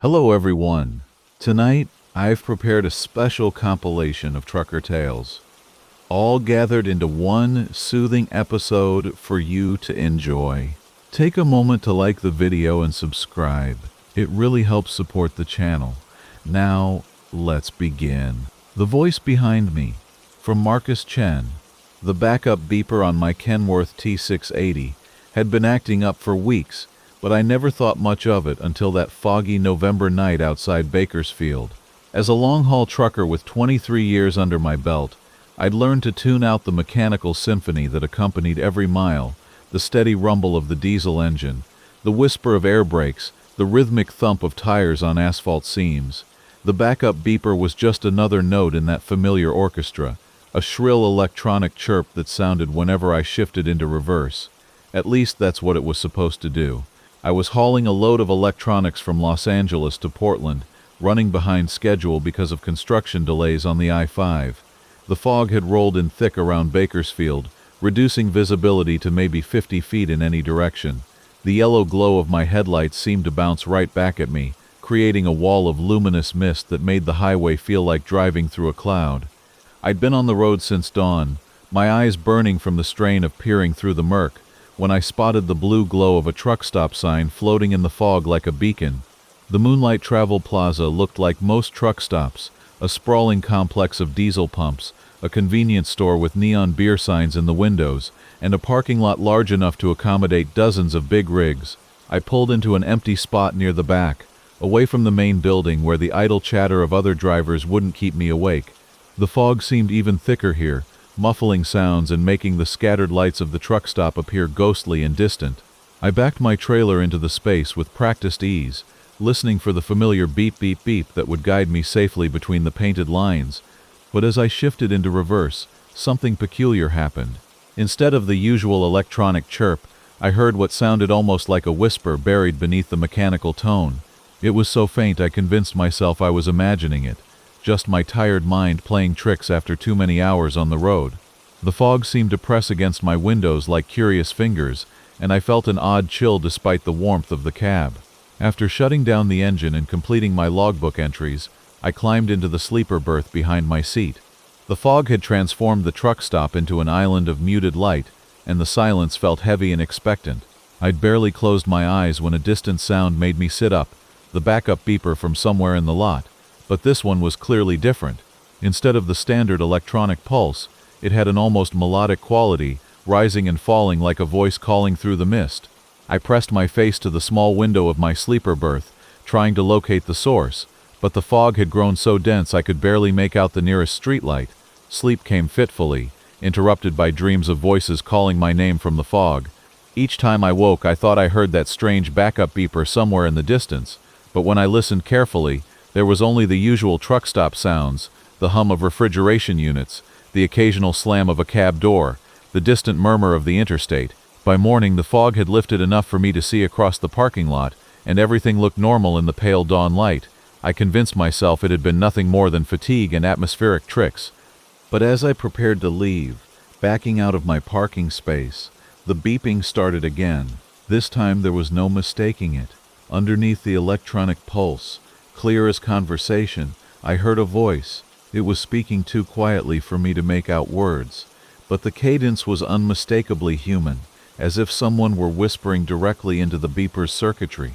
Hello everyone. Tonight, I've prepared a special compilation of trucker tales, all gathered into one soothing episode for you to enjoy. Take a moment to like the video and subscribe. It really helps support the channel. Now, let's begin. The voice behind me, from Marcus Chen. The backup beeper on my Kenworth T680 had been acting up for weeks, but I never thought much of it until that foggy November night outside Bakersfield. As a long-haul trucker with 23 years under my belt, I'd learned to tune out the mechanical symphony that accompanied every mile, the steady rumble of the diesel engine, the whisper of air brakes, the rhythmic thump of tires on asphalt seams. The backup beeper was just another note in that familiar orchestra, a shrill electronic chirp that sounded whenever I shifted into reverse. At least that's what it was supposed to do. I was hauling a load of electronics from Los Angeles to Portland, running behind schedule because of construction delays on the I-5. The fog had rolled in thick around Bakersfield, reducing visibility to maybe 50 feet in any direction. The yellow glow of my headlights seemed to bounce right back at me, creating a wall of luminous mist that made the highway feel like driving through a cloud. I'd been on the road since dawn, my eyes burning from the strain of peering through the murk, when I spotted the blue glow of a truck stop sign floating in the fog like a beacon. The Moonlight Travel Plaza looked like most truck stops, a sprawling complex of diesel pumps, a convenience store with neon beer signs in the windows, and a parking lot large enough to accommodate dozens of big rigs. I pulled into an empty spot near the back, away from the main building where the idle chatter of other drivers wouldn't keep me awake. The fog seemed even thicker here, muffling sounds and making the scattered lights of the truck stop appear ghostly and distant. I backed my trailer into the space with practiced ease, listening for the familiar beep beep beep that would guide me safely between the painted lines. But as I shifted into reverse, something peculiar happened. Instead of the usual electronic chirp, I heard what sounded almost like a whisper buried beneath the mechanical tone. It was so faint I convinced myself I was imagining it, just my tired mind playing tricks after too many hours on the road. The fog seemed to press against my windows like curious fingers, and I felt an odd chill despite the warmth of the cab. After shutting down the engine and completing my logbook entries, I climbed into the sleeper berth behind my seat. The fog had transformed the truck stop into an island of muted light, and the silence felt heavy and expectant. I'd barely closed my eyes when a distant sound made me sit up, the backup beeper from somewhere in the lot. But this one was clearly different. Instead of the standard electronic pulse, it had an almost melodic quality, rising and falling like a voice calling through the mist. I pressed my face to the small window of my sleeper berth, trying to locate the source, but the fog had grown so dense I could barely make out the nearest streetlight. Sleep came fitfully, interrupted by dreams of voices calling my name from the fog. Each time I woke, I thought I heard that strange backup beeper somewhere in the distance, but when I listened carefully, there was only the usual truck stop sounds, the hum of refrigeration units, the occasional slam of a cab door, the distant murmur of the interstate. By morning, the fog had lifted enough for me to see across the parking lot, and everything looked normal in the pale dawn light. I convinced myself it had been nothing more than fatigue and atmospheric tricks. But as I prepared to leave, backing out of my parking space, the beeping started again. This time there was no mistaking it. Underneath the electronic pulse, clear as conversation, I heard a voice. It was speaking too quietly for me to make out words, but the cadence was unmistakably human, as if someone were whispering directly into the beeper's circuitry.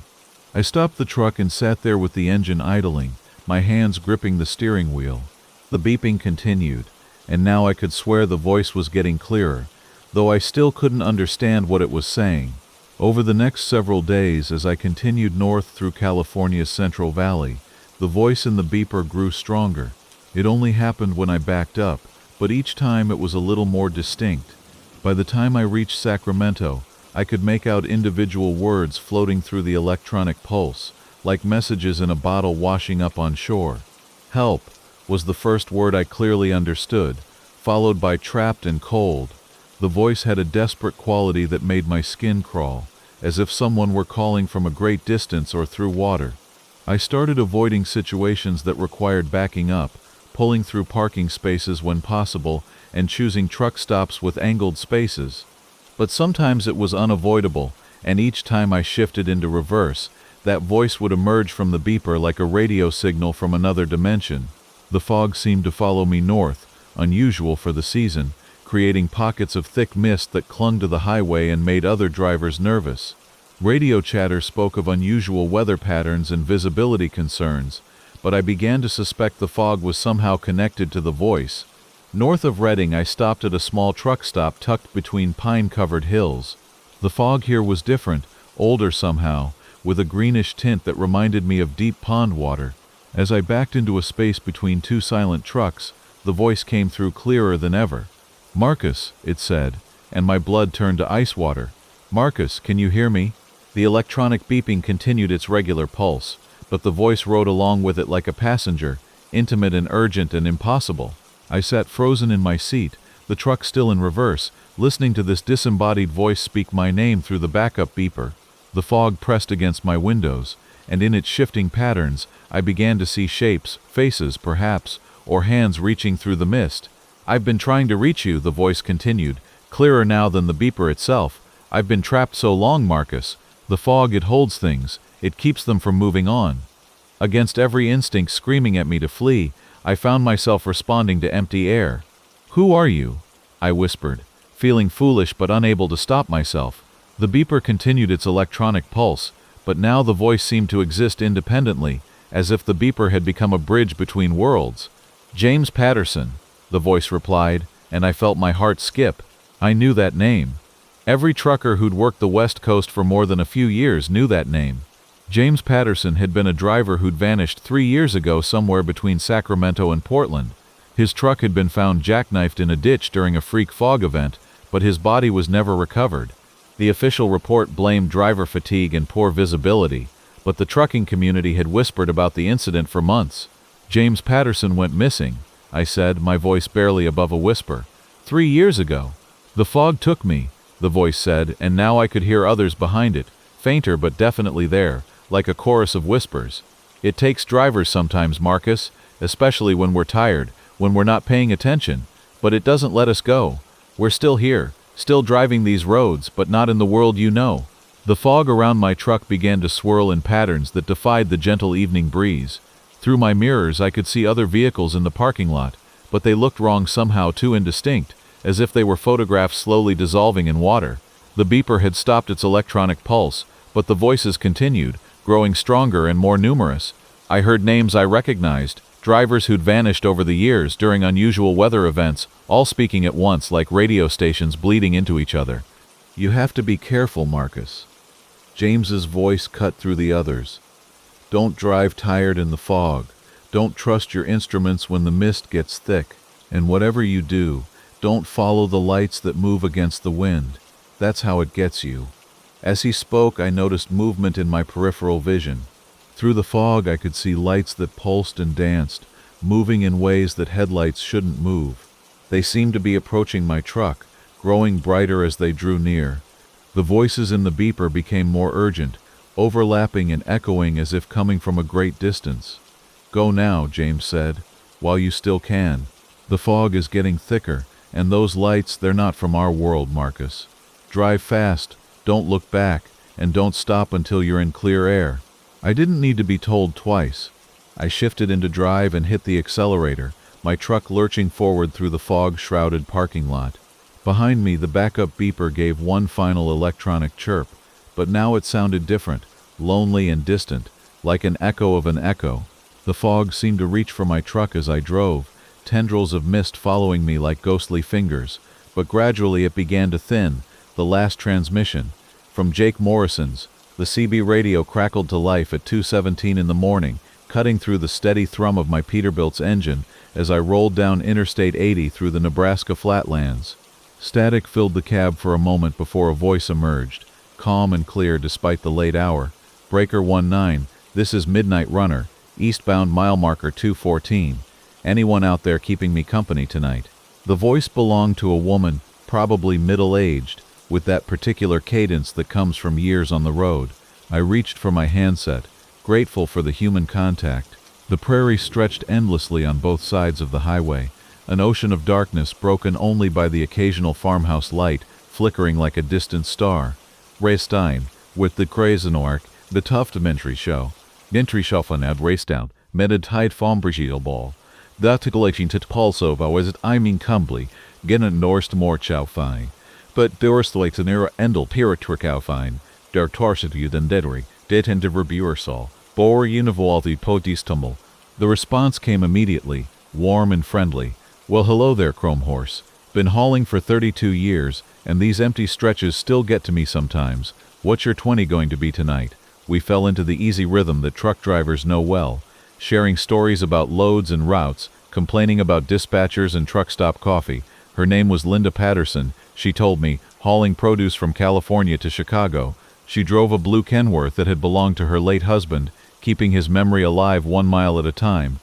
I stopped the truck and sat there with the engine idling, my hands gripping the steering wheel. The beeping continued, and now I could swear the voice was getting clearer, though I still couldn't understand what it was saying. Over the next several days, as I continued north through California's Central Valley, the voice in the beeper grew stronger. It only happened when I backed up, but each time it was a little more distinct. By the time I reached Sacramento, I could make out individual words floating through the electronic pulse, like messages in a bottle washing up on shore. Help was the first word I clearly understood, followed by trapped and cold. The voice had a desperate quality that made my skin crawl, as if someone were calling from a great distance or through water. I started avoiding situations that required backing up, pulling through parking spaces when possible, and choosing truck stops with angled spaces. But sometimes it was unavoidable, and each time I shifted into reverse, that voice would emerge from the beeper like a radio signal from another dimension. The fog seemed to follow me north, unusual for the season, creating pockets of thick mist that clung to the highway and made other drivers nervous. Radio chatter spoke of unusual weather patterns and visibility concerns, but I began to suspect the fog was somehow connected to the voice. North of Reading, I stopped at a small truck stop tucked between pine-covered hills. The fog here was different, older somehow, with a greenish tint that reminded me of deep pond water. As I backed into a space between two silent trucks, the voice came through clearer than ever. "Marcus," it said, and my blood turned to ice water. "Marcus, can you hear me?" The electronic beeping continued its regular pulse, but the voice rode along with it like a passenger, intimate and urgent and impossible. I sat frozen in my seat, the truck still in reverse, listening to this disembodied voice speak my name through the backup beeper. The fog pressed against my windows, and in its shifting patterns, I began to see shapes, faces perhaps, or hands reaching through the mist. "I've been trying to reach you," the voice continued, clearer now than the beeper itself. "I've been trapped so long, Marcus. The fog, it holds things, it keeps them from moving on." Against every instinct screaming at me to flee, I found myself responding to empty air. "Who are you?" I whispered, feeling foolish but unable to stop myself. The beeper continued its electronic pulse, but now the voice seemed to exist independently, as if the beeper had become a bridge between worlds. "James Patterson," the voice replied, and I felt my heart skip. I knew that name. Every trucker who'd worked the West Coast for more than a few years knew that name. James Patterson had been a driver who'd vanished 3 years ago somewhere between Sacramento and Portland. His truck had been found jackknifed in a ditch during a freak fog event, but his body was never recovered. The official report blamed driver fatigue and poor visibility, but the trucking community had whispered about the incident for months. "James Patterson went missing," I said, my voice barely above a whisper. 3 years ago. "The fog took me," the voice said, and now I could hear others behind it, fainter but definitely there, like a chorus of whispers. "It takes drivers sometimes, Marcus, especially when we're tired, when we're not paying attention, but it doesn't let us go. We're still here, still driving these roads, but not in the world you know." The fog around my truck began to swirl in patterns that defied the gentle evening breeze. Through my mirrors I could see other vehicles in the parking lot, but they looked wrong somehow, too indistinct, as if they were photographs slowly dissolving in water. The beeper had stopped its electronic pulse, but the voices continued, growing stronger and more numerous. I heard names I recognized, drivers who'd vanished over the years during unusual weather events, all speaking at once like radio stations bleeding into each other. "You have to be careful, Marcus." James's voice cut through the others. "Don't drive tired in the fog. Don't trust your instruments when the mist gets thick. And whatever you do, don't follow the lights that move against the wind. That's how it gets you." As he spoke, I noticed movement in my peripheral vision. Through the fog, I could see lights that pulsed and danced, moving in ways that headlights shouldn't move. They seemed to be approaching my truck, growing brighter as they drew near. The voices in the beeper became more urgent, overlapping and echoing as if coming from a great distance. "Go now," James said, "while you still can. The fog is getting thicker, and those lights, they're not from our world, Marcus. Drive fast, don't look back, and don't stop until you're in clear air." I didn't need to be told twice. I shifted into drive and hit the accelerator, my truck lurching forward through the fog-shrouded parking lot. Behind me, the backup beeper gave one final electronic chirp, but now it sounded different, lonely and distant, like an echo of an echo. The fog seemed to reach for my truck as I drove, tendrils of mist following me like ghostly fingers, but gradually it began to thin. The last transmission, from Jake Morrison's, the CB radio crackled to life at 2:17 in the morning, cutting through the steady thrum of my Peterbilt's engine as I rolled down Interstate 80 through the Nebraska flatlands. Static filled the cab for a moment before a voice emerged, calm and clear despite the late hour. "Breaker 19, this is Midnight Runner, eastbound mile marker 214. Anyone out there keeping me company tonight?" The voice belonged to a woman, probably middle-aged, with that particular cadence that comes from years on the road. I reached for my handset, grateful for the human contact. The prairie stretched endlessly on both sides of the highway, an ocean of darkness broken only by the occasional farmhouse light, flickering like a distant star. "Ray Stein, with the Krasenoark, The Tuftmentry Show. Gentry schaffen racedown, med een tijd van Ball. Dat tegelijk tot Pulso was het Kumbly, gen een Norst Moortschau fijn. But doorstelijk ten era endel territoric fijn, der torset u den dedri, dit en de verbuursal, bor univaldi potistumble. The response came immediately, warm and friendly. Well, hello there, Chrome Horse. Been hauling for 32 years, and these empty stretches still get to me sometimes. What's your 20 going to be tonight? We fell into the easy rhythm that truck drivers know well, sharing stories about loads and routes, complaining about dispatchers and truck stop coffee. Her name was Linda Patterson, she told me, hauling produce from California to Chicago. She drove a blue Kenworth that had belonged to her late husband, keeping his memory alive 1 mile at a time.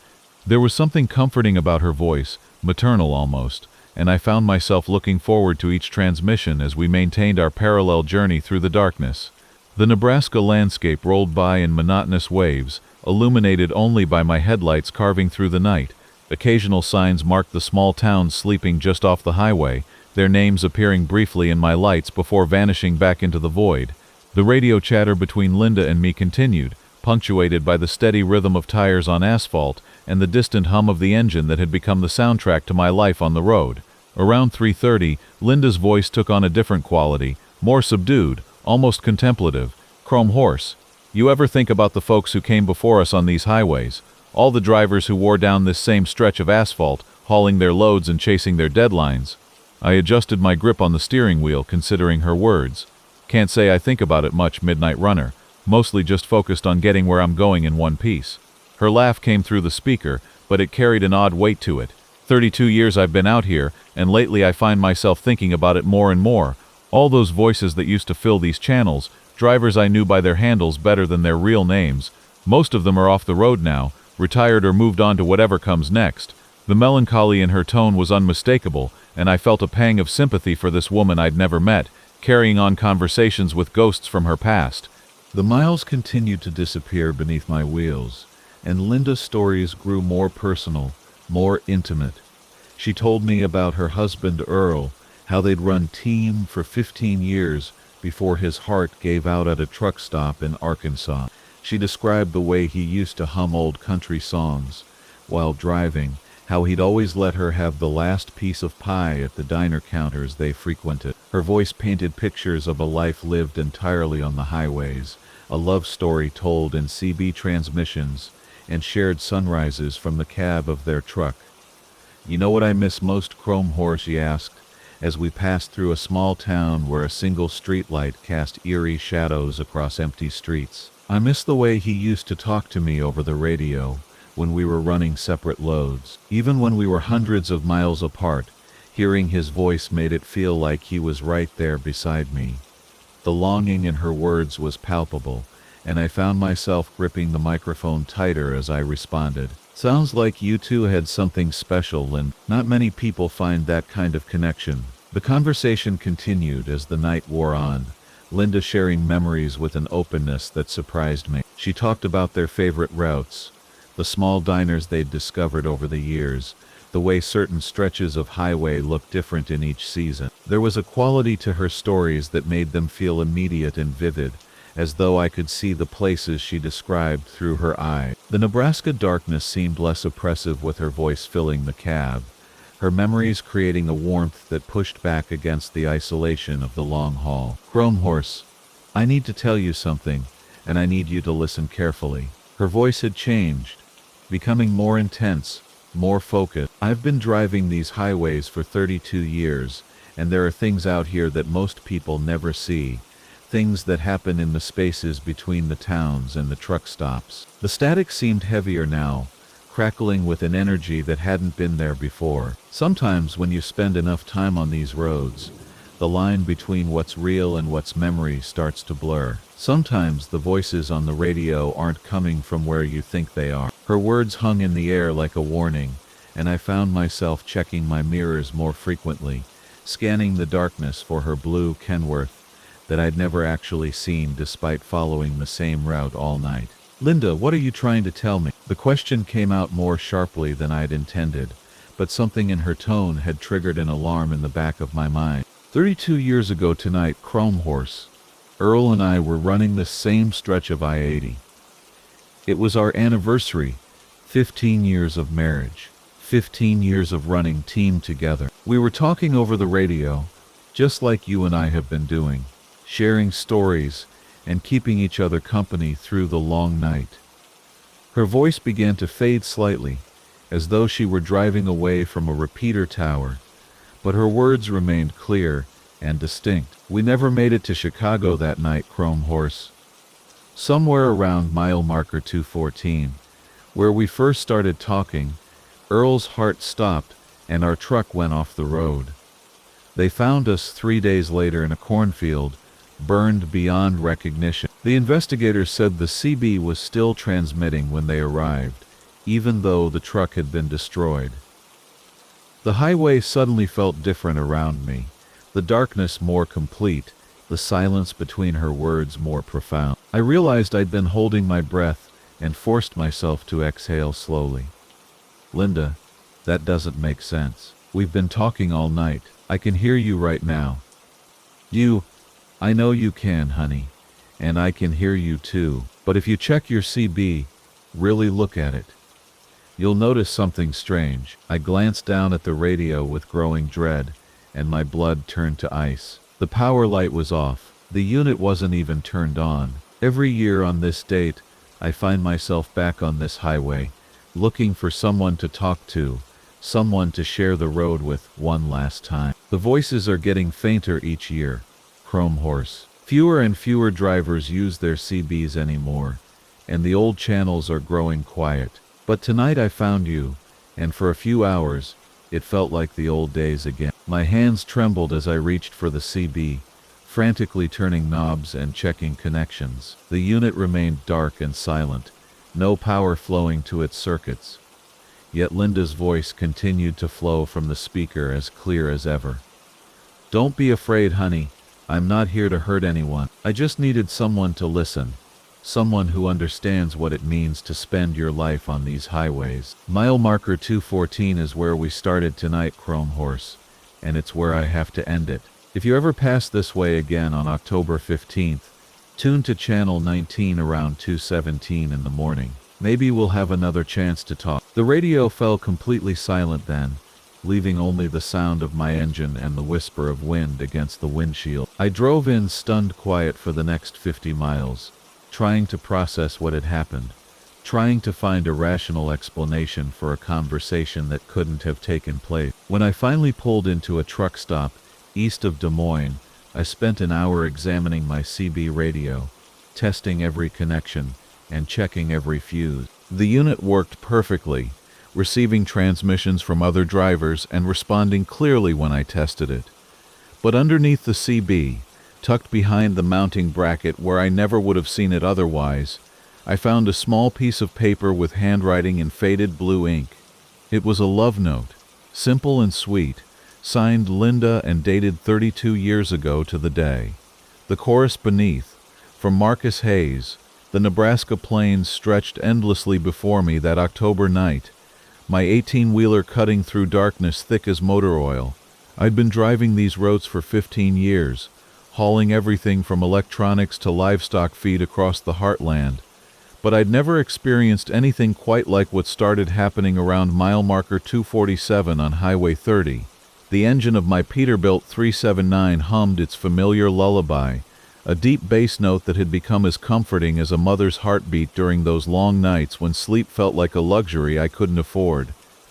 There was something comforting about her voice, maternal almost, and I found myself looking forward to each transmission as we maintained our parallel journey through the darkness. The Nebraska landscape rolled by in monotonous waves, illuminated only by my headlights carving through the night. Occasional signs marked the small towns sleeping just off the highway, their names appearing briefly in my lights before vanishing back into the void. The radio chatter between Linda and me continued, punctuated by the steady rhythm of tires on asphalt and the distant hum of the engine that had become the soundtrack to my life on the road. Around 3:30, Linda's voice took on a different quality, more subdued, almost contemplative. Chrome Horse, you ever think about the folks who came before us on these highways? All the drivers who wore down this same stretch of asphalt, hauling their loads and chasing their deadlines. I adjusted my grip on the steering wheel, considering her words. Can't say I think about it much, Midnight Runner, mostly just focused on getting where I'm going in one piece. Her laugh came through the speaker, but it carried an odd weight to it. 32 years I've been out here, and lately I find myself thinking about it more and more. All those voices that used to fill these channels, drivers I knew by their handles better than their real names. Most of them are off the road now, retired or moved on to whatever comes next. The melancholy in her tone was unmistakable, and I felt a pang of sympathy for this woman I'd never met, carrying on conversations with ghosts from her past. The miles continued to disappear beneath my wheels, and Linda's stories grew more personal, more intimate. She told me about her husband Earl, how they'd run team for 15 years before his heart gave out at a truck stop in Arkansas. She described the way he used to hum old country songs while driving, how he'd always let her have the last piece of pie at the diner counters they frequented. Her voice painted pictures of a life lived entirely on the highways, a love story told in CB transmissions, and shared sunrises from the cab of their truck. You know what I miss most, Chrome Horse? She asked, as we passed through a small town where a single streetlight cast eerie shadows across empty streets. I miss the way he used to talk to me over the radio when we were running separate loads. Even when we were hundreds of miles apart, hearing his voice made it feel like he was right there beside me. The longing in her words was palpable, and I found myself gripping the microphone tighter as I responded. Sounds like you two had something special, and not many people find that kind of connection. The conversation continued as the night wore on, Linda sharing memories with an openness that surprised me. She talked about their favorite routes, the small diners they'd discovered over the years, the way certain stretches of highway looked different in each season. There was a quality to her stories that made them feel immediate and vivid, as though I could see the places she described through her eyes. The Nebraska darkness seemed less oppressive with her voice filling the cab, her memories creating a warmth that pushed back against the isolation of the long haul. Chrome Horse, I need to tell you something, and I need you to listen carefully. Her voice had changed, becoming more intense, more focused. I've been driving these highways for 32 years, and there are things out here that most people never see. Things that happen in the spaces between the towns and the truck stops. The static seemed heavier now, crackling with an energy that hadn't been there before. Sometimes when you spend enough time on these roads, the line between what's real and what's memory starts to blur. Sometimes the voices on the radio aren't coming from where you think they are. Her words hung in the air like a warning, and I found myself checking my mirrors more frequently, scanning the darkness for her blue Kenworth that I'd never actually seen despite following the same route all night. Linda, what are you trying to tell me? The question came out more sharply than I'd intended, but something in her tone had triggered an alarm in the back of my mind. 32 years ago tonight, Chrome Horse, Earl and I were running the same stretch of I-80. It was our anniversary, 15 years of marriage, 15 years of running team together. We were talking over the radio, just like you and I have been doing, sharing stories and keeping each other company through the long night. Her voice began to fade slightly, as though she were driving away from a repeater tower, but her words remained clear and distinct. We never made it to Chicago that night, Chrome Horse. Somewhere around mile marker 214, where we first started talking, Earl's heart stopped and our truck went off the road. They found us 3 days later in a cornfield, burned beyond recognition. The investigators said the CB was still transmitting when they arrived, even though the truck had been destroyed. The highway suddenly felt different around me, the darkness more complete, the silence between her words more profound. I realized I'd been holding my breath and forced myself to exhale slowly. Linda, that doesn't make sense. We've been talking all night. I can hear you right now. I know you can, honey, and I can hear you too, but if you check your CB, really look at it, you'll notice something strange. I glanced down at the radio with growing dread, and my blood turned to ice. The power light was off. The unit wasn't even turned on. Every year on this date, I find myself back on this highway, looking for someone to talk to, someone to share the road with one last time. The voices are getting fainter each year. Chrome Horse. Fewer and fewer drivers use their CBs anymore, and the old channels are growing quiet. But tonight I found you, and for a few hours, it felt like the old days again. My hands trembled as I reached for the CB, frantically turning knobs and checking connections. The unit remained dark and silent, no power flowing to its circuits. Yet Linda's voice continued to flow from the speaker as clear as ever. Don't be afraid, honey. I'm not here to hurt anyone. I just needed someone to listen. Someone who understands what it means to spend your life on these highways. Mile marker 214 is where we started tonight, Chrome Horse, and it's where I have to end it. If you ever pass this way again on October 15th, tune to channel 19 around 2:17 in the morning. Maybe we'll have another chance to talk. The radio fell completely silent then, leaving only the sound of my engine and the whisper of wind against the windshield. I drove in stunned quiet for the next 50 miles, trying to process what had happened, trying to find a rational explanation for a conversation that couldn't have taken place. When I finally pulled into a truck stop east of Des Moines, I spent an hour examining my CB radio, testing every connection and checking every fuse. The unit worked perfectly, receiving transmissions from other drivers and responding clearly when I tested it. But underneath the CB, tucked behind the mounting bracket where I never would have seen it otherwise, I found a small piece of paper with handwriting in faded blue ink. It was a love note, simple and sweet, signed Linda and dated 32 years ago to the day. The chorus beneath, from Marcus Hayes, the Nebraska plains stretched endlessly before me that October night, my 18-wheeler cutting through darkness thick as motor oil. I'd been driving these roads for 15 years, hauling everything from electronics to livestock feed across the heartland, but I'd never experienced anything quite like what started happening around mile marker 247 on Highway 30. The engine of my Peterbilt 379 hummed its familiar lullaby, a deep bass note that had become as comforting as a mother's heartbeat during those long nights when sleep felt like a luxury I couldn't afford.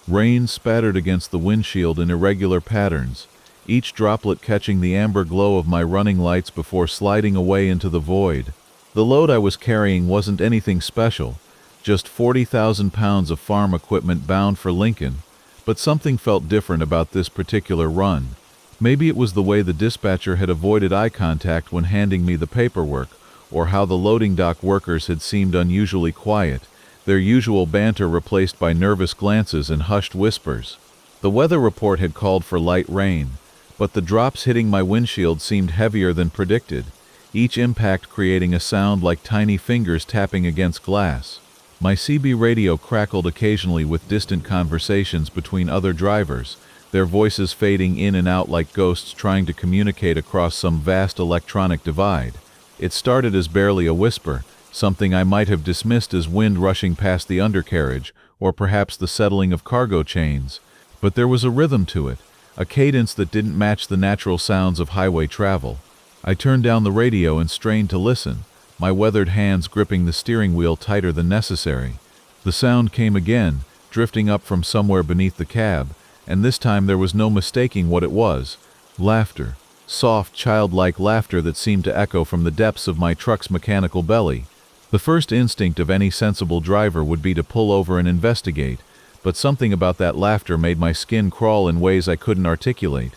Rain spattered against the windshield in irregular patterns, each droplet catching the amber glow of my running lights before sliding away into the void. The load I was carrying wasn't anything special, just 40,000 pounds of farm equipment bound for Lincoln, but something felt different about this particular run. Maybe it was the way the dispatcher had avoided eye contact when handing me the paperwork, or how the loading dock workers had seemed unusually quiet, their usual banter replaced by nervous glances and hushed whispers. The weather report had called for light rain, but the drops hitting my windshield seemed heavier than predicted, each impact creating a sound like tiny fingers tapping against glass. My CB radio crackled occasionally with distant conversations between other drivers, their voices fading in and out like ghosts trying to communicate across some vast electronic divide. It started as barely a whisper, something I might have dismissed as wind rushing past the undercarriage, or perhaps the settling of cargo chains. But there was a rhythm to it, a cadence that didn't match the natural sounds of highway travel. I turned down the radio and strained to listen, my weathered hands gripping the steering wheel tighter than necessary. The sound came again, drifting up from somewhere beneath the cab, and this time there was no mistaking what it was. Laughter. Soft, childlike laughter that seemed to echo from the depths of my truck's mechanical belly. The first instinct of any sensible driver would be to pull over and investigate, but something about that laughter made my skin crawl in ways I couldn't articulate.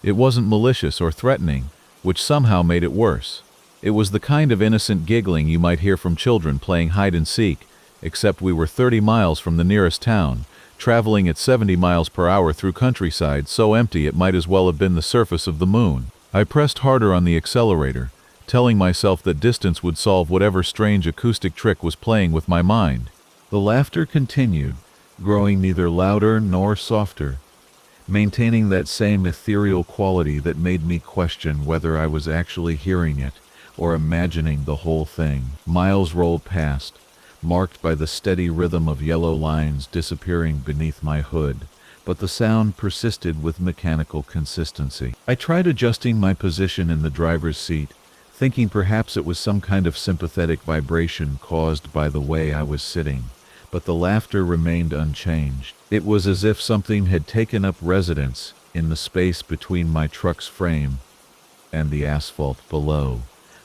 It wasn't malicious or threatening, which somehow made it worse. It was the kind of innocent giggling you might hear from children playing hide and seek, except we were 30 miles from the nearest town, traveling at 70 miles per hour through countryside so empty it might as well have been the surface of the moon. I pressed harder on the accelerator, telling myself that distance would solve whatever strange acoustic trick was playing with my mind. The laughter continued, growing neither louder nor softer, maintaining that same ethereal quality that made me question whether I was actually hearing it or imagining the whole thing. Miles rolled past, marked by the steady rhythm of yellow lines disappearing beneath my hood, but the sound persisted with mechanical consistency. I tried adjusting my position in the driver's seat, thinking perhaps it was some kind of sympathetic vibration caused by the way I was sitting, but the laughter remained unchanged. It was as if something had taken up residence in the space between my truck's frame and the asphalt below,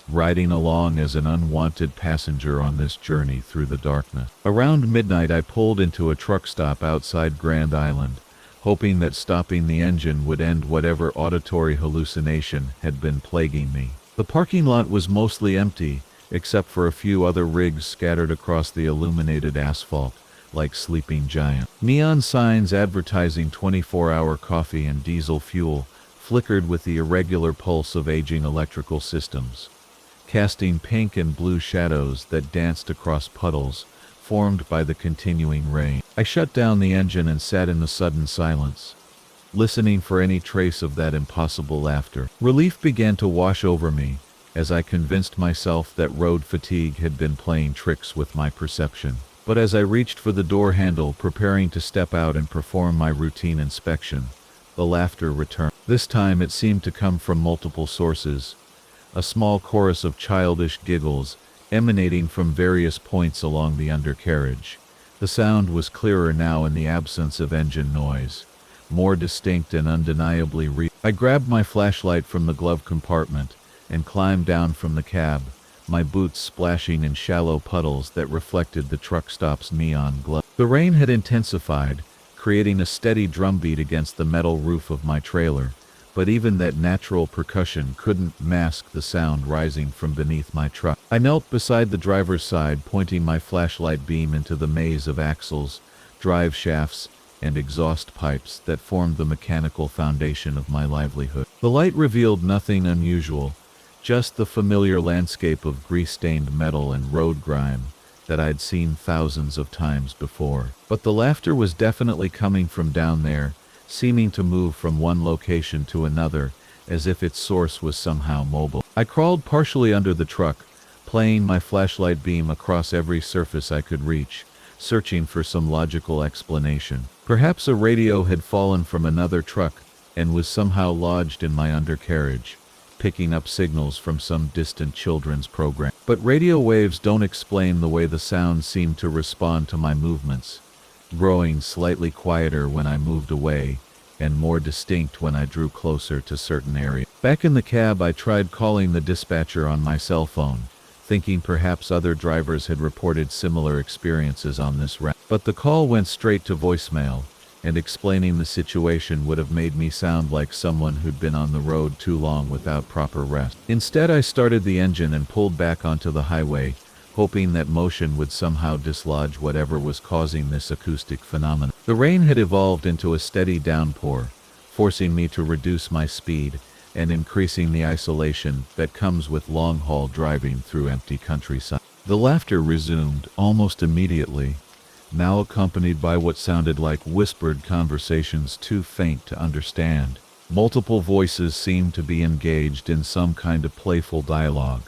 riding along as an unwanted passenger on this journey through the darkness. Around midnight I pulled into a truck stop outside Grand Island, hoping that stopping the engine would end whatever auditory hallucination had been plaguing me. The parking lot was mostly empty, except for a few other rigs scattered across the illuminated asphalt, like sleeping giants. Neon signs advertising 24-hour coffee and diesel fuel flickered with the irregular pulse of aging electrical systems, casting pink and blue shadows that danced across puddles formed by the continuing rain. I shut down the engine and sat in the sudden silence, listening for any trace of that impossible laughter. Relief began to wash over me as I convinced myself that road fatigue had been playing tricks with my perception. But as I reached for the door handle, preparing to step out and perform my routine inspection, the laughter returned. This time it seemed to come from multiple sources, a small chorus of childish giggles emanating from various points along the undercarriage. The sound was clearer now in the absence of engine noise, more distinct and undeniably real. I grabbed my flashlight from the glove compartment and climbed down from the cab, my boots splashing in shallow puddles that reflected the truck stop's neon glow. The rain had intensified, creating a steady drumbeat against the metal roof of my trailer, but even that natural percussion couldn't mask the sound rising from beneath my truck. I knelt beside the driver's side, pointing my flashlight beam into the maze of axles, drive shafts, and exhaust pipes that formed the mechanical foundation of my livelihood. The light revealed nothing unusual, just the familiar landscape of grease-stained metal and road grime that I'd seen thousands of times before. But the laughter was definitely coming from down there, seeming to move from one location to another, as if its source was somehow mobile. I crawled partially under the truck, playing my flashlight beam across every surface I could reach, searching for some logical explanation. Perhaps a radio had fallen from another truck and was somehow lodged in my undercarriage, picking up signals from some distant children's program. But radio waves don't explain the way the sound seemed to respond to my movements, growing slightly quieter when I moved away, and more distinct when I drew closer to certain areas. Back in the cab, I tried calling the dispatcher on my cell phone, thinking perhaps other drivers had reported similar experiences on this route. But the call went straight to voicemail, and explaining the situation would have made me sound like someone who'd been on the road too long without proper rest. Instead, I started the engine and pulled back onto the highway, hoping that motion would somehow dislodge whatever was causing this acoustic phenomenon. The rain had evolved into a steady downpour, forcing me to reduce my speed and increasing the isolation that comes with long-haul driving through empty countryside. The laughter resumed almost immediately, now accompanied by what sounded like whispered conversations too faint to understand. Multiple voices seemed to be engaged in some kind of playful dialogue,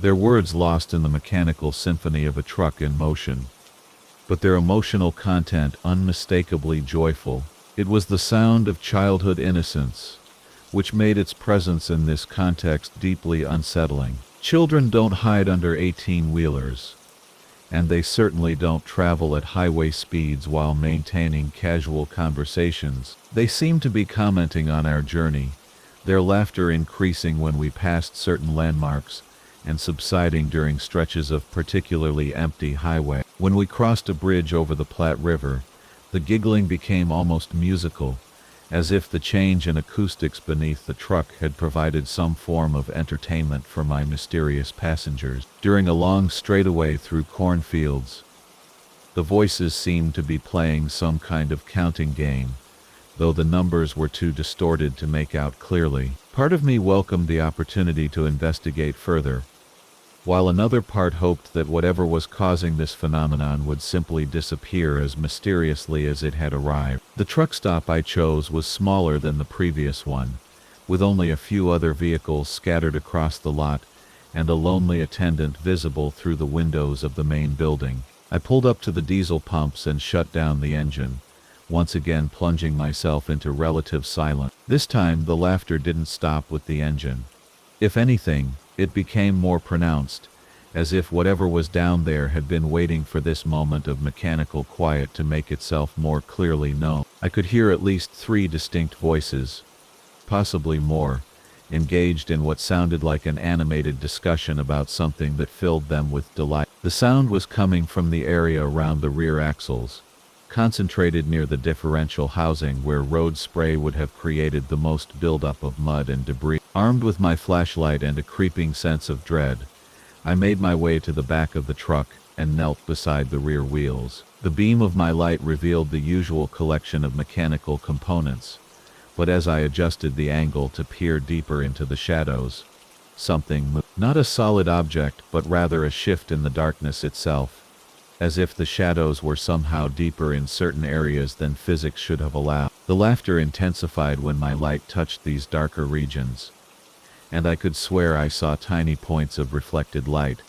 their words lost in the mechanical symphony of a truck in motion, but their emotional content unmistakably joyful. It was the sound of childhood innocence, which made its presence in this context deeply unsettling. Children don't hide under 18-wheelers, and they certainly don't travel at highway speeds while maintaining casual conversations. They seemed to be commenting on our journey, their laughter increasing when we passed certain landmarks and subsiding during stretches of particularly empty highway. When we crossed a bridge over the Platte River, the giggling became almost musical, as if the change in acoustics beneath the truck had provided some form of entertainment for my mysterious passengers. During a long straightaway through cornfields, the voices seemed to be playing some kind of counting game, though the numbers were too distorted to make out clearly. Part of me welcomed the opportunity to investigate further, while another part hoped that whatever was causing this phenomenon would simply disappear as mysteriously as it had arrived. The truck stop I chose was smaller than the previous one, with only a few other vehicles scattered across the lot and a lonely attendant visible through the windows of the main building. I pulled up to the diesel pumps and shut down the engine, once again plunging myself into relative silence. This time the laughter didn't stop with the engine. If anything, it became more pronounced, as if whatever was down there had been waiting for this moment of mechanical quiet to make itself more clearly known. I could hear at least 3 distinct voices, possibly more, engaged in what sounded like an animated discussion about something that filled them with delight. The sound was coming from the area around the rear axles, concentrated near the differential housing where road spray would have created the most buildup of mud and debris. Armed with my flashlight and a creeping sense of dread, I made my way to the back of the truck and knelt beside the rear wheels. The beam of my light revealed the usual collection of mechanical components, but as I adjusted the angle to peer deeper into the shadows, something moved. Not a solid object, but rather a shift in the darkness itself, as if the shadows were somehow deeper in certain areas than physics should have allowed. The laughter intensified when my light touched these darker regions, and I could swear I saw tiny points of reflected light,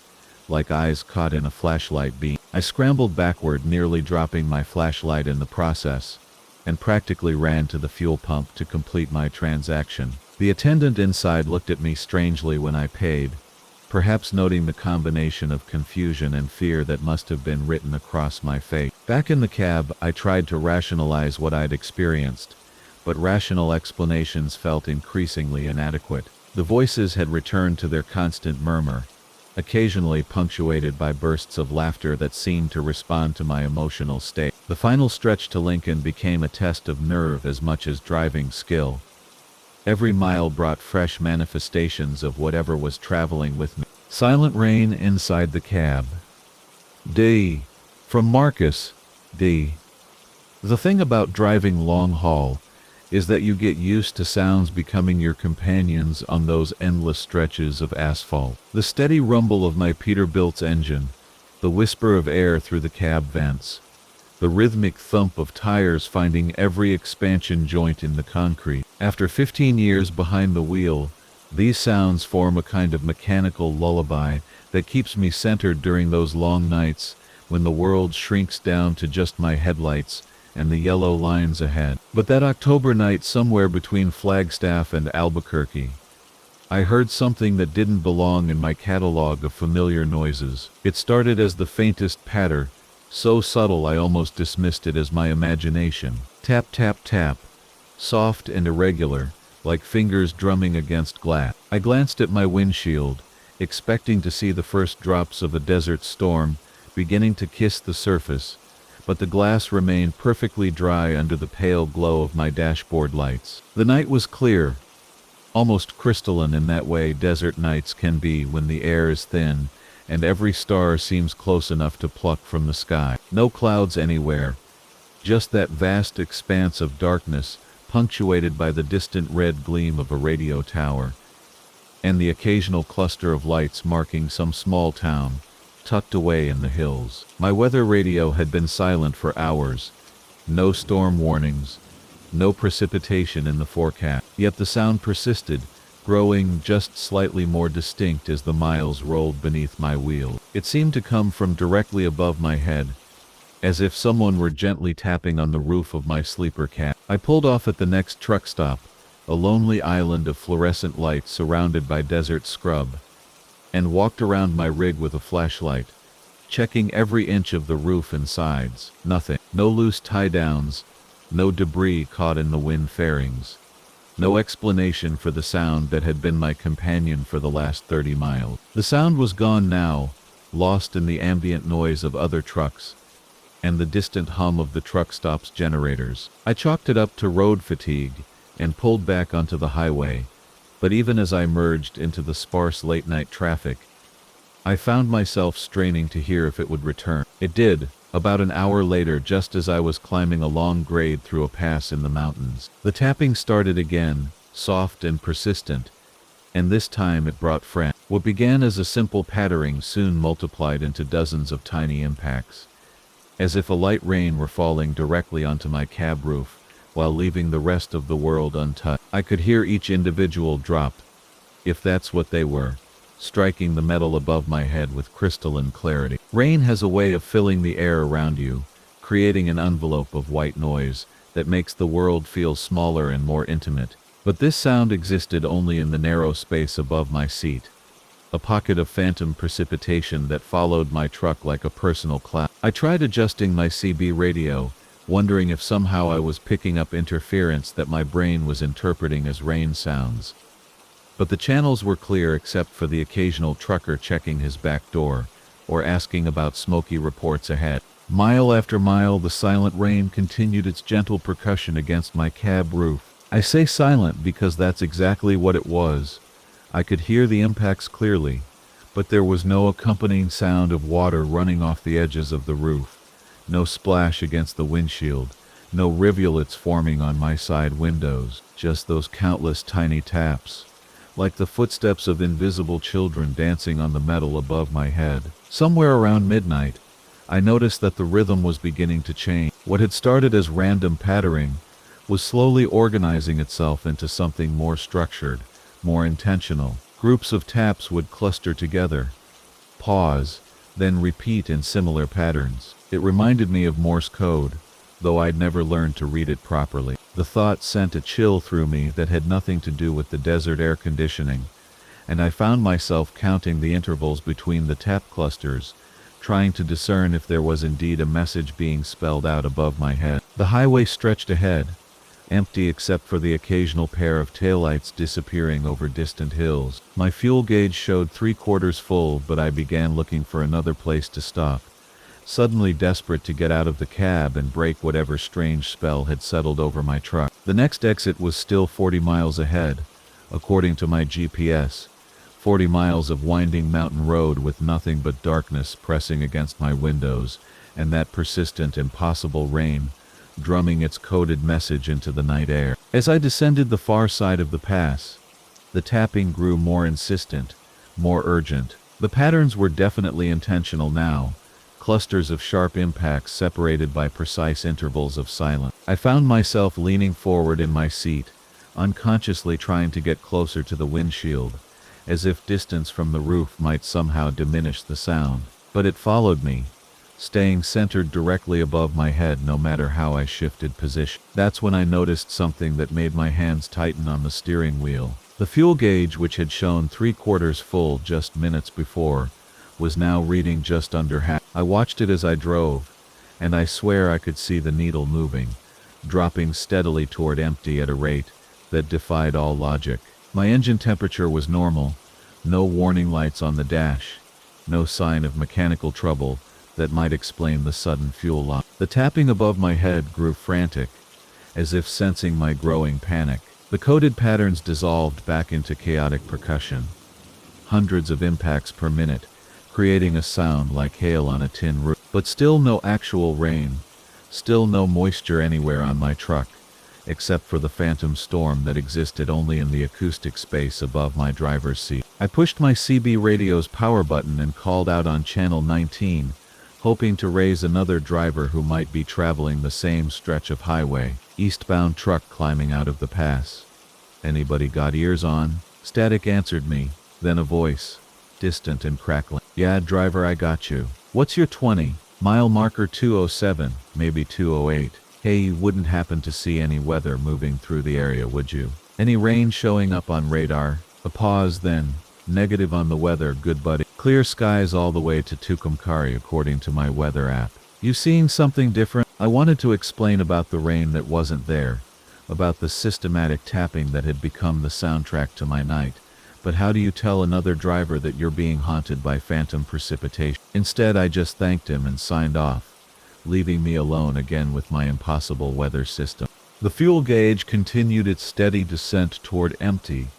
like eyes caught in a flashlight beam. I scrambled backward, nearly dropping my flashlight in the process, and practically ran to the fuel pump to complete my transaction. The attendant inside looked at me strangely when I paid, perhaps noting the combination of confusion and fear that must have been written across my face. Back in the cab, I tried to rationalize what I'd experienced, but rational explanations felt increasingly inadequate. The voices had returned to their constant murmur, occasionally punctuated by bursts of laughter that seemed to respond to my emotional state. The final stretch to Lincoln became a test of nerve as much as driving skill. Every mile brought fresh manifestations of whatever was traveling with me. Silent rain inside the cab. D. From Marcus. D. The thing about driving long haul is that you get used to sounds becoming your companions on those endless stretches of asphalt. The steady rumble of my Peterbilt's engine, the whisper of air through the cab vents, the rhythmic thump of tires finding every expansion joint in the concrete. After 15 years behind the wheel, these sounds form a kind of mechanical lullaby that keeps me centered during those long nights when the world shrinks down to just my headlights and the yellow lines ahead. But that October night somewhere between Flagstaff and Albuquerque, I heard something that didn't belong in my catalog of familiar noises. It started as the faintest patter, so subtle I almost dismissed it as my imagination. Tap, tap, tap, soft and irregular, like fingers drumming against glass. I glanced at my windshield, expecting to see the first drops of a desert storm beginning to kiss the surface, but the glass remained perfectly dry under the pale glow of my dashboard lights. The night was clear, almost crystalline in that way desert nights can be when the air is thin and every star seems close enough to pluck from the sky. No clouds anywhere, just that vast expanse of darkness punctuated by the distant red gleam of a radio tower, and the occasional cluster of lights marking some small town tucked away in the hills. My weather radio had been silent for hours. No storm warnings, no precipitation in the forecast. Yet the sound persisted, growing just slightly more distinct as the miles rolled beneath my wheel. It seemed to come from directly above my head, as if someone were gently tapping on the roof of my sleeper cab. I pulled off at the next truck stop, a lonely island of fluorescent lights surrounded by desert scrub, and walked around my rig with a flashlight, checking every inch of the roof and sides. Nothing. No loose tie-downs, no debris caught in the wind fairings, no explanation for the sound that had been my companion for the last 30 miles. The sound was gone now, lost in the ambient noise of other trucks and the distant hum of the truck stop's generators. I chalked it up to road fatigue and pulled back onto the highway, but even as I merged into the sparse late-night traffic, I found myself straining to hear if it would return. It did, about an hour later, just as I was climbing a long grade through a pass in the mountains. The tapping started again, soft and persistent, and this time it brought friends. What began as a simple pattering soon multiplied into dozens of tiny impacts, as if a light rain were falling directly onto my cab roof, while leaving the rest of the world untouched. I could hear each individual drop, if that's what they were, striking the metal above my head with crystalline clarity. Rain has a way of filling the air around you, creating an envelope of white noise that makes the world feel smaller and more intimate. But this sound existed only in the narrow space above my seat, a pocket of phantom precipitation that followed my truck like a personal cloud. I tried adjusting my CB radio, wondering if somehow I was picking up interference that my brain was interpreting as rain sounds. But the channels were clear except for the occasional trucker checking his back door, or asking about smoky reports ahead. Mile after mile, the silent rain continued its gentle percussion against my cab roof. I say silent because that's exactly what it was. I could hear the impacts clearly, but there was no accompanying sound of water running off the edges of the roof, no splash against the windshield, no rivulets forming on my side windows, just those countless tiny taps, like the footsteps of invisible children dancing on the metal above my head. Somewhere around midnight, I noticed that the rhythm was beginning to change. What had started as random pattering was slowly organizing itself into something more structured, more intentional. Groups of taps would cluster together, pause, then repeat in similar patterns. It reminded me of Morse code, though I'd never learned to read it properly. The thought sent a chill through me that had nothing to do with the desert air conditioning, and I found myself counting the intervals between the tap clusters, trying to discern if there was indeed a message being spelled out above my head. The highway stretched ahead, empty except for the occasional pair of taillights disappearing over distant hills. My fuel gauge showed 3/4 full, but I began looking for another place to stop, suddenly desperate to get out of the cab and break whatever strange spell had settled over my truck. The next exit was still 40 miles ahead, according to my GPS, 40 miles of winding mountain road with nothing but darkness pressing against my windows, and that persistent, impossible rain drumming its coded message into the night air. As I descended the far side of the pass, the tapping grew more insistent, more urgent. The patterns were definitely intentional now, clusters of sharp impacts separated by precise intervals of silence. I found myself leaning forward in my seat, unconsciously trying to get closer to the windshield, as if distance from the roof might somehow diminish the sound. But it followed me, staying centered directly above my head no matter how I shifted position. That's when I noticed something that made my hands tighten on the steering wheel. The fuel gauge, which had shown 3/4 full just minutes before, was now reading just under half. I watched it as I drove, and I swear I could see the needle moving, dropping steadily toward empty at a rate that defied all logic. My engine temperature was normal, no warning lights on the dash, no sign of mechanical trouble that might explain the sudden fuel loss. The tapping above my head grew frantic, as if sensing my growing panic. The coded patterns dissolved back into chaotic percussion, hundreds of impacts per minute, creating a sound like hail on a tin roof. But still no actual rain, still no moisture anywhere on my truck, except for the phantom storm that existed only in the acoustic space above my driver's seat. I pushed my CB radio's power button and called out on channel 19, hoping to raise another driver who might be traveling the same stretch of highway. Eastbound truck climbing out of the pass. Anybody got ears on? Static answered me, then a voice, distant and crackling. Yeah, driver, I got you. What's your 20? Mile marker 207, maybe 208. Hey, you wouldn't happen to see any weather moving through the area, would you? Any rain showing up on radar? A pause, then, negative on the weather, good buddy. Clear skies all the way to Tucumcari according to my weather app. You seeing something different? I wanted to explain about the rain that wasn't there, about the systematic tapping that had become the soundtrack to my night. But how do you tell another driver that you're being haunted by phantom precipitation? Instead, I just thanked him and signed off, leaving me alone again with my impossible weather system. The fuel gauge continued its steady descent toward empty,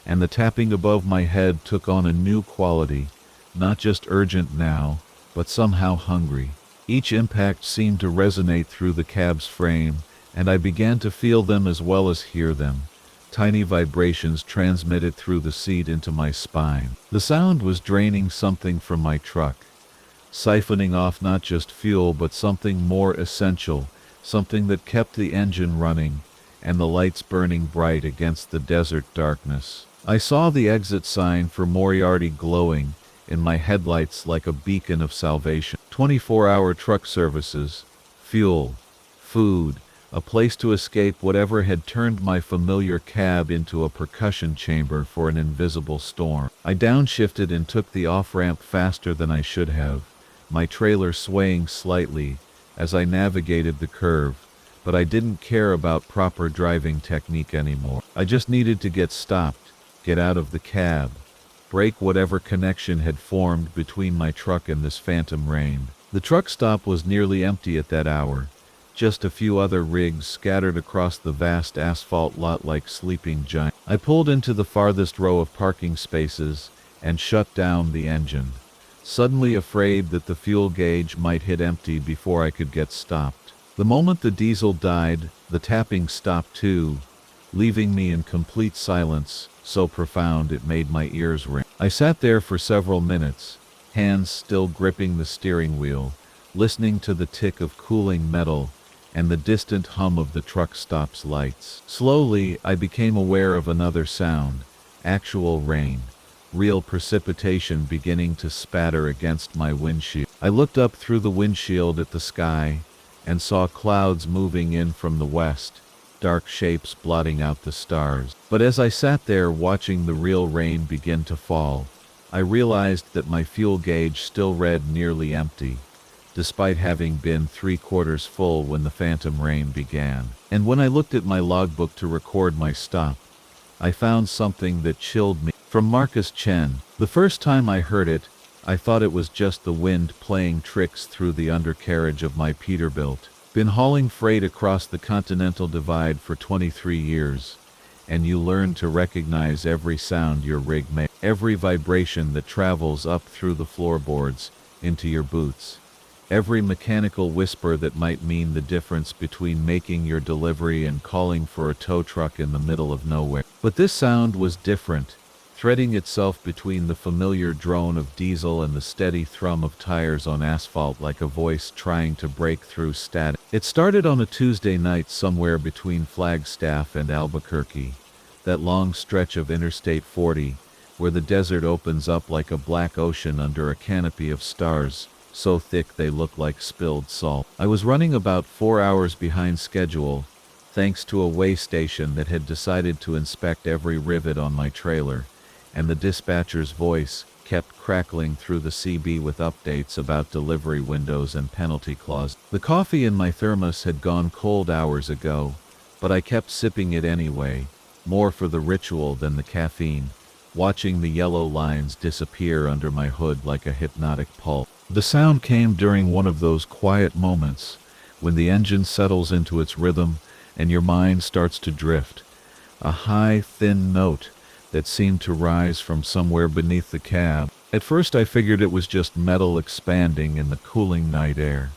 and the tapping above my head took on a new quality, not just urgent now, but somehow hungry. Each impact seemed to resonate through the cab's frame, and I began to feel them as well as hear them. Tiny vibrations transmitted through the seat into my spine. The sound was draining something from my truck, siphoning off not just fuel but something more essential, something that kept the engine running and the lights burning bright against the desert darkness. I saw the exit sign for Moriarty glowing in my headlights like a beacon of salvation. 24-hour truck services, fuel, food, a place to escape whatever had turned my familiar cab into a percussion chamber for an invisible storm. I downshifted and took the off-ramp faster than I should have, my trailer swaying slightly as I navigated the curve, but I didn't care about proper driving technique anymore. I just needed to get stopped, get out of the cab, break whatever connection had formed between my truck and this phantom rain. The truck stop was nearly empty at that hour, just a few other rigs scattered across the vast asphalt lot like sleeping giants. I pulled into the farthest row of parking spaces and shut down the engine, suddenly afraid that the fuel gauge might hit empty before I could get stopped. The moment the diesel died, the tapping stopped too, leaving me in complete silence, so profound it made my ears ring. I sat there for several minutes, hands still gripping the steering wheel, listening to the tick of cooling metal and the distant hum of the truck stop's lights. Slowly, I became aware of another sound, actual rain, real precipitation beginning to spatter against my windshield. I looked up through the windshield at the sky and saw clouds moving in from the west, dark shapes blotting out the stars. But as I sat there watching the real rain begin to fall, I realized that my fuel gauge still read nearly empty, despite having been 3/4 full when the phantom rain began. And when I looked at my logbook to record my stop, I found something that chilled me. From Marcus Chen. The first time I heard it, I thought it was just the wind playing tricks through the undercarriage of my Peterbilt. Been hauling freight across the Continental Divide for 23 years, and you learn to recognize every sound your rig makes, every vibration that travels up through the floorboards into your boots, every mechanical whisper that might mean the difference between making your delivery and calling for a tow truck in the middle of nowhere. But this sound was different, threading itself between the familiar drone of diesel and the steady thrum of tires on asphalt like a voice trying to break through static. It started on a Tuesday night somewhere between Flagstaff and Albuquerque, that long stretch of Interstate 40, where the desert opens up like a black ocean under a canopy of stars, so thick they look like spilled salt. I was running about 4 hours behind schedule, thanks to a weigh station that had decided to inspect every rivet on my trailer, and the dispatcher's voice kept crackling through the CB with updates about delivery windows and penalty clauses. The coffee in my thermos had gone cold hours ago, but I kept sipping it anyway, more for the ritual than the caffeine, watching the yellow lines disappear under my hood like a hypnotic pulp. The sound came during one of those quiet moments when the engine settles into its rhythm and your mind starts to drift, a high, thin note that seemed to rise from somewhere beneath the cab. At first I figured it was just metal expanding in the cooling night air,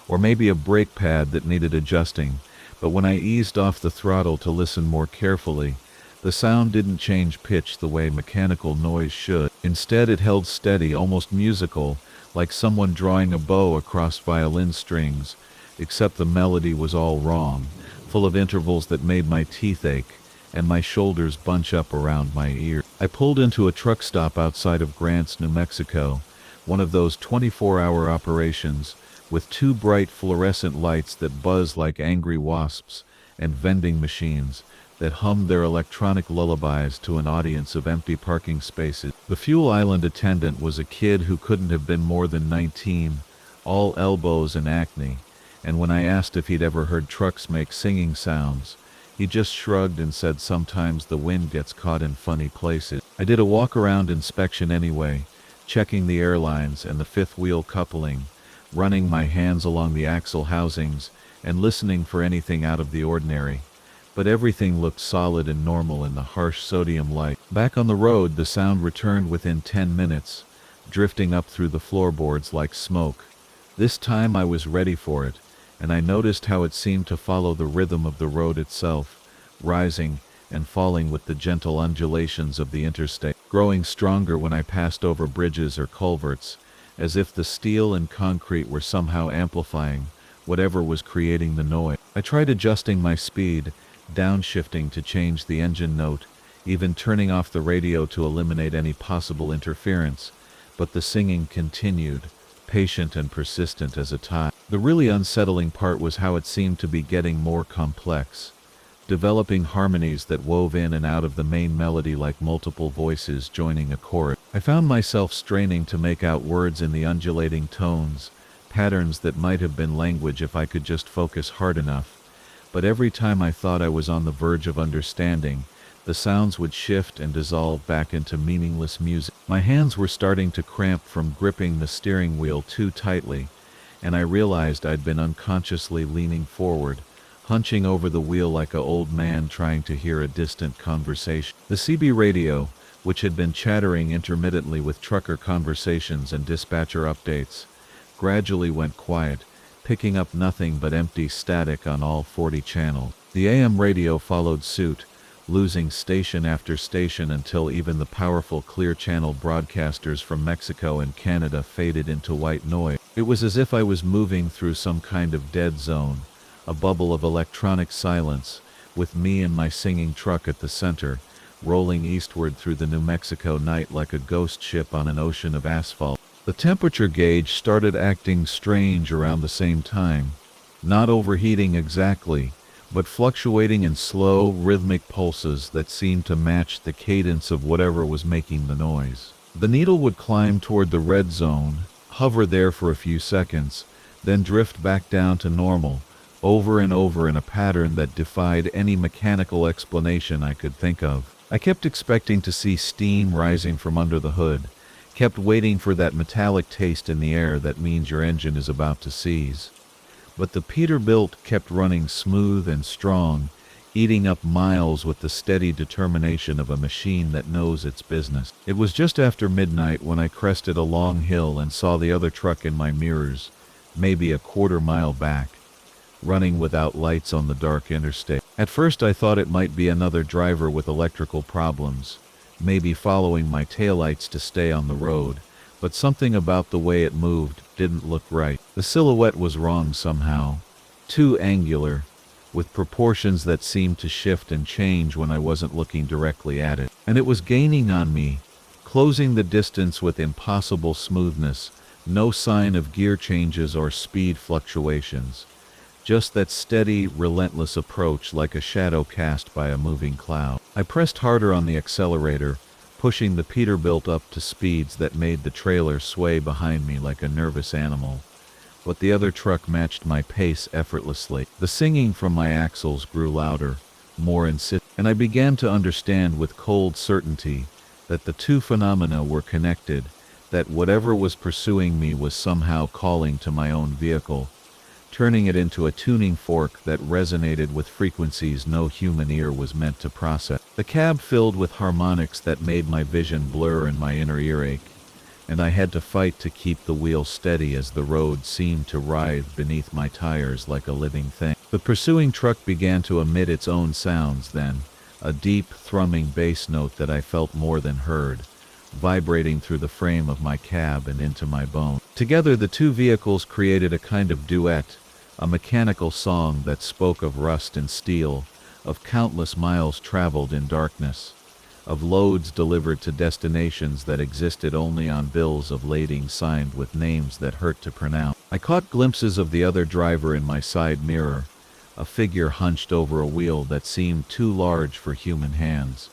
or maybe a brake pad that needed adjusting, but when I eased off the throttle to listen more carefully, the sound didn't change pitch the way mechanical noise should. Instead it held steady, almost musical, like someone drawing a bow across violin strings, except the melody was all wrong, full of intervals that made my teeth ache and my shoulders bunch up around my ear. I pulled into a truck stop outside of Grants, New Mexico, one of those 24-hour operations, with two bright fluorescent lights that buzz like angry wasps, and vending machines that hummed their electronic lullabies to an audience of empty parking spaces. The fuel island attendant was a kid who couldn't have been more than 19, all elbows and acne, and when I asked if he'd ever heard trucks make singing sounds, he just shrugged and said sometimes the wind gets caught in funny places. I did a walk-around inspection anyway, checking the airlines and the fifth-wheel coupling, running my hands along the axle housings, and listening for anything out of the ordinary. But everything looked solid and normal in the harsh sodium light. Back on the road, the sound returned within 10 minutes, drifting up through the floorboards like smoke. This time I was ready for it, and I noticed how it seemed to follow the rhythm of the road itself, rising and falling with the gentle undulations of the interstate, growing stronger when I passed over bridges or culverts, as if the steel and concrete were somehow amplifying whatever was creating the noise. I tried adjusting my speed, downshifting to change the engine note, even turning off the radio to eliminate any possible interference, but the singing continued, patient and persistent as a tie. The really unsettling part was how it seemed to be getting more complex, developing harmonies that wove in and out of the main melody like multiple voices joining a chorus. I found myself straining to make out words in the undulating tones, patterns that might have been language if I could just focus hard enough. But every time I thought I was on the verge of understanding, the sounds would shift and dissolve back into meaningless music. My hands were starting to cramp from gripping the steering wheel too tightly, and I realized I'd been unconsciously leaning forward, hunching over the wheel like an old man trying to hear a distant conversation. The CB radio, which had been chattering intermittently with trucker conversations and dispatcher updates, gradually went quiet, picking up nothing but empty static on all 40 channels. The AM radio followed suit, losing station after station until even the powerful clear channel broadcasters from Mexico and Canada faded into white noise. It was as if I was moving through some kind of dead zone, a bubble of electronic silence, with me and my singing truck at the center, rolling eastward through the New Mexico night like a ghost ship on an ocean of asphalt. The temperature gauge started acting strange around the same time, not overheating exactly, but fluctuating in slow, rhythmic pulses that seemed to match the cadence of whatever was making the noise. The needle would climb toward the red zone, hover there for a few seconds, then drift back down to normal, over and over in a pattern that defied any mechanical explanation I could think of. I kept expecting to see steam rising from under the hood, kept waiting for that metallic taste in the air that means your engine is about to seize. But the Peterbilt kept running smooth and strong, eating up miles with the steady determination of a machine that knows its business. It was just after midnight when I crested a long hill and saw the other truck in my mirrors, maybe a quarter-mile back, running without lights on the dark interstate. At first I thought it might be another driver with electrical problems, maybe following my taillights to stay on the road, but something about the way it moved didn't look right. The silhouette was wrong somehow, too angular, with proportions that seemed to shift and change when I wasn't looking directly at it. And it was gaining on me, closing the distance with impossible smoothness, no sign of gear changes or speed fluctuations. Just that steady, relentless approach like a shadow cast by a moving cloud. I pressed harder on the accelerator, pushing the Peterbilt up to speeds that made the trailer sway behind me like a nervous animal. But the other truck matched my pace effortlessly. The singing from my axles grew louder, more insistent, and I began to understand with cold certainty that the two phenomena were connected, that whatever was pursuing me was somehow calling to my own vehicle, turning it into a tuning fork that resonated with frequencies no human ear was meant to process. The cab filled with harmonics that made my vision blur and my inner earache, and I had to fight to keep the wheel steady as the road seemed to writhe beneath my tires like a living thing. The pursuing truck began to emit its own sounds then, a deep, thrumming bass note that I felt more than heard, vibrating through the frame of my cab and into my bones. Together the two vehicles created a kind of duet, a mechanical song that spoke of rust and steel, of countless miles traveled in darkness. of loads delivered to destinations that existed only on bills of lading signed with names that hurt to pronounce. I caught glimpses of the other driver in my side mirror, a figure hunched over a wheel that seemed too large for human hands,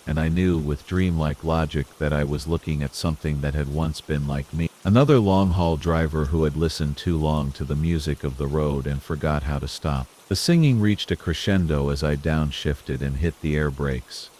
and I knew with dreamlike logic that I was looking at something that had once been like me. Another long-haul driver who had listened too long to the music of the road and forgot how to stop. The singing reached a crescendo as I downshifted and hit the air brakes,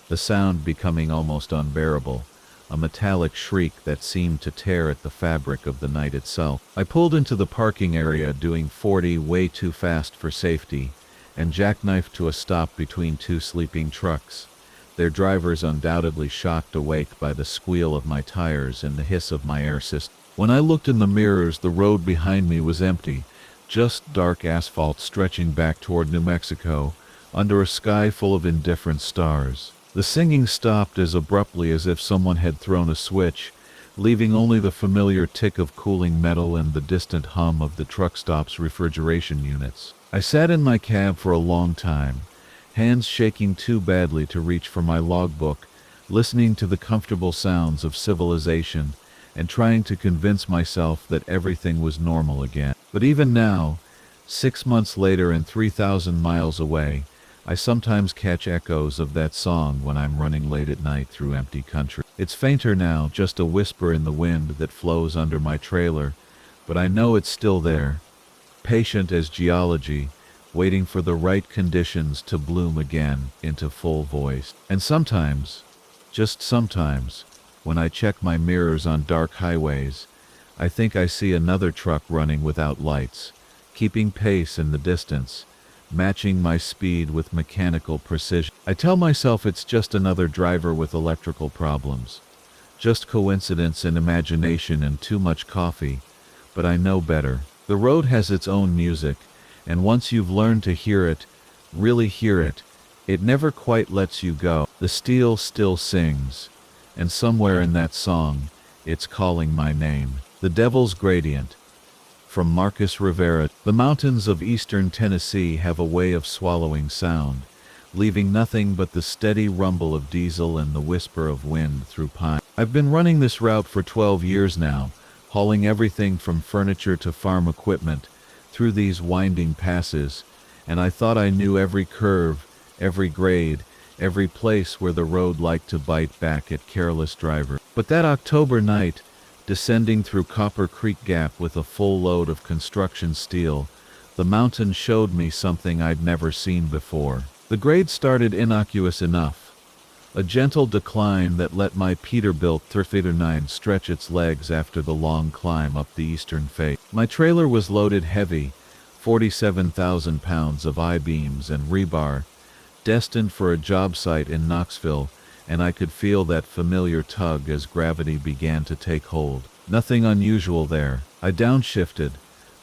the sound becoming almost unbearable, a metallic shriek that seemed to tear at the fabric of the night itself. I pulled into the parking area doing 40 way too fast for safety, and jackknifed to a stop between two sleeping trucks, their drivers undoubtedly shocked awake by the squeal of my tires and the hiss of my air system. When I looked in the mirrors, the road behind me was empty, just dark asphalt stretching back toward New Mexico, under a sky full of indifferent stars. The singing stopped as abruptly as if someone had thrown a switch, leaving only the familiar tick of cooling metal and the distant hum of the truck stop's refrigeration units. I sat in my cab for a long time, hands shaking too badly to reach for my logbook, listening to the comfortable sounds of civilization and trying to convince myself that everything was normal again. But even now, 6 months later and 3,000 miles away, I sometimes catch echoes of that song when I'm running late at night through empty country. It's fainter now, just a whisper in the wind that flows under my trailer, but I know it's still there, patient as geology, waiting for the right conditions to bloom again into full voice. And sometimes, just sometimes, when I check my mirrors on dark highways, I think I see another truck running without lights, keeping pace in the distance, matching my speed with mechanical precision. I tell myself it's just another driver with electrical problems, just coincidence and imagination and too much coffee, but I know better. The road has its own music, and once you've learned to hear it, really hear it, it never quite lets you go. The steel still sings, and somewhere in that song, it's calling my name. The Devil's Gradient. From Marcus Rivera. The mountains of eastern Tennessee have a way of swallowing sound, leaving nothing but the steady rumble of diesel and the whisper of wind through pine. I've been running this route for 12 years now, hauling everything from furniture to farm equipment through these winding passes, and I thought I knew every curve, every grade, every place where the road liked to bite back at careless drivers. But that October night, descending through Copper Creek Gap with a full load of construction steel, the mountain showed me something I'd never seen before. The grade started innocuous enough, a gentle decline that let my Peterbilt 309 stretch its legs after the long climb up the eastern face. My trailer was loaded heavy, 47,000 pounds of I-beams and rebar, destined for a job site in Knoxville, and I could feel that familiar tug as gravity began to take hold. Nothing unusual there. I downshifted,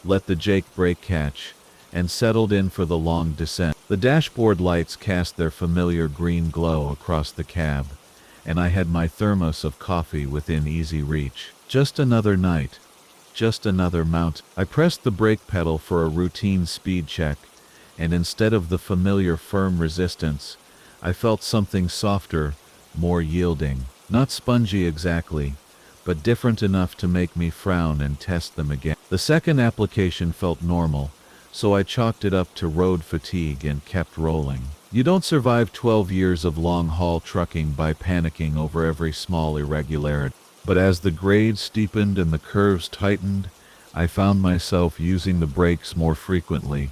let the Jake brake catch, and settled in for the long descent. The dashboard lights cast their familiar green glow across the cab, and I had my thermos of coffee within easy reach. Just another night. Just another mount. I pressed the brake pedal for a routine speed check, and instead of the familiar firm resistance, I felt something softer, more yielding. Not spongy exactly, but different enough to make me frown and test them again. The second application felt normal, so I chalked it up to road fatigue and kept rolling. You don't survive 12 years of long-haul trucking by panicking over every small irregularity. But as the grade steepened and the curves tightened, I found myself using the brakes more frequently,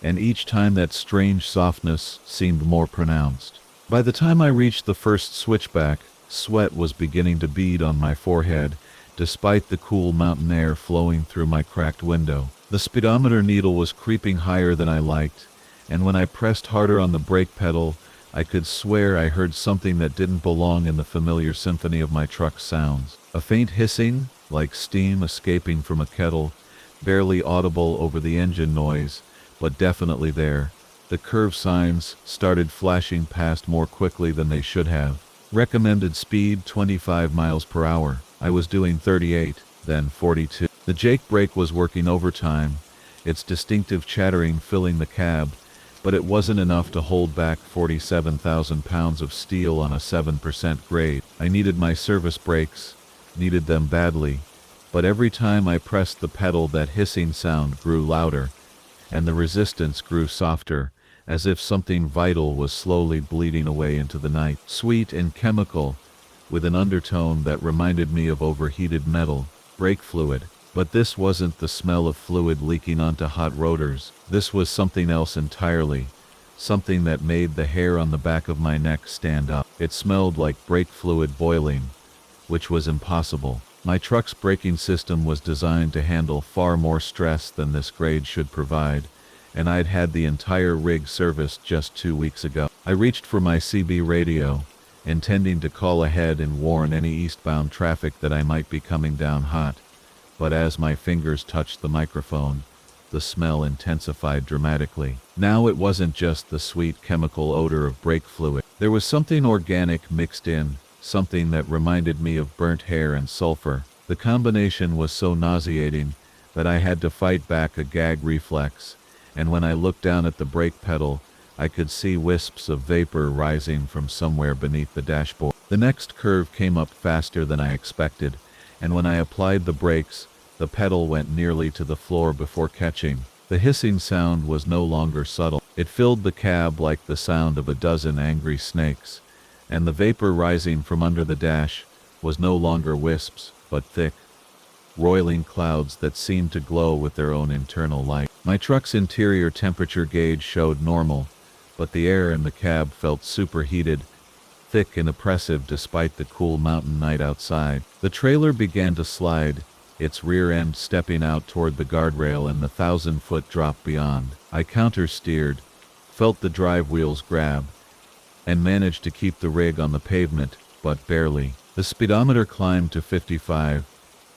and each time that strange softness seemed more pronounced. By the time I reached the first switchback, sweat was beginning to bead on my forehead, despite the cool mountain air flowing through my cracked window. The speedometer needle was creeping higher than I liked, and when I pressed harder on the brake pedal, I could swear I heard something that didn't belong in the familiar symphony of my truck's sounds. A faint hissing, like steam escaping from a kettle, barely audible over the engine noise, but definitely there. The curve signs started flashing past more quickly than they should have. Recommended speed 25 miles per hour. I was doing 38, then 42. The Jake brake was working overtime, its distinctive chattering filling the cab, but it wasn't enough to hold back 47,000 pounds of steel on a 7% grade. I needed my service brakes, needed them badly, but every time I pressed the pedal that hissing sound grew louder, and the resistance grew softer, as if something vital was slowly bleeding away into the night. Sweet and chemical, with an undertone that reminded me of overheated metal, brake fluid. But this wasn't the smell of fluid leaking onto hot rotors. This was something else entirely, something that made the hair on the back of my neck stand up. It smelled like brake fluid boiling, which was impossible. My truck's braking system was designed to handle far more stress than this grade should provide, and I'd had the entire rig serviced just 2 weeks ago. I reached for my CB radio, intending to call ahead and warn any eastbound traffic that I might be coming down hot. But as my fingers touched the microphone, the smell intensified dramatically. Now it wasn't just the sweet chemical odor of brake fluid. There was something organic mixed in, something that reminded me of burnt hair and sulfur. The combination was so nauseating that I had to fight back a gag reflex, and when I looked down at the brake pedal, I could see wisps of vapor rising from somewhere beneath the dashboard. The next curve came up faster than I expected, and when I applied the brakes, the pedal went nearly to the floor before catching. The hissing sound was no longer subtle. It filled the cab like the sound of a dozen angry snakes, and the vapor rising from under the dash was no longer wisps, but thick, roiling clouds that seemed to glow with their own internal light. My truck's interior temperature gauge showed normal, but the air in the cab felt superheated, thick and oppressive despite the cool mountain night outside. The trailer began to slide, its rear end stepping out toward the guardrail and the 1,000-foot drop beyond. I counter-steered, felt the drive wheels grab, and managed to keep the rig on the pavement, but barely. The speedometer climbed to 55,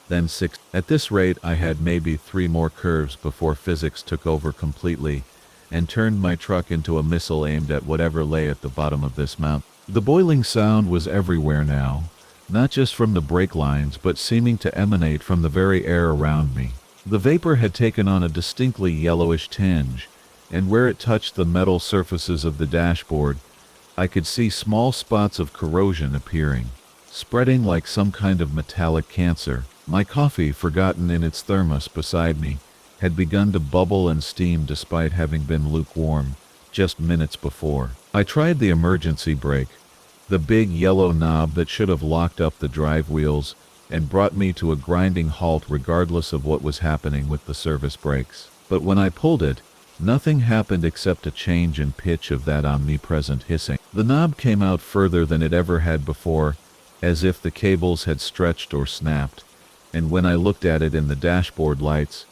then 6. At this rate, I had maybe 3 more curves before physics took over completely and turned my truck into a missile aimed at whatever lay at the bottom of this mountain. The boiling sound was everywhere now, not just from the brake lines but seeming to emanate from the very air around me. The vapor had taken on a distinctly yellowish tinge, and where it touched the metal surfaces of the dashboard, I could see small spots of corrosion appearing, spreading like some kind of metallic cancer. My coffee, forgotten in its thermos beside me, had begun to bubble and steam despite having been lukewarm just minutes before. I tried the emergency brake, the big yellow knob that should have locked up the drive wheels and brought me to a grinding halt regardless of what was happening with the service brakes. But when I pulled it, nothing happened except a change in pitch of that omnipresent hissing. The knob came out further than it ever had before, as if the cables had stretched or snapped, and when I looked at it in the dashboard lights,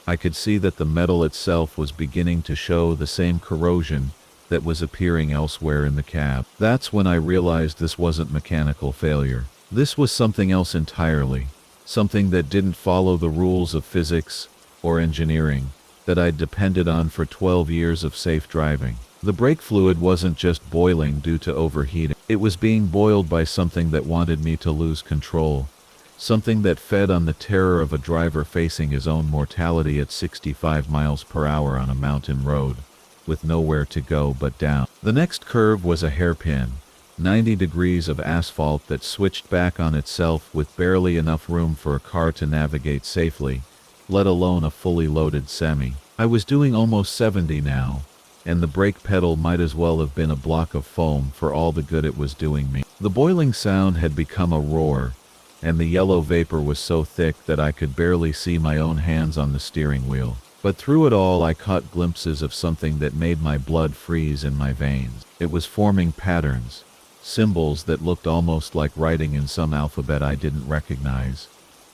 I could see that the metal itself was beginning to show the same corrosion that was appearing elsewhere in the cab. That's when I realized this wasn't mechanical failure. This was something else entirely, something that didn't follow the rules of physics or engineering that I'd depended on for 12 years of safe driving. The brake fluid wasn't just boiling due to overheating. It was being boiled by something that wanted me to lose control, something that fed on the terror of a driver facing his own mortality at 65 miles per hour on a mountain road, with nowhere to go but down. The next curve was a hairpin, 90 degrees of asphalt that switched back on itself with barely enough room for a car to navigate safely, let alone a fully loaded semi. I was doing almost 70 now, and the brake pedal might as well have been a block of foam for all the good it was doing me. The boiling sound had become a roar, and the yellow vapor was so thick that I could barely see my own hands on the steering wheel. But through it all I caught glimpses of something that made my blood freeze in my veins. It was forming patterns, symbols that looked almost like writing in some alphabet I didn't recognize,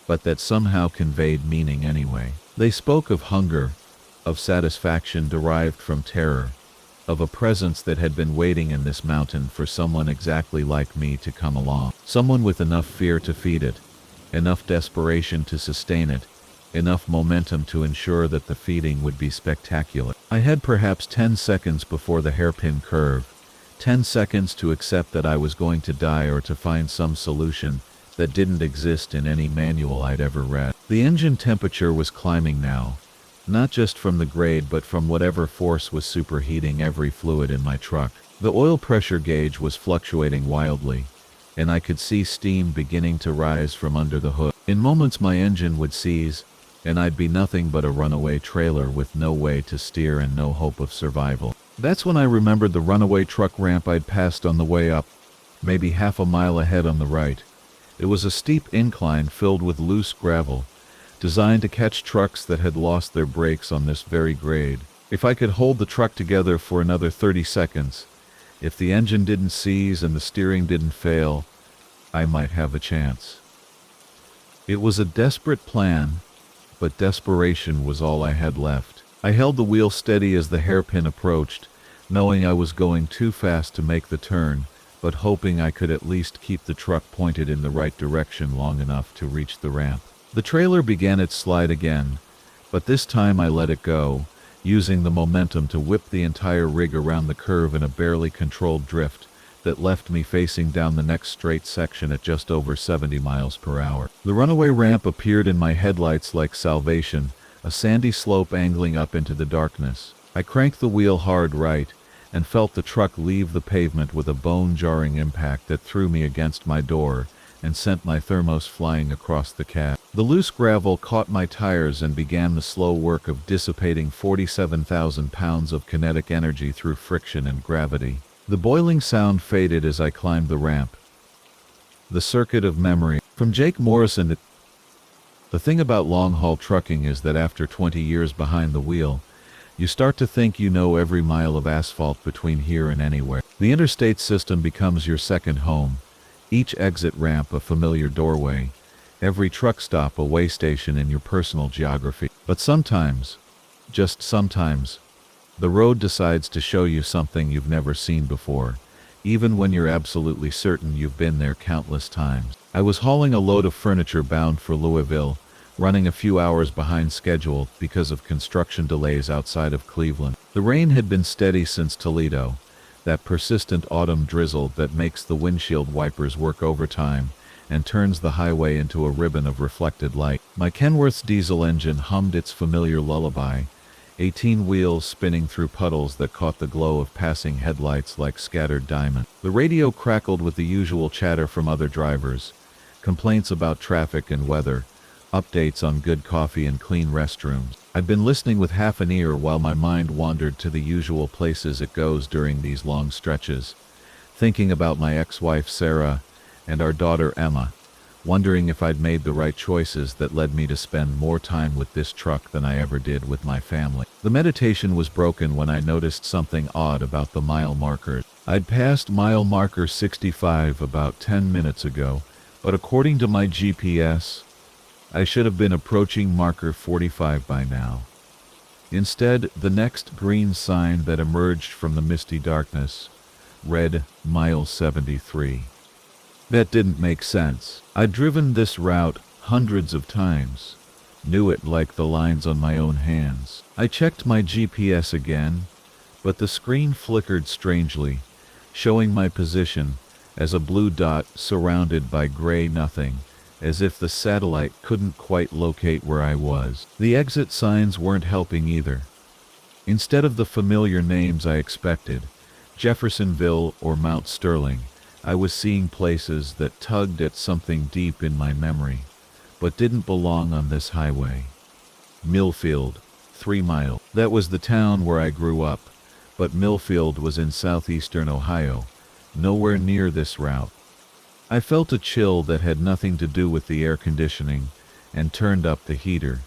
but that somehow conveyed meaning anyway. They spoke of hunger, of satisfaction derived from terror, of a presence that had been waiting in this mountain for someone exactly like me to come along. Someone with enough fear to feed it, enough desperation to sustain it, enough momentum to ensure that the feeding would be spectacular. I had perhaps 10 seconds before the hairpin curve, 10 seconds to accept that I was going to die or to find some solution that didn't exist in any manual I'd ever read. The engine temperature was climbing now, not just from the grade but from whatever force was superheating every fluid in my truck. The oil pressure gauge was fluctuating wildly, and I could see steam beginning to rise from under the hood. In moments my engine would seize, and I'd be nothing but a runaway trailer with no way to steer and no hope of survival. That's when I remembered the runaway truck ramp I'd passed on the way up, maybe half a mile ahead on the right. It was a steep incline filled with loose gravel, designed to catch trucks that had lost their brakes on this very grade. If I could hold the truck together for another 30 seconds, if the engine didn't seize and the steering didn't fail, I might have a chance. It was a desperate plan, but desperation was all I had left. I held the wheel steady as the hairpin approached, knowing I was going too fast to make the turn, but hoping I could at least keep the truck pointed in the right direction long enough to reach the ramp. The trailer began its slide again, but this time I let it go, using the momentum to whip the entire rig around the curve in a barely controlled drift that left me facing down the next straight section at just over 70 miles per hour. The runaway ramp appeared in my headlights like salvation, a sandy slope angling up into the darkness. I cranked the wheel hard right, and felt the truck leave the pavement with a bone-jarring impact that threw me against my door and sent my thermos flying across the cab. The loose gravel caught my tires and began the slow work of dissipating 47,000 pounds of kinetic energy through friction and gravity. The boiling sound faded as I climbed the ramp. The circuit of memory. From Jake Morrison. The thing about long-haul trucking is that after 20 years behind the wheel, you start to think you know every mile of asphalt between here and anywhere. The interstate system becomes your second home, each exit ramp a familiar doorway, every truck stop a way station in your personal geography. But sometimes, just sometimes, the road decides to show you something you've never seen before, even when you're absolutely certain you've been there countless times. I was hauling a load of furniture bound for Louisville, running a few hours behind schedule because of construction delays outside of Cleveland. The rain had been steady since Toledo, that persistent autumn drizzle that makes the windshield wipers work overtime and turns the highway into a ribbon of reflected light. My Kenworth's diesel engine hummed its familiar lullaby, 18 wheels spinning through puddles that caught the glow of passing headlights like scattered diamonds. The radio crackled with the usual chatter from other drivers, complaints about traffic and weather, updates on good coffee and clean restrooms. I'd been listening with half an ear while my mind wandered to the usual places it goes during these long stretches, thinking about my ex-wife Sarah and our daughter Emma, wondering if I'd made the right choices that led me to spend more time with this truck than I ever did with my family. The meditation was broken when I noticed something odd about the mile markers. I'd passed mile marker 65 about 10 minutes ago, but according to my GPS, I should have been approaching marker 45 by now. Instead, the next green sign that emerged from the misty darkness read mile 73. That didn't make sense. I'd driven this route hundreds of times, knew it like the lines on my own hands. I checked my GPS again, but the screen flickered strangely, showing my position as a blue dot surrounded by gray nothing, as if the satellite couldn't quite locate where I was. The exit signs weren't helping either. Instead of the familiar names I expected, Jeffersonville or Mount Sterling, I was seeing places that tugged at something deep in my memory, but didn't belong on this highway. Millfield, 3 miles. That was the town where I grew up, but Millfield was in southeastern Ohio, nowhere near this route. I felt a chill that had nothing to do with the air conditioning and turned up the heater,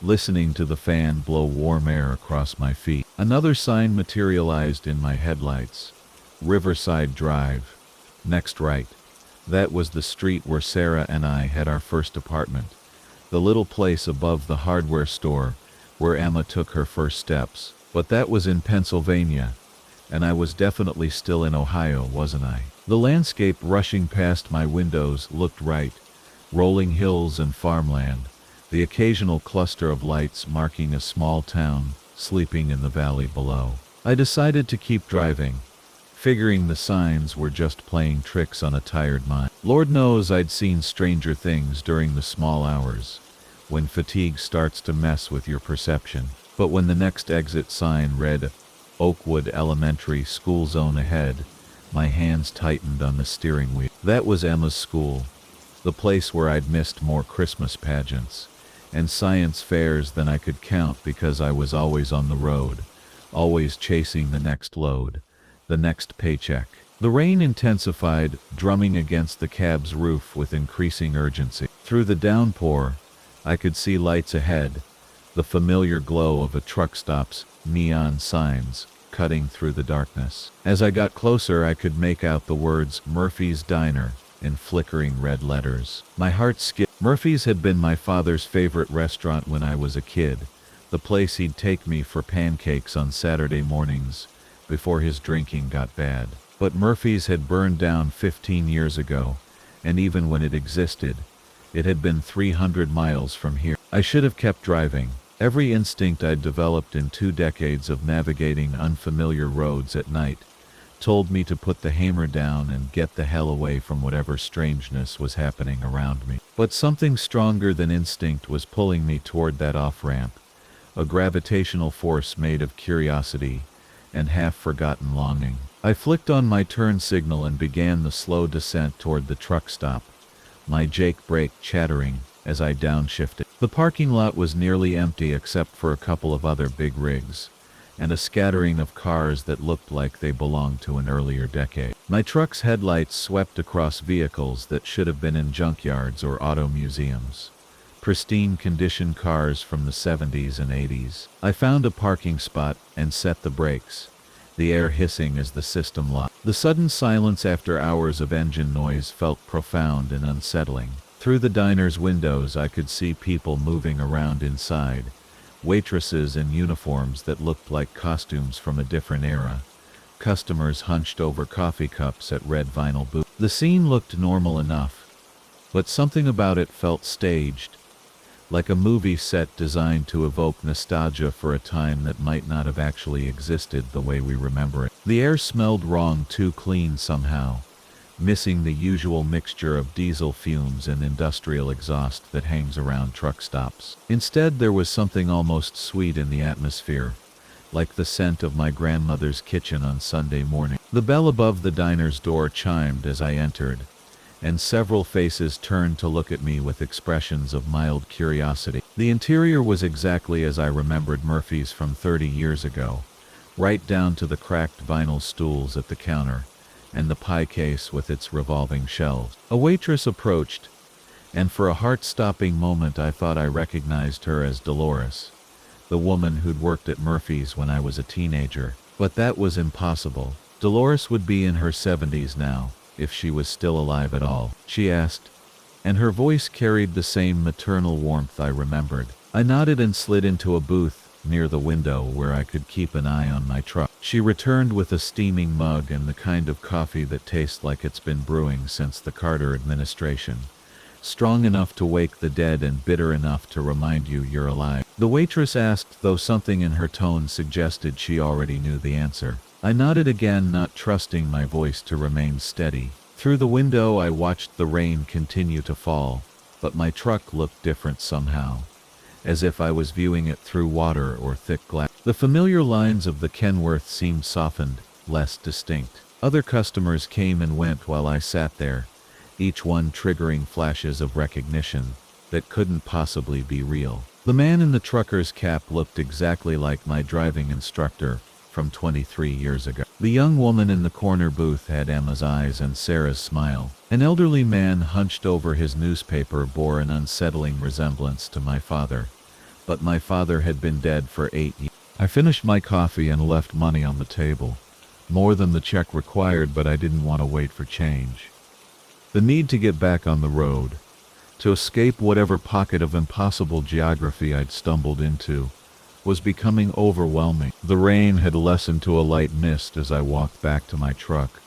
listening to the fan blow warm air across my feet. Another sign materialized in my headlights. Riverside Drive. Next right. That was the street where Sarah and I had our first apartment, the little place above the hardware store where Emma took her first steps. But that was in Pennsylvania, and I was definitely still in Ohio, wasn't I? The landscape rushing past my windows looked right, rolling hills and farmland, the occasional cluster of lights marking a small town sleeping in the valley below. I decided to keep driving, figuring the signs were just playing tricks on a tired mind. Lord knows I'd seen stranger things during the small hours, when fatigue starts to mess with your perception. But when the next exit sign read Oakwood Elementary School Zone ahead, my hands tightened on the steering wheel. That was Emma's school, the place where I'd missed more Christmas pageants and science fairs than I could count because I was always on the road, always chasing the next load, the next paycheck. The rain intensified, drumming against the cab's roof with increasing urgency. Through the downpour, I could see lights ahead, the familiar glow of a truck stop's neon signs cutting through the darkness. As I got closer, I could make out the words Murphy's Diner in flickering red letters. My heart skipped. Murphy's had been my father's favorite restaurant when I was a kid, the place he'd take me for pancakes on Saturday mornings before his drinking got bad. But Murphy's had burned down 15 years ago, and even when it existed, it had been 300 miles from here. I should have kept driving. Every instinct I'd developed in 2 decades of navigating unfamiliar roads at night told me to put the hammer down and get the hell away from whatever strangeness was happening around me. But something stronger than instinct was pulling me toward that off-ramp, a gravitational force made of curiosity and half-forgotten longing. I flicked on my turn signal and began the slow descent toward the truck stop, my Jake brake chattering as I downshifted. The parking lot was nearly empty except for a couple of other big rigs, and a scattering of cars that looked like they belonged to an earlier decade. My truck's headlights swept across vehicles that should have been in junkyards or auto museums. Pristine condition cars from the 70s and 80s. I found a parking spot and set the brakes, the air hissing as the system locked. The sudden silence after hours of engine noise felt profound and unsettling. Through the diner's windows I could see people moving around inside, waitresses in uniforms that looked like costumes from a different era, customers hunched over coffee cups at red vinyl booths. The scene looked normal enough, but something about it felt staged, like a movie set designed to evoke nostalgia for a time that might not have actually existed the way we remember it. The air smelled wrong, too clean somehow, missing the usual mixture of diesel fumes and industrial exhaust that hangs around truck stops. Instead, there was something almost sweet in the atmosphere, like the scent of my grandmother's kitchen on Sunday morning. The bell above the diner's door chimed as I entered, and several faces turned to look at me with expressions of mild curiosity. The interior was exactly as I remembered Murphy's from 30 years ago, right down to the cracked vinyl stools at the counter and the pie case with its revolving shelves. A waitress approached, and for a heart-stopping moment I thought I recognized her as Dolores, the woman who'd worked at Murphy's when I was a teenager. But that was impossible. Dolores would be in her 70s now, if she was still alive at all, she asked, and her voice carried the same maternal warmth I remembered. I nodded and slid into a booth near the window where I could keep an eye on my truck. She returned with a steaming mug and the kind of coffee that tastes like it's been brewing since the Carter administration, strong enough to wake the dead and bitter enough to remind you you're alive. The waitress asked, though something in her tone suggested she already knew the answer. I nodded again, not trusting my voice to remain steady. Through the window I watched the rain continue to fall, but my truck looked different somehow, as if I was viewing it through water or thick glass. The familiar lines of the Kenworth seemed softened, less distinct. Other customers came and went while I sat there, each one triggering flashes of recognition that couldn't possibly be real. The man in the trucker's cap looked exactly like my driving instructor from 23 years ago. The young woman in the corner booth had Emma's eyes and Sarah's smile. An elderly man hunched over his newspaper bore an unsettling resemblance to my father, but my father had been dead for 8 years. I finished my coffee and left money on the table, more than the check required, but I didn't want to wait for change. The need to get back on the road, to escape whatever pocket of impossible geography I'd stumbled into, was becoming overwhelming. The rain had lessened to a light mist as I walked back to my truck,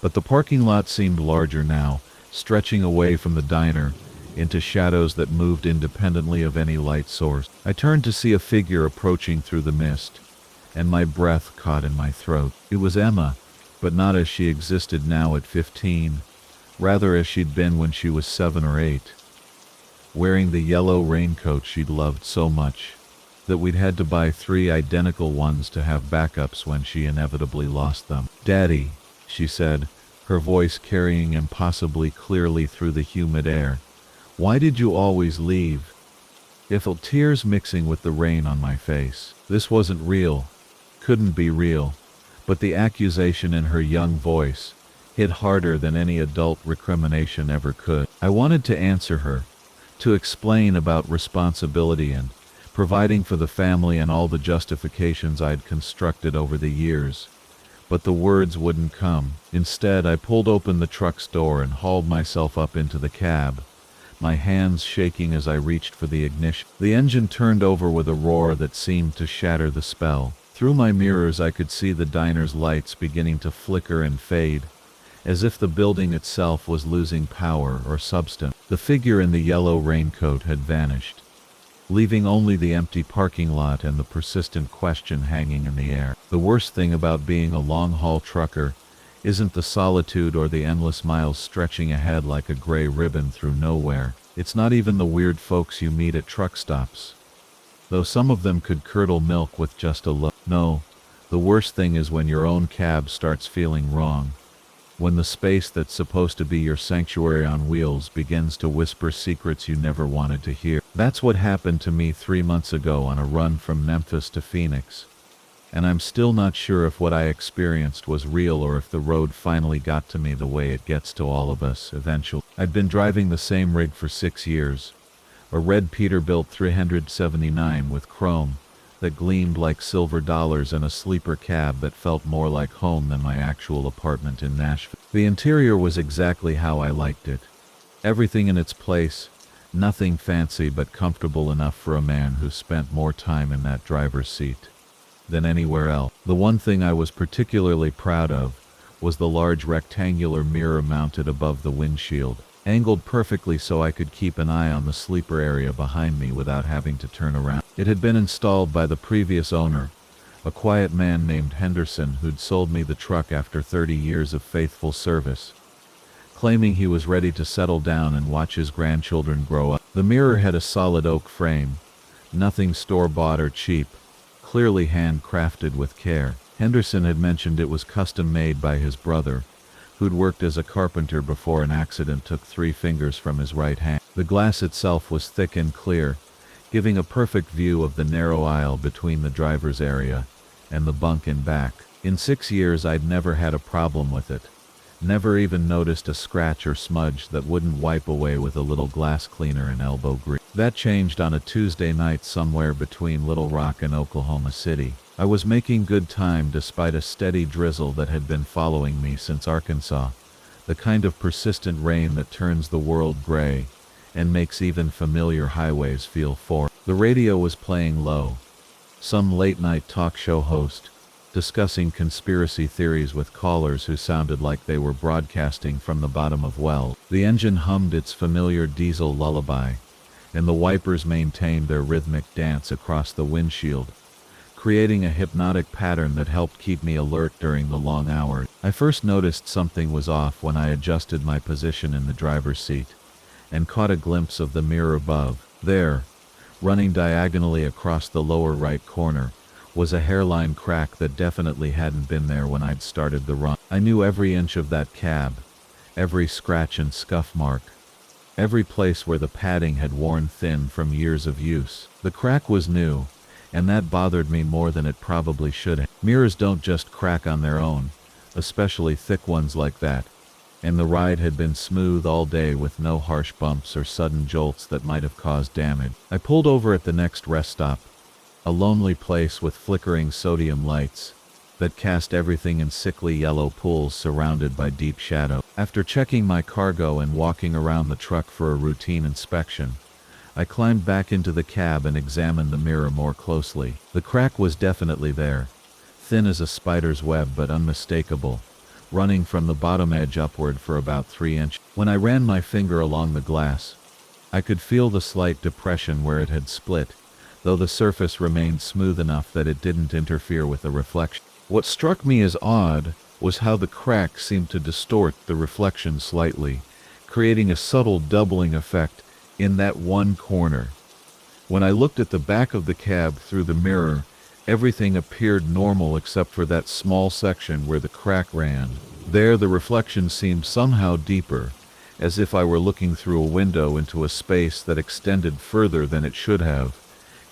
but the parking lot seemed larger now, stretching away from the diner into shadows that moved independently of any light source. I turned to see a figure approaching through the mist, and my breath caught in my throat. It was Emma, but not as she existed now at 15, rather as she'd been when she was 7 or 8. wearing the yellow raincoat she'd loved so much that we'd had to buy 3 identical ones to have backups when she inevitably lost them. "Daddy," she said, her voice carrying impossibly clearly through the humid air, "why did you always leave?" I felt tears mixing with the rain on my face. This wasn't real, couldn't be real, but the accusation in her young voice hit harder than any adult recrimination ever could. I wanted to answer her, to explain about responsibility and providing for the family and all the justifications I'd constructed over the years, but the words wouldn't come. Instead, I pulled open the truck's door and hauled myself up into the cab, my hands shaking as I reached for the ignition. The engine turned over with a roar that seemed to shatter the spell. Through my mirrors I could see the diner's lights beginning to flicker and fade, as if the building itself was losing power or substance. The figure in the yellow raincoat had vanished, leaving only the empty parking lot and the persistent question hanging in the air. The worst thing about being a long-haul trucker isn't the solitude or the endless miles stretching ahead like a gray ribbon through nowhere. It's not even the weird folks you meet at truck stops, though some of them could curdle milk with just a look. No, the worst thing is when your own cab starts feeling wrong, when the space that's supposed to be your sanctuary on wheels begins to whisper secrets you never wanted to hear. That's what happened to me 3 months ago on a run from Memphis to Phoenix, and I'm still not sure if what I experienced was real or if the road finally got to me the way it gets to all of us eventually. I'd been driving the same rig for 6 years, a red Peterbilt 379 with chrome that gleamed like silver dollars and a sleeper cab that felt more like home than my actual apartment in Nashville. The interior was exactly how I liked it. Everything in its place, nothing fancy but comfortable enough for a man who spent more time in that driver's seat than anywhere else. The one thing I was particularly proud of was the large rectangular mirror mounted above the windshield, angled perfectly so I could keep an eye on the sleeper area behind me without having to turn around. It had been installed by the previous owner, a quiet man named Henderson who'd sold me the truck after 30 years of faithful service, claiming he was ready to settle down and watch his grandchildren grow up. The mirror had a solid oak frame, nothing store-bought or cheap, clearly handcrafted with care. Henderson had mentioned it was custom-made by his brother, who'd worked as a carpenter before an accident took 3 fingers from his right hand. The glass itself was thick and clear, giving a perfect view of the narrow aisle between the driver's area and the bunk in back. In 6 years I'd never had a problem with it, never even noticed a scratch or smudge that wouldn't wipe away with a little glass cleaner and elbow grease. That changed on a Tuesday night somewhere between Little Rock and Oklahoma City. I was making good time despite a steady drizzle that had been following me since Arkansas, the kind of persistent rain that turns the world gray and makes even familiar highways feel foreign. The radio was playing low, some late-night talk show host discussing conspiracy theories with callers who sounded like they were broadcasting from the bottom of wells. The engine hummed its familiar diesel lullaby, and the wipers maintained their rhythmic dance across the windshield, creating a hypnotic pattern that helped keep me alert during the long hours. I first noticed something was off when I adjusted my position in the driver's seat and caught a glimpse of the mirror above. There, running diagonally across the lower right corner, was a hairline crack that definitely hadn't been there when I'd started the run. I knew every inch of that cab, every scratch and scuff mark, every place where the padding had worn thin from years of use. The crack was new, and that bothered me more than it probably should have. Mirrors don't just crack on their own, especially thick ones like that, and the ride had been smooth all day with no harsh bumps or sudden jolts that might have caused damage. I pulled over at the next rest stop, a lonely place with flickering sodium lights that cast everything in sickly yellow pools surrounded by deep shadow. After checking my cargo and walking around the truck for a routine inspection, I climbed back into the cab and examined the mirror more closely. The crack was definitely there, thin as a spider's web but unmistakable, running from the bottom edge upward for about 3 inches. When I ran my finger along the glass, I could feel the slight depression where it had split, though the surface remained smooth enough that it didn't interfere with the reflection. What struck me as odd was how the crack seemed to distort the reflection slightly, creating a subtle doubling effect in that one corner. When I looked at the back of the cab through the mirror, everything appeared normal except for that small section where the crack ran. There the reflection seemed somehow deeper, as if I were looking through a window into a space that extended further than it should have,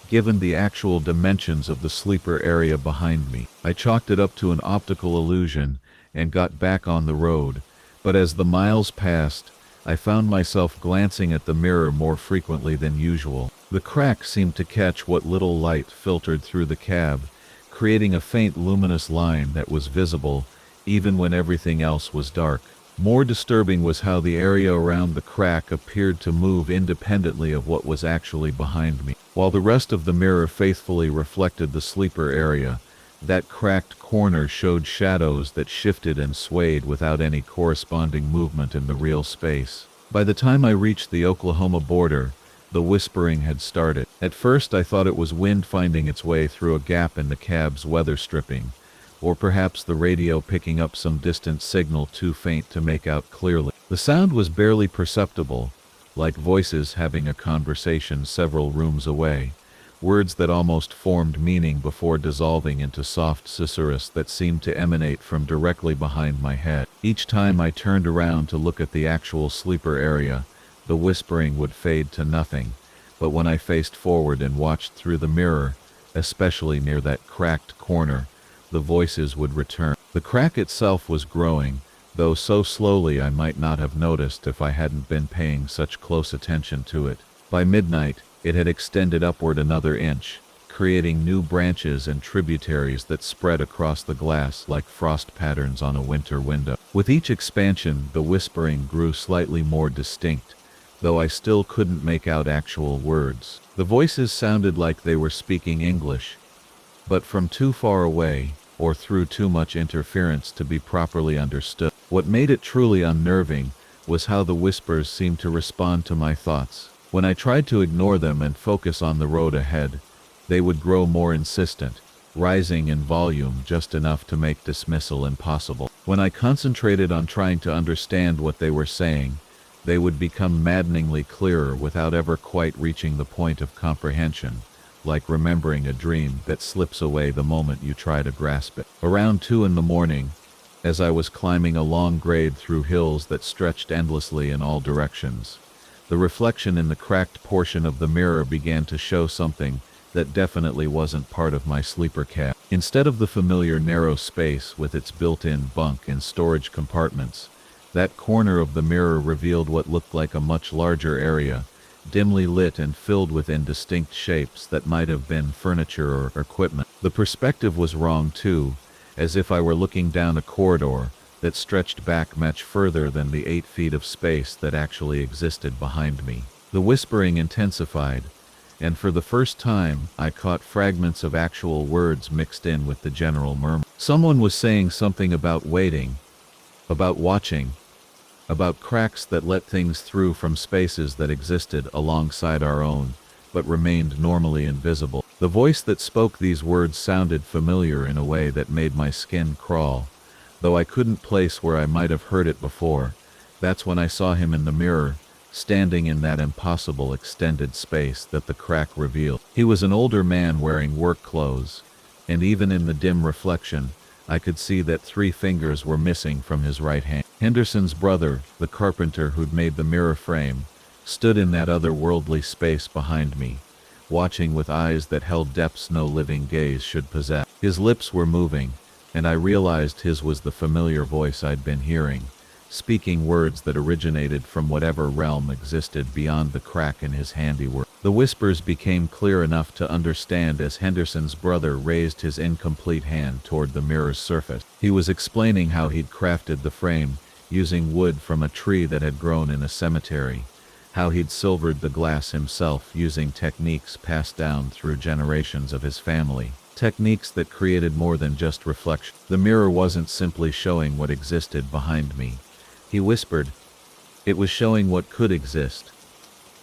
given the actual dimensions of the sleeper area behind me. I chalked it up to an optical illusion and got back on the road, but as the miles passed, I found myself glancing at the mirror more frequently than usual. The crack seemed to catch what little light filtered through the cab, creating a faint luminous line that was visible even when everything else was dark. More disturbing was how the area around the crack appeared to move independently of what was actually behind me. While the rest of the mirror faithfully reflected the sleeper area, that cracked corner showed shadows that shifted and swayed without any corresponding movement in the real space. By the time I reached the Oklahoma border, the whispering had started. At first I thought it was wind finding its way through a gap in the cab's weather stripping, or perhaps the radio picking up some distant signal too faint to make out clearly. The sound was barely perceptible, like voices having a conversation several rooms away, words that almost formed meaning before dissolving into soft susurrus that seemed to emanate from directly behind my head. Each time I turned around to look at the actual sleeper area, the whispering would fade to nothing, but when I faced forward and watched through the mirror, especially near that cracked corner, the voices would return. The crack itself was growing, though so slowly I might not have noticed if I hadn't been paying such close attention to it. By midnight, it had extended upward another inch, creating new branches and tributaries that spread across the glass like frost patterns on a winter window. With each expansion, the whispering grew slightly more distinct, though I still couldn't make out actual words. The voices sounded like they were speaking English, but from too far away, or through too much interference to be properly understood. What made it truly unnerving was how the whispers seemed to respond to my thoughts. When I tried to ignore them and focus on the road ahead, they would grow more insistent, rising in volume just enough to make dismissal impossible. When I concentrated on trying to understand what they were saying, they would become maddeningly clearer without ever quite reaching the point of comprehension, like remembering a dream that slips away the moment you try to grasp it. Around 2 a.m, as I was climbing a long grade through hills that stretched endlessly in all directions, the reflection in the cracked portion of the mirror began to show something that definitely wasn't part of my sleeper cab. Instead of the familiar narrow space with its built-in bunk and storage compartments, that corner of the mirror revealed what looked like a much larger area, dimly lit and filled with indistinct shapes that might have been furniture or equipment. The perspective was wrong too, as if I were looking down a corridor that stretched back much further than the 8 feet of space that actually existed behind me. The whispering intensified, and for the first time I caught fragments of actual words mixed in with the general murmur. Someone was saying something about waiting, about watching, about cracks that let things through from spaces that existed alongside our own, but remained normally invisible. The voice that spoke these words sounded familiar in a way that made my skin crawl, though I couldn't place where I might have heard it before. That's when I saw him in the mirror, standing in that impossible extended space that the crack revealed. He was an older man wearing work clothes, and even in the dim reflection, I could see that 3 fingers were missing from his right hand. Henderson's brother, the carpenter who'd made the mirror frame, stood in that otherworldly space behind me, watching with eyes that held depths no living gaze should possess. His lips were moving, and I realized his was the familiar voice I'd been hearing, speaking words that originated from whatever realm existed beyond the crack in his handiwork. The whispers became clear enough to understand as Henderson's brother raised his incomplete hand toward the mirror's surface. He was explaining how he'd crafted the frame, using wood from a tree that had grown in a cemetery, how he'd silvered the glass himself using techniques passed down through generations of his family, techniques that created more than just reflection. The mirror wasn't simply showing what existed behind me, he whispered. It was showing what could exist,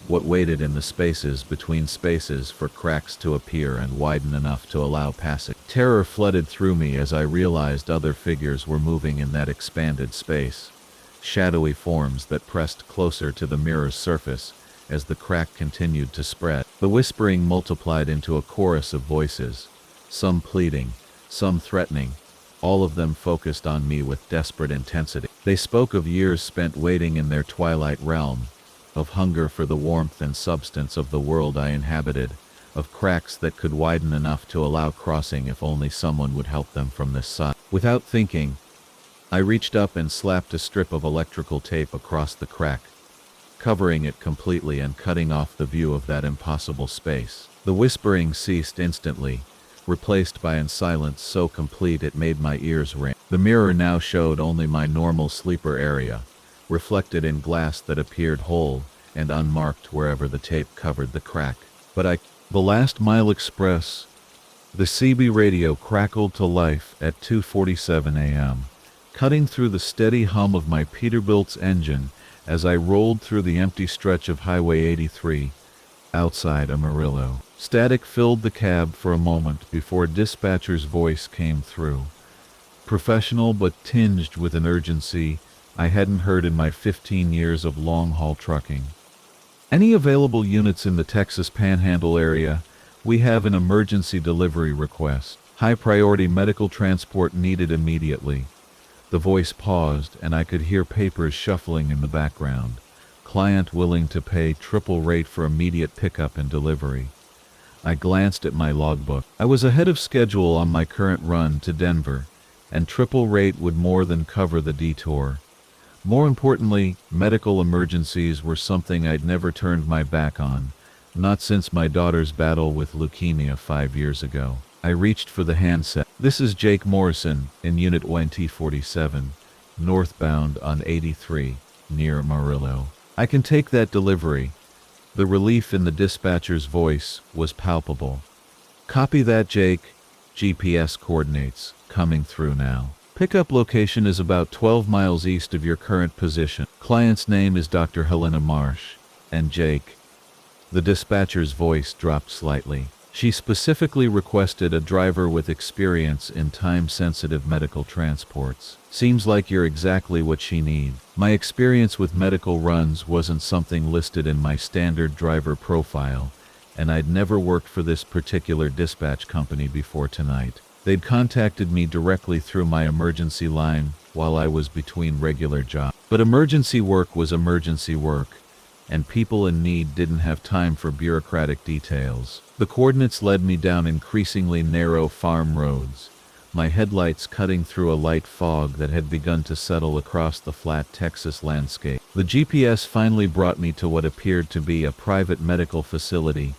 what waited in the spaces between spaces for cracks to appear and widen enough to allow passage. Terror flooded through me as I realized other figures were moving in that expanded space, shadowy forms that pressed closer to the mirror's surface, as the crack continued to spread. The whispering multiplied into a chorus of voices, some pleading, some threatening, all of them focused on me with desperate intensity. They spoke of years spent waiting in their twilight realm, of hunger for the warmth and substance of the world I inhabited, of cracks that could widen enough to allow crossing if only someone would help them from this side. Without thinking, I reached up and slapped a strip of electrical tape across the crack, covering it completely and cutting off the view of that impossible space. The whispering ceased instantly, replaced by a silence so complete it made my ears ring. The mirror now showed only my normal sleeper area, reflected in glass that appeared whole and unmarked wherever the tape covered the crack. The Last Mile Express. The CB radio crackled to life at 2:47 a.m., cutting through the steady hum of my Peterbilt's engine as I rolled through the empty stretch of Highway 83, outside Amarillo. Static filled the cab for a moment before dispatcher's voice came through, professional but tinged with an urgency I hadn't heard in my 15 years of long-haul trucking. Any available units in the Texas Panhandle area? We have an emergency delivery request. High-priority medical transport needed immediately. The voice paused, and I could hear papers shuffling in the background. Client willing to pay triple rate for immediate pickup and delivery. I glanced at my logbook. I was ahead of schedule on my current run to Denver, and triple rate would more than cover the detour. More importantly, medical emergencies were something I'd never turned my back on, not since my daughter's battle with leukemia 5 years ago. I reached for the handset. This is Jake Morrison in Unit 2047, northbound on 83, near Amarillo. I can take that delivery. The relief in the dispatcher's voice was palpable. Copy that, Jake. GPS coordinates coming through now. Pickup location is about 12 miles east of your current position. Client's name is Dr. Helena Marsh. And Jake. The dispatcher's voice dropped slightly. She specifically requested a driver with experience in time-sensitive medical transports. Seems like you're exactly what she needs. My experience with medical runs wasn't something listed in my standard driver profile, and I'd never worked for this particular dispatch company before tonight. They'd contacted me directly through my emergency line while I was between regular jobs. But emergency work was emergency work, and people in need didn't have time for bureaucratic details. The coordinates led me down increasingly narrow farm roads, my headlights cutting through a light fog that had begun to settle across the flat Texas landscape. The GPS finally brought me to what appeared to be a private medical facility,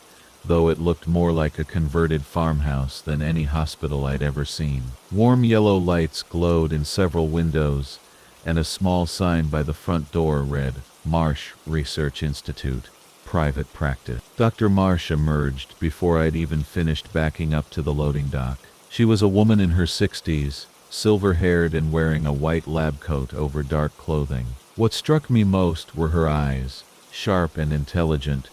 though it looked more like a converted farmhouse than any hospital I'd ever seen. Warm yellow lights glowed in several windows, and a small sign by the front door read, Marsh Research Institute, Private Practice. Dr. Marsh emerged before I'd even finished backing up to the loading dock. She was a woman in her 60s, silver-haired and wearing a white lab coat over dark clothing. What struck me most were her eyes, sharp and intelligent,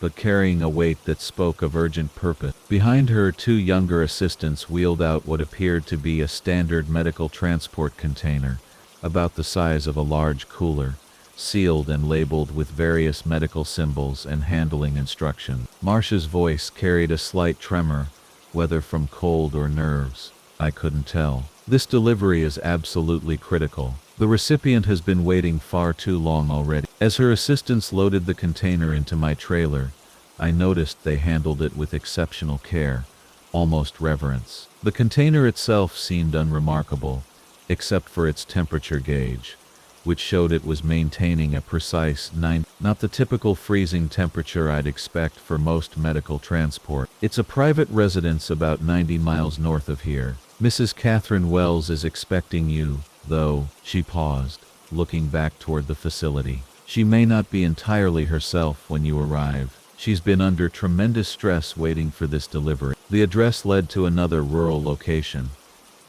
but carrying a weight that spoke of urgent purpose. Behind her, 2 younger assistants wheeled out what appeared to be a standard medical transport container, about the size of a large cooler, sealed and labeled with various medical symbols and handling instructions. Marsh's voice carried a slight tremor, whether from cold or nerves, I couldn't tell. This delivery is absolutely critical. The recipient has been waiting far too long already. As her assistants loaded the container into my trailer, I noticed they handled it with exceptional care, almost reverence. The container itself seemed unremarkable, except for its temperature gauge, which showed it was maintaining a precise 9, not the typical freezing temperature I'd expect for most medical transport. It's a private residence about 90 miles north of here. Mrs. Catherine Wells is expecting you, though. She paused, looking back toward the facility. She may not be entirely herself when you arrive. She's been under tremendous stress waiting for this delivery. The address led to another rural location,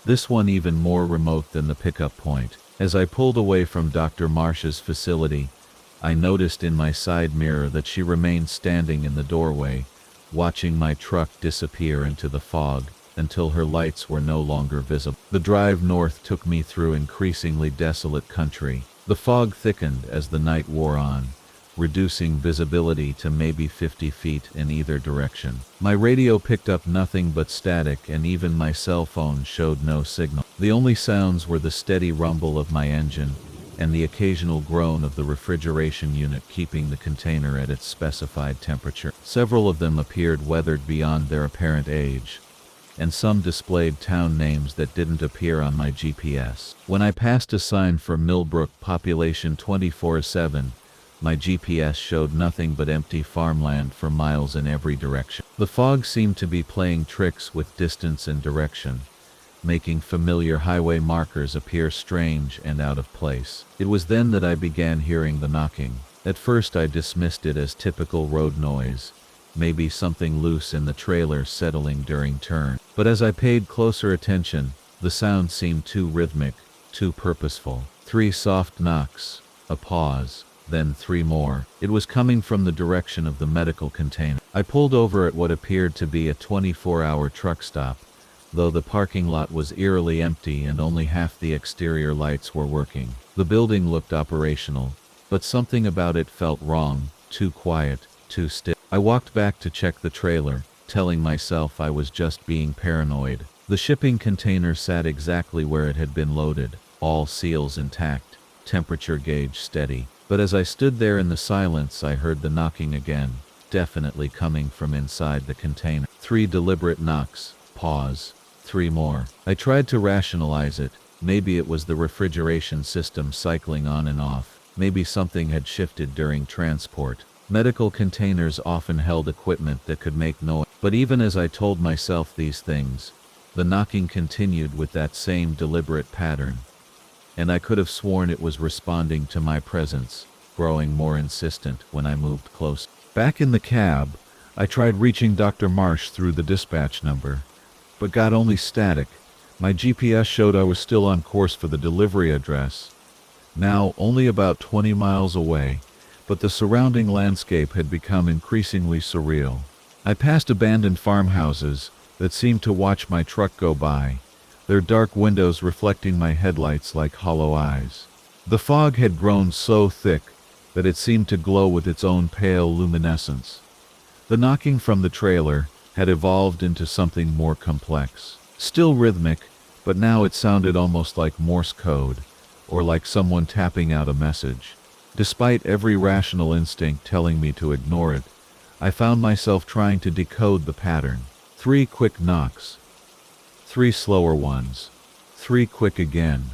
this one even more remote than the pickup point. As I pulled away from Dr. Marsh's facility, I noticed in my side mirror that she remained standing in the doorway, watching my truck disappear into the fog until her lights were no longer visible. The drive north took me through increasingly desolate country. The fog thickened as the night wore on, reducing visibility to maybe 50 feet in either direction. My radio picked up nothing but static, and even my cell phone showed no signal. The only sounds were the steady rumble of my engine and the occasional groan of the refrigeration unit keeping the container at its specified temperature. Several of them appeared weathered beyond their apparent age, and some displayed town names that didn't appear on my GPS. When I passed a sign for Millbrook population 24/7, my GPS showed nothing but empty farmland for miles in every direction. The fog seemed to be playing tricks with distance and direction, making familiar highway markers appear strange and out of place. It was then that I began hearing the knocking. At first I dismissed it as typical road noise, maybe something loose in the trailer settling during turn. But as I paid closer attention, the sound seemed too rhythmic, too purposeful. 3 soft knocks, a pause, then 3 more. It was coming from the direction of the medical container. I pulled over at what appeared to be a 24-hour truck stop, though the parking lot was eerily empty and only half the exterior lights were working. The building looked operational, but something about it felt wrong, too quiet, too still. I walked back to check the trailer, telling myself I was just being paranoid. The shipping container sat exactly where it had been loaded, all seals intact, temperature gauge steady. But as I stood there in the silence, I heard the knocking again, definitely coming from inside the container. 3 deliberate knocks, pause, 3 more. I tried to rationalize it. Maybe it was the refrigeration system cycling on and off. Maybe something had shifted during transport. Medical containers often held equipment that could make noise. But even as I told myself these things, the knocking continued with that same deliberate pattern, and I could have sworn it was responding to my presence, growing more insistent when I moved close. Back in the cab, I tried reaching Dr. Marsh through the dispatch number, but got only static. My GPS showed I was still on course for the delivery address, now only about 20 miles away, but the surrounding landscape had become increasingly surreal. I passed abandoned farmhouses that seemed to watch my truck go by, their dark windows reflecting my headlights like hollow eyes. The fog had grown so thick that it seemed to glow with its own pale luminescence. The knocking from the trailer had evolved into something more complex. Still rhythmic, but now it sounded almost like Morse code, or like someone tapping out a message. Despite every rational instinct telling me to ignore it, I found myself trying to decode the pattern. 3 quick knocks, 3 slower ones, 3 quick again,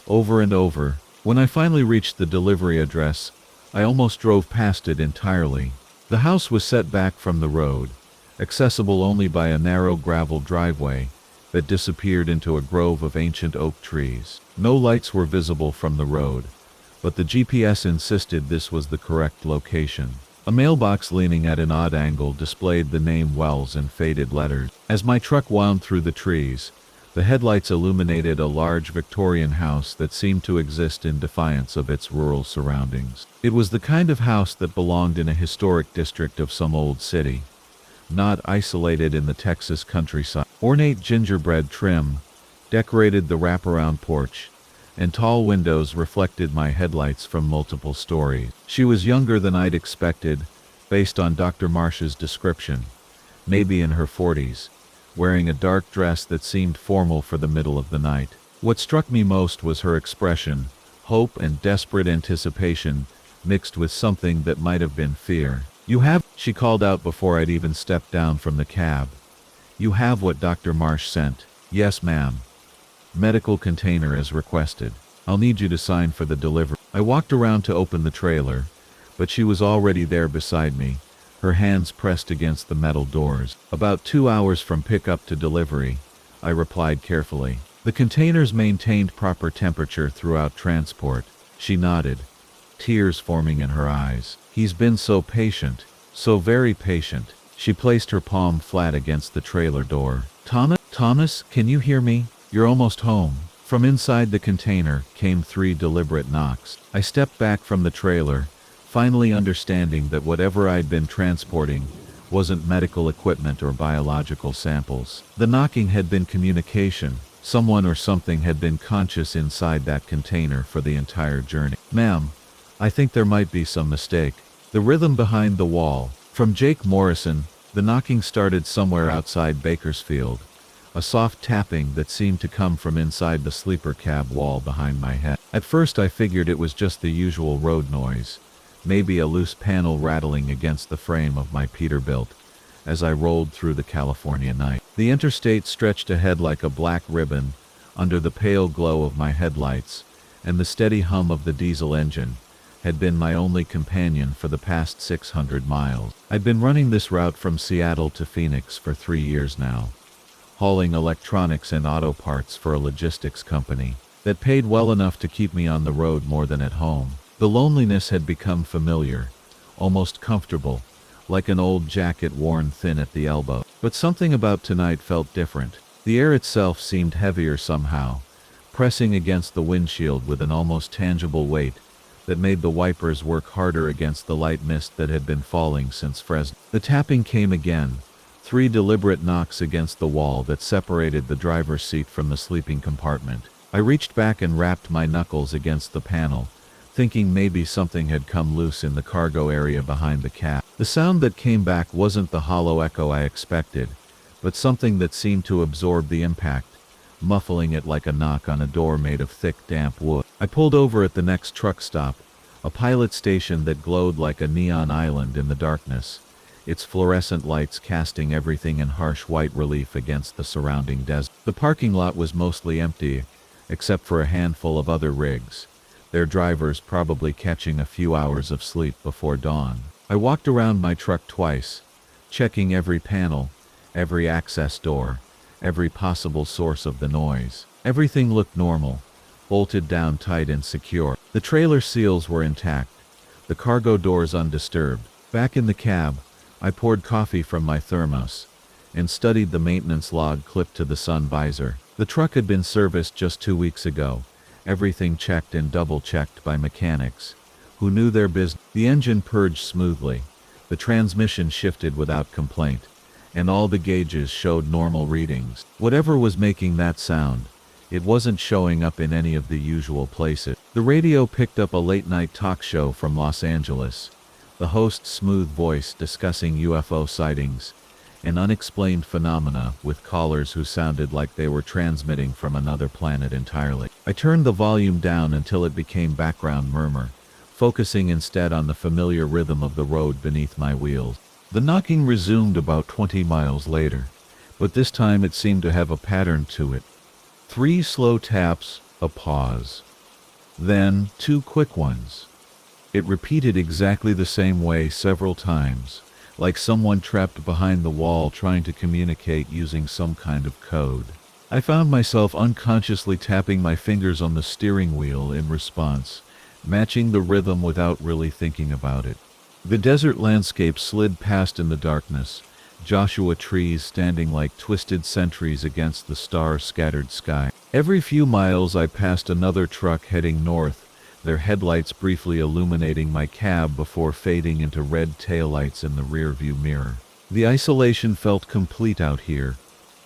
over and over. When I finally reached the delivery address, I almost drove past it entirely. The house was set back from the road, accessible only by a narrow gravel driveway that disappeared into a grove of ancient oak trees. No lights were visible from the road, but the GPS insisted this was the correct location. A mailbox leaning at an odd angle displayed the name Wells in faded letters. As my truck wound through the trees, the headlights illuminated a large Victorian house that seemed to exist in defiance of its rural surroundings. It was the kind of house that belonged in a historic district of some old city, not isolated in the Texas countryside. Ornate gingerbread trim decorated the wraparound porch, and tall windows reflected my headlights from multiple stories. She was younger than I'd expected, based on Dr. Marsh's description, maybe in her 40s, wearing a dark dress that seemed formal for the middle of the night. What struck me most was her expression, hope and desperate anticipation, mixed with something that might have been fear. "You have," she called out before I'd even stepped down from the cab. "You have what Dr. Marsh sent." "Yes, ma'am. Medical container as requested. I'll need you to sign for the delivery." I walked around to open the trailer, but she was already there beside me, her hands pressed against the metal doors. "About 2 hours from pickup to delivery," I replied carefully. "The containers maintained proper temperature throughout transport." She nodded, tears forming in her eyes. "He's been so patient, so very patient." She placed her palm flat against the trailer door. Thomas, can you hear me? You're almost home." From inside the container came 3 deliberate knocks. I stepped back from the trailer, finally understanding that whatever I'd been transporting wasn't medical equipment or biological samples. The knocking had been communication. Someone or something had been conscious inside that container for the entire journey. "Ma'am, I think there might be some mistake." The rhythm behind the wall. From Jake Morrison, the knocking started somewhere outside Bakersfield, a soft tapping that seemed to come from inside the sleeper cab wall behind my head. At first I figured it was just the usual road noise, maybe a loose panel rattling against the frame of my Peterbilt, as I rolled through the California night. The interstate stretched ahead like a black ribbon under the pale glow of my headlights, and the steady hum of the diesel engine had been my only companion for the past 600 miles. I'd been running this route from Seattle to Phoenix for 3 years now, hauling electronics and auto parts for a logistics company that paid well enough to keep me on the road more than at home. The loneliness had become familiar, almost comfortable, like an old jacket worn thin at the elbow. But something about tonight felt different. The air itself seemed heavier somehow, pressing against the windshield with an almost tangible weight that made the wipers work harder against the light mist that had been falling since Fresno. The tapping came again, 3 deliberate knocks against the wall that separated the driver's seat from the sleeping compartment. I reached back and rapped my knuckles against the panel, thinking maybe something had come loose in the cargo area behind the cab. The sound that came back wasn't the hollow echo I expected, but something that seemed to absorb the impact, muffling it like a knock on a door made of thick, damp wood. I pulled over at the next truck stop, a pilot station that glowed like a neon island in the darkness, its fluorescent lights casting everything in harsh white relief against the surrounding desert. The parking lot was mostly empty, except for a handful of other rigs, their drivers probably catching a few hours of sleep before dawn. I walked around my truck twice, checking every panel, every access door, every possible source of the noise. Everything looked normal, bolted down tight and secure. The trailer seals were intact, the cargo doors undisturbed. Back in the cab, I poured coffee from my thermos and studied the maintenance log clipped to the sun visor. The truck had been serviced just 2 weeks ago, everything checked and double-checked by mechanics who knew their business. The engine purged smoothly, the transmission shifted without complaint, and all the gauges showed normal readings. Whatever was making that sound, it wasn't showing up in any of the usual places. The radio picked up a late-night talk show from Los Angeles, the host's smooth voice discussing UFO sightings and unexplained phenomena with callers who sounded like they were transmitting from another planet entirely. I turned the volume down until it became background murmur, focusing instead on the familiar rhythm of the road beneath my wheels. The knocking resumed about 20 miles later, but this time it seemed to have a pattern to it. 3 slow taps, a pause. Then 2 quick ones. It repeated exactly the same way several times, like someone trapped behind the wall trying to communicate using some kind of code. I found myself unconsciously tapping my fingers on the steering wheel in response, matching the rhythm without really thinking about it. The desert landscape slid past in the darkness, Joshua trees standing like twisted sentries against the star-scattered sky. Every few miles I passed another truck heading north, their headlights briefly illuminating my cab before fading into red taillights in the rearview mirror. The isolation felt complete out here,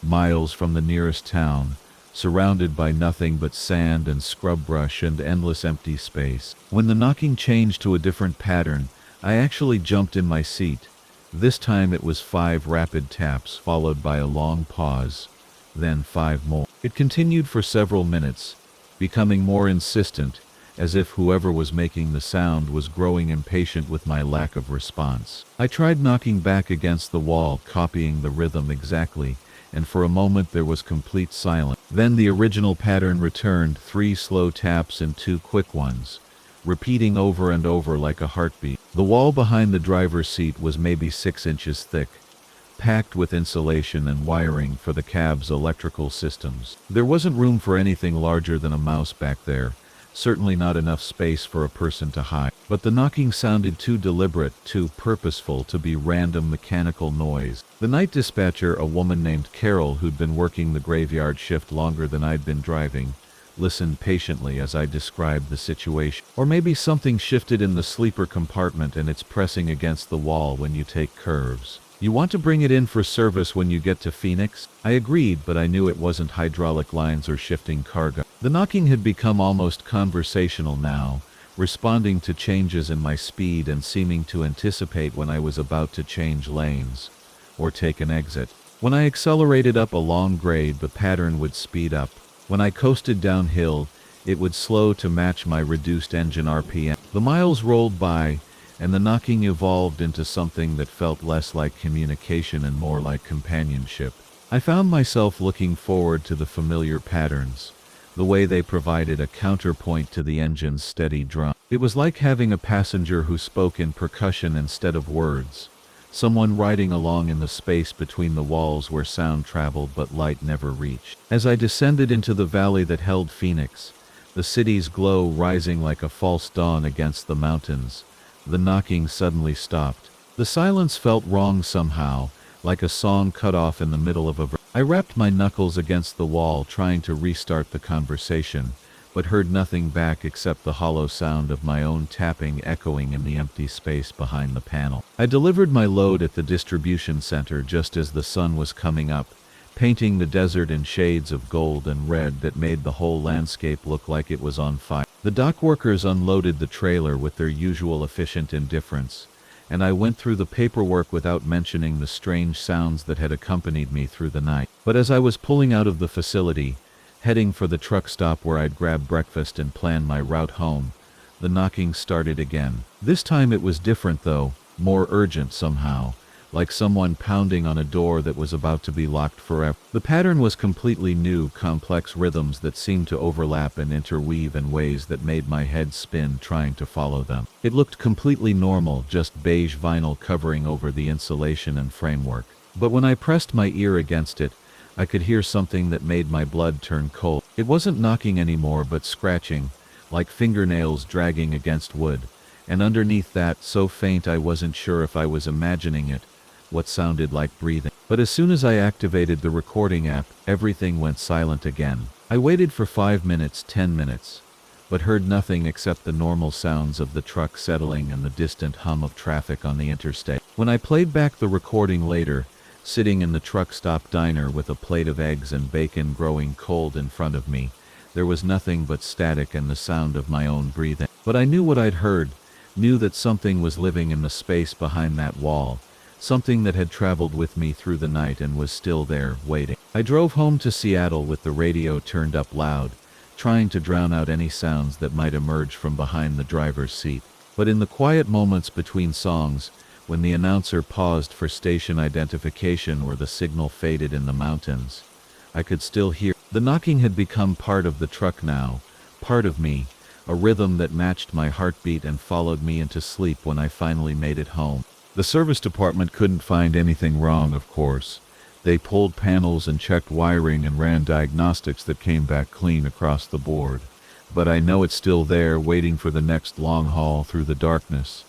miles from the nearest town, surrounded by nothing but sand and scrub brush and endless empty space. When the knocking changed to a different pattern, I actually jumped in my seat. This time it was 5 rapid taps followed by a long pause, then 5 more. It continued for several minutes, becoming more insistent, as if whoever was making the sound was growing impatient with my lack of response. I tried knocking back against the wall, copying the rhythm exactly, and for a moment there was complete silence. Then the original pattern returned, 3 slow taps and 2 quick ones, repeating over and over like a heartbeat. The wall behind the driver's seat was maybe 6 inches thick, packed with insulation and wiring for the cab's electrical systems. There wasn't room for anything larger than a mouse back there, certainly not enough space for a person to hide. But the knocking sounded too deliberate, too purposeful to be random mechanical noise. The night dispatcher, a woman named Carol who'd been working the graveyard shift longer than I'd been driving, listened patiently as I described the situation. Or maybe something shifted in the sleeper compartment and it's pressing against the wall when you take curves. You want to bring it in for service when you get to Phoenix? I agreed, but I knew it wasn't hydraulic lines or shifting cargo. The knocking had become almost conversational now, responding to changes in my speed and seeming to anticipate when I was about to change lanes or take an exit. When I accelerated up a long grade, the pattern would speed up. When I coasted downhill, it would slow to match my reduced engine RPM. The miles rolled by, and the knocking evolved into something that felt less like communication and more like companionship. I found myself looking forward to the familiar patterns, the way they provided a counterpoint to the engine's steady drum. It was like having a passenger who spoke in percussion instead of words, someone riding along in the space between the walls where sound traveled but light never reached. As I descended into the valley that held Phoenix, the city's glow rising like a false dawn against the mountains, the knocking suddenly stopped. The silence felt wrong somehow, like a song cut off in the middle of a verse. I rapped my knuckles against the wall trying to restart the conversation, but heard nothing back except the hollow sound of my own tapping echoing in the empty space behind the panel. I delivered my load at the distribution center just as the sun was coming up, painting the desert in shades of gold and red that made the whole landscape look like it was on fire. The dock workers unloaded the trailer with their usual efficient indifference, and I went through the paperwork without mentioning the strange sounds that had accompanied me through the night. But as I was pulling out of the facility, heading for the truck stop where I'd grab breakfast and plan my route home, the knocking started again. This time it was different though, more urgent somehow, like someone pounding on a door that was about to be locked forever. The pattern was completely new, complex rhythms that seemed to overlap and interweave in ways that made my head spin trying to follow them. It looked completely normal, just beige vinyl covering over the insulation and framework. But when I pressed my ear against it, I could hear something that made my blood turn cold. It wasn't knocking anymore, but scratching, like fingernails dragging against wood. And underneath that, so faint I wasn't sure if I was imagining it, what sounded like breathing. But as soon as I activated the recording app, everything went silent again. I waited for 5 minutes, 10 minutes, but heard nothing except the normal sounds of the truck settling and the distant hum of traffic on the interstate. When I played back the recording later, sitting in the truck stop diner with a plate of eggs and bacon growing cold in front of me, there was nothing but static and the sound of my own breathing. But I knew what I'd heard, knew that something was living in the space behind that wall, something that had traveled with me through the night and was still there, waiting. I drove home to Seattle with the radio turned up loud, trying to drown out any sounds that might emerge from behind the driver's seat. But in the quiet moments between songs, when the announcer paused for station identification or the signal faded in the mountains, I could still hear. The knocking had become part of the truck now, part of me, a rhythm that matched my heartbeat and followed me into sleep when I finally made it home. The service department couldn't find anything wrong, of course. They pulled panels and checked wiring and ran diagnostics that came back clean across the board. But I know it's still there, waiting for the next long haul through the darkness,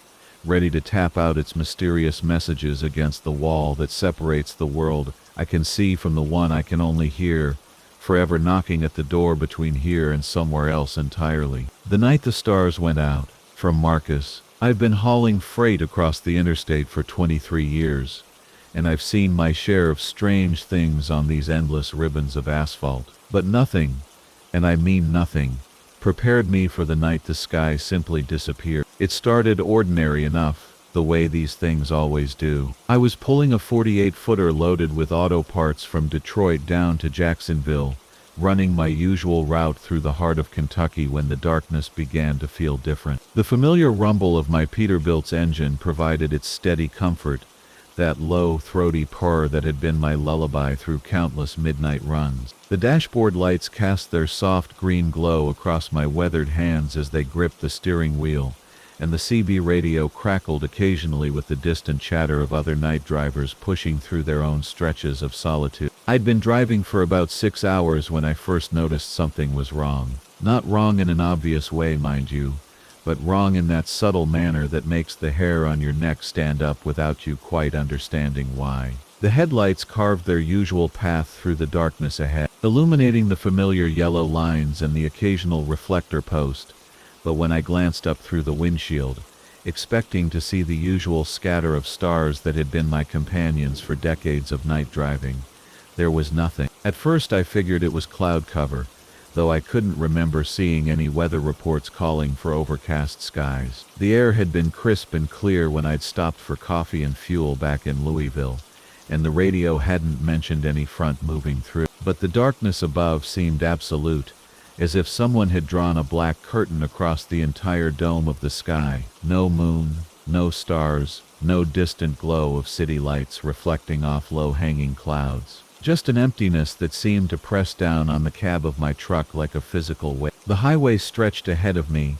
ready to tap out its mysterious messages against the wall that separates the world I can see from the one I can only hear, forever knocking at the door between here and somewhere else entirely. The night the stars went out. From Marcus. I've been hauling freight across the interstate for 23 years, and I've seen my share of strange things on these endless ribbons of asphalt. But nothing, and I mean nothing, prepared me for the night the sky simply disappeared. It started ordinary enough, the way these things always do. I was pulling a 48-footer loaded with auto parts from Detroit down to Jacksonville, running my usual route through the heart of Kentucky when the darkness began to feel different. The familiar rumble of my Peterbilt's engine provided its steady comfort, that low, throaty purr that had been my lullaby through countless midnight runs. The dashboard lights cast their soft green glow across my weathered hands as they gripped the steering wheel, and the CB radio crackled occasionally with the distant chatter of other night drivers pushing through their own stretches of solitude. I'd been driving for about 6 hours when I first noticed something was wrong. Not wrong in an obvious way, mind you, but wrong in that subtle manner that makes the hair on your neck stand up without you quite understanding why. The headlights carved their usual path through the darkness ahead, illuminating the familiar yellow lines and the occasional reflector post. But when I glanced up through the windshield, expecting to see the usual scatter of stars that had been my companions for decades of night driving, there was nothing. At first I figured it was cloud cover, though I couldn't remember seeing any weather reports calling for overcast skies. The air had been crisp and clear when I'd stopped for coffee and fuel back in Louisville, and the radio hadn't mentioned any front moving through. But the darkness above seemed absolute, as if someone had drawn a black curtain across the entire dome of the sky. No moon, no stars, no distant glow of city lights reflecting off low-hanging clouds. Just an emptiness that seemed to press down on the cab of my truck like a physical weight. The highway stretched ahead of me,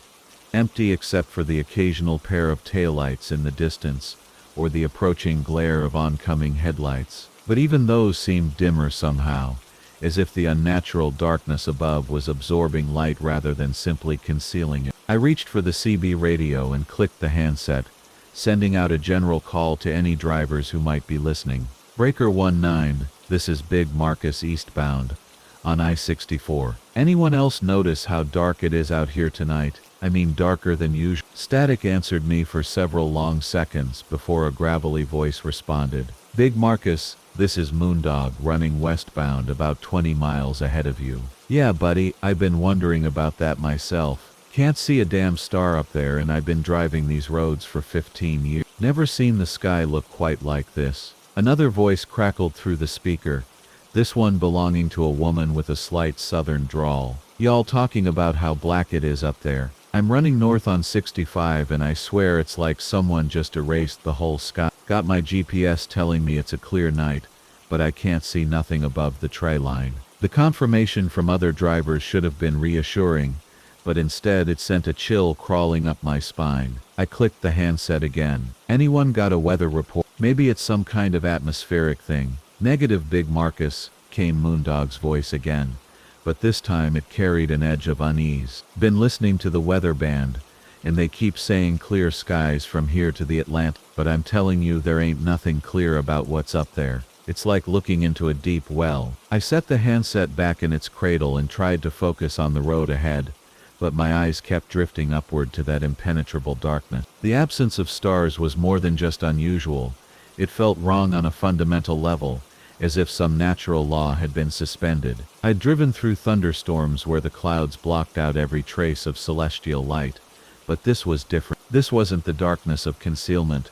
empty except for the occasional pair of taillights in the distance, or the approaching glare of oncoming headlights. But even those seemed dimmer somehow, as if the unnatural darkness above was absorbing light rather than simply concealing it. I reached for the CB radio and clicked the handset, sending out a general call to any drivers who might be listening. Breaker 19, this is Big Marcus eastbound, on I-64. Anyone else notice how dark it is out here tonight? I mean darker than usual. Static answered me for several long seconds before a gravelly voice responded. Big Marcus, this is Moondog running westbound about 20 miles ahead of you. Yeah, buddy, I've been wondering about that myself. Can't see a damn star up there, and I've been driving these roads for 15 years. Never seen the sky look quite like this. Another voice crackled through the speaker, this one belonging to a woman with a slight southern drawl. Y'all talking about how black it is up there. I'm running north on 65 and I swear it's like someone just erased the whole sky. Got my GPS telling me it's a clear night, but I can't see nothing above the tray line. The confirmation from other drivers should have been reassuring, but instead it sent a chill crawling up my spine. I clicked the handset again. Anyone got a weather report? Maybe it's some kind of atmospheric thing. Negative, Big Marcus, came Moondog's voice again, but this time it carried an edge of unease. Been listening to the weather band, and they keep saying clear skies from here to the Atlantic, but I'm telling you there ain't nothing clear about what's up there. It's like looking into a deep well. I set the handset back in its cradle and tried to focus on the road ahead, but my eyes kept drifting upward to that impenetrable darkness. The absence of stars was more than just unusual. It felt wrong on a fundamental level, as if some natural law had been suspended. I'd driven through thunderstorms where the clouds blocked out every trace of celestial light, but this was different. This wasn't the darkness of concealment.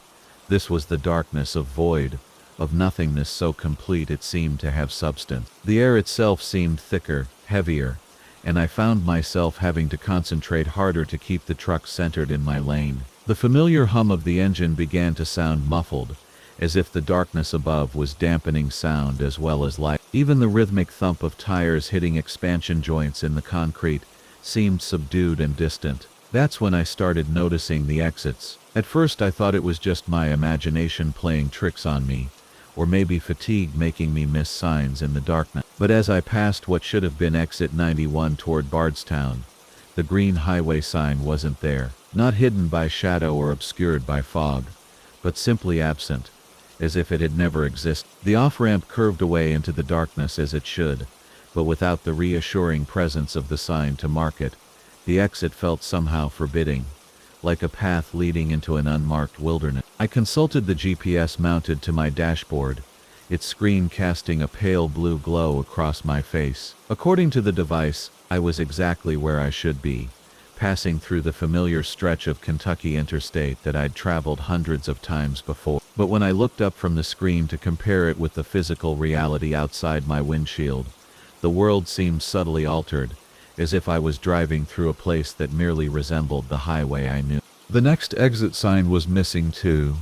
This was the darkness of void, of nothingness so complete it seemed to have substance. The air itself seemed thicker, heavier, and I found myself having to concentrate harder to keep the truck centered in my lane. The familiar hum of the engine began to sound muffled, as if the darkness above was dampening sound as well as light. Even the rhythmic thump of tires hitting expansion joints in the concrete seemed subdued and distant. That's when I started noticing the exits. At first I thought it was just my imagination playing tricks on me, or maybe fatigue making me miss signs in the darkness. But as I passed what should have been exit 91 toward Bardstown, the green highway sign wasn't there. Not hidden by shadow or obscured by fog, but simply absent, as if it had never existed. The off-ramp curved away into the darkness as it should, but without the reassuring presence of the sign to mark it. The exit felt somehow forbidding, like a path leading into an unmarked wilderness. I consulted the GPS mounted to my dashboard, its screen casting a pale blue glow across my face. According to the device, I was exactly where I should be, passing through the familiar stretch of Kentucky interstate that I'd traveled hundreds of times before. But when I looked up from the screen to compare it with the physical reality outside my windshield, the world seemed subtly altered, as if I was driving through a place that merely resembled the highway I knew. The next exit sign was missing too,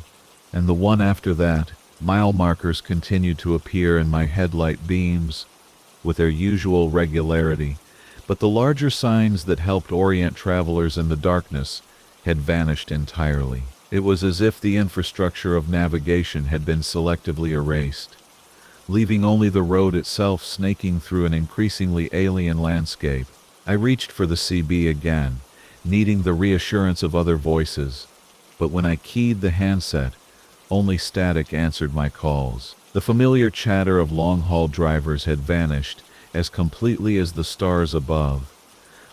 and the one after that. Mile markers continued to appear in my headlight beams with their usual regularity, but the larger signs that helped orient travelers in the darkness had vanished entirely. It was as if the infrastructure of navigation had been selectively erased, leaving only the road itself snaking through an increasingly alien landscape. I reached for the CB again, needing the reassurance of other voices, but when I keyed the handset, only static answered my calls. The familiar chatter of long-haul drivers had vanished as completely as the stars above,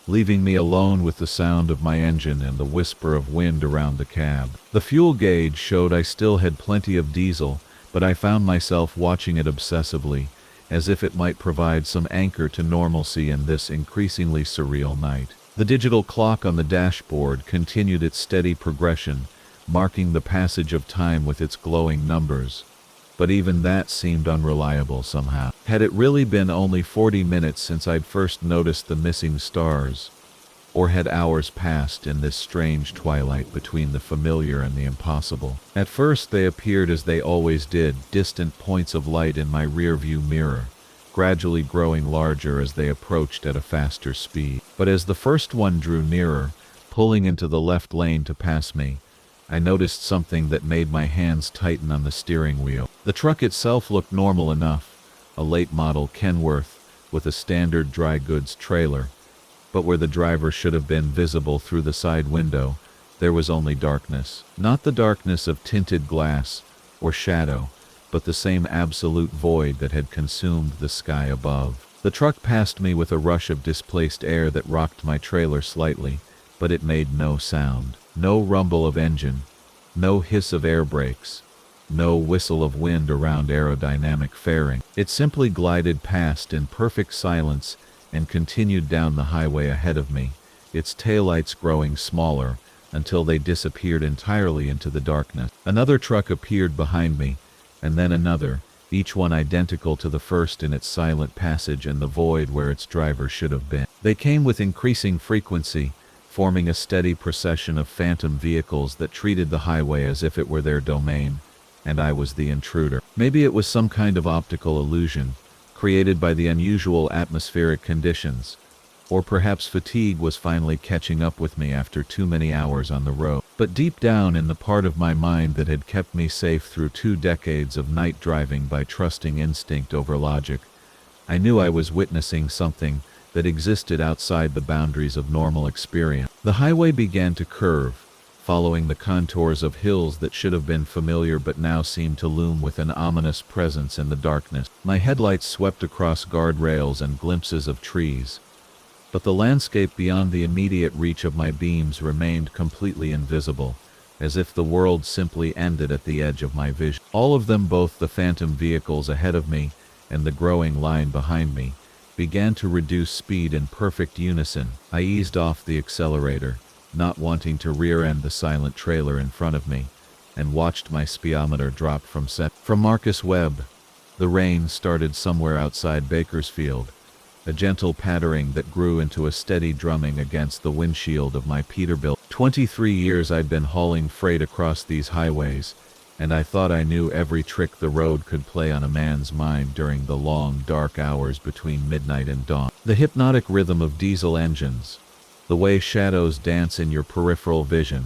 leaving me alone with the sound of my engine and the whisper of wind around the cab. The fuel gauge showed I still had plenty of diesel, but I found myself watching it obsessively, as if it might provide some anchor to normalcy in this increasingly surreal night. The digital clock on the dashboard continued its steady progression, marking the passage of time with its glowing numbers. But even that seemed unreliable somehow. Had it really been only 40 minutes since I'd first noticed the missing stars? Or had hours passed in this strange twilight between the familiar and the impossible? At first they appeared as they always did, distant points of light in my rear-view mirror, gradually growing larger as they approached at a faster speed. But as the first one drew nearer, pulling into the left lane to pass me, I noticed something that made my hands tighten on the steering wheel. The truck itself looked normal enough, a late-model Kenworth with a standard dry goods trailer, but where the driver should have been visible through the side window, there was only darkness. Not the darkness of tinted glass or shadow, but the same absolute void that had consumed the sky above. The truck passed me with a rush of displaced air that rocked my trailer slightly, but it made no sound. No rumble of engine, no hiss of air brakes, no whistle of wind around aerodynamic fairing. It simply glided past in perfect silence and continued down the highway ahead of me, its taillights growing smaller until they disappeared entirely into the darkness. Another truck appeared behind me, and then another, each one identical to the first in its silent passage and the void where its driver should have been. They came with increasing frequency, forming a steady procession of phantom vehicles that treated the highway as if it were their domain, and I was the intruder. Maybe it was some kind of optical illusion, created by the unusual atmospheric conditions, or perhaps fatigue was finally catching up with me after too many hours on the road. But deep down in the part of my mind that had kept me safe through 2 decades of night driving by trusting instinct over logic, I knew I was witnessing something that existed outside the boundaries of normal experience. The highway began to curve, following the contours of hills that should have been familiar but now seemed to loom with an ominous presence in the darkness. My headlights swept across guardrails and glimpses of trees, but the landscape beyond the immediate reach of my beams remained completely invisible, as if the world simply ended at the edge of my vision. All of them, both the phantom vehicles ahead of me and the growing line behind me, began to reduce speed in perfect unison. I eased off the accelerator, not wanting to rear-end the silent trailer in front of me, and watched my speedometer drop from set. From Marcus Webb, the rain started somewhere outside Bakersfield, a gentle pattering that grew into a steady drumming against the windshield of my Peterbilt. 23 years I'd been hauling freight across these highways, and I thought I knew every trick the road could play on a man's mind during the long, dark hours between midnight and dawn. The hypnotic rhythm of diesel engines, the way shadows dance in your peripheral vision,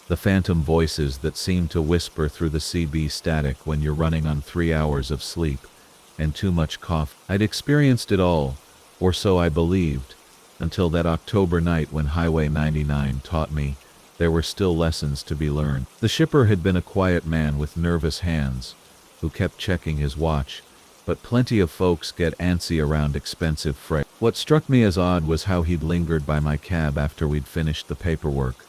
the phantom voices that seem to whisper through the CB static when you're running on 3 hours of sleep and too much coffee. I'd experienced it all, or so I believed, until that October night when Highway 99 taught me there were still lessons to be learned. The shipper had been a quiet man with nervous hands, who kept checking his watch, but plenty of folks get antsy around expensive freight. What struck me as odd was how he'd lingered by my cab after we'd finished the paperwork,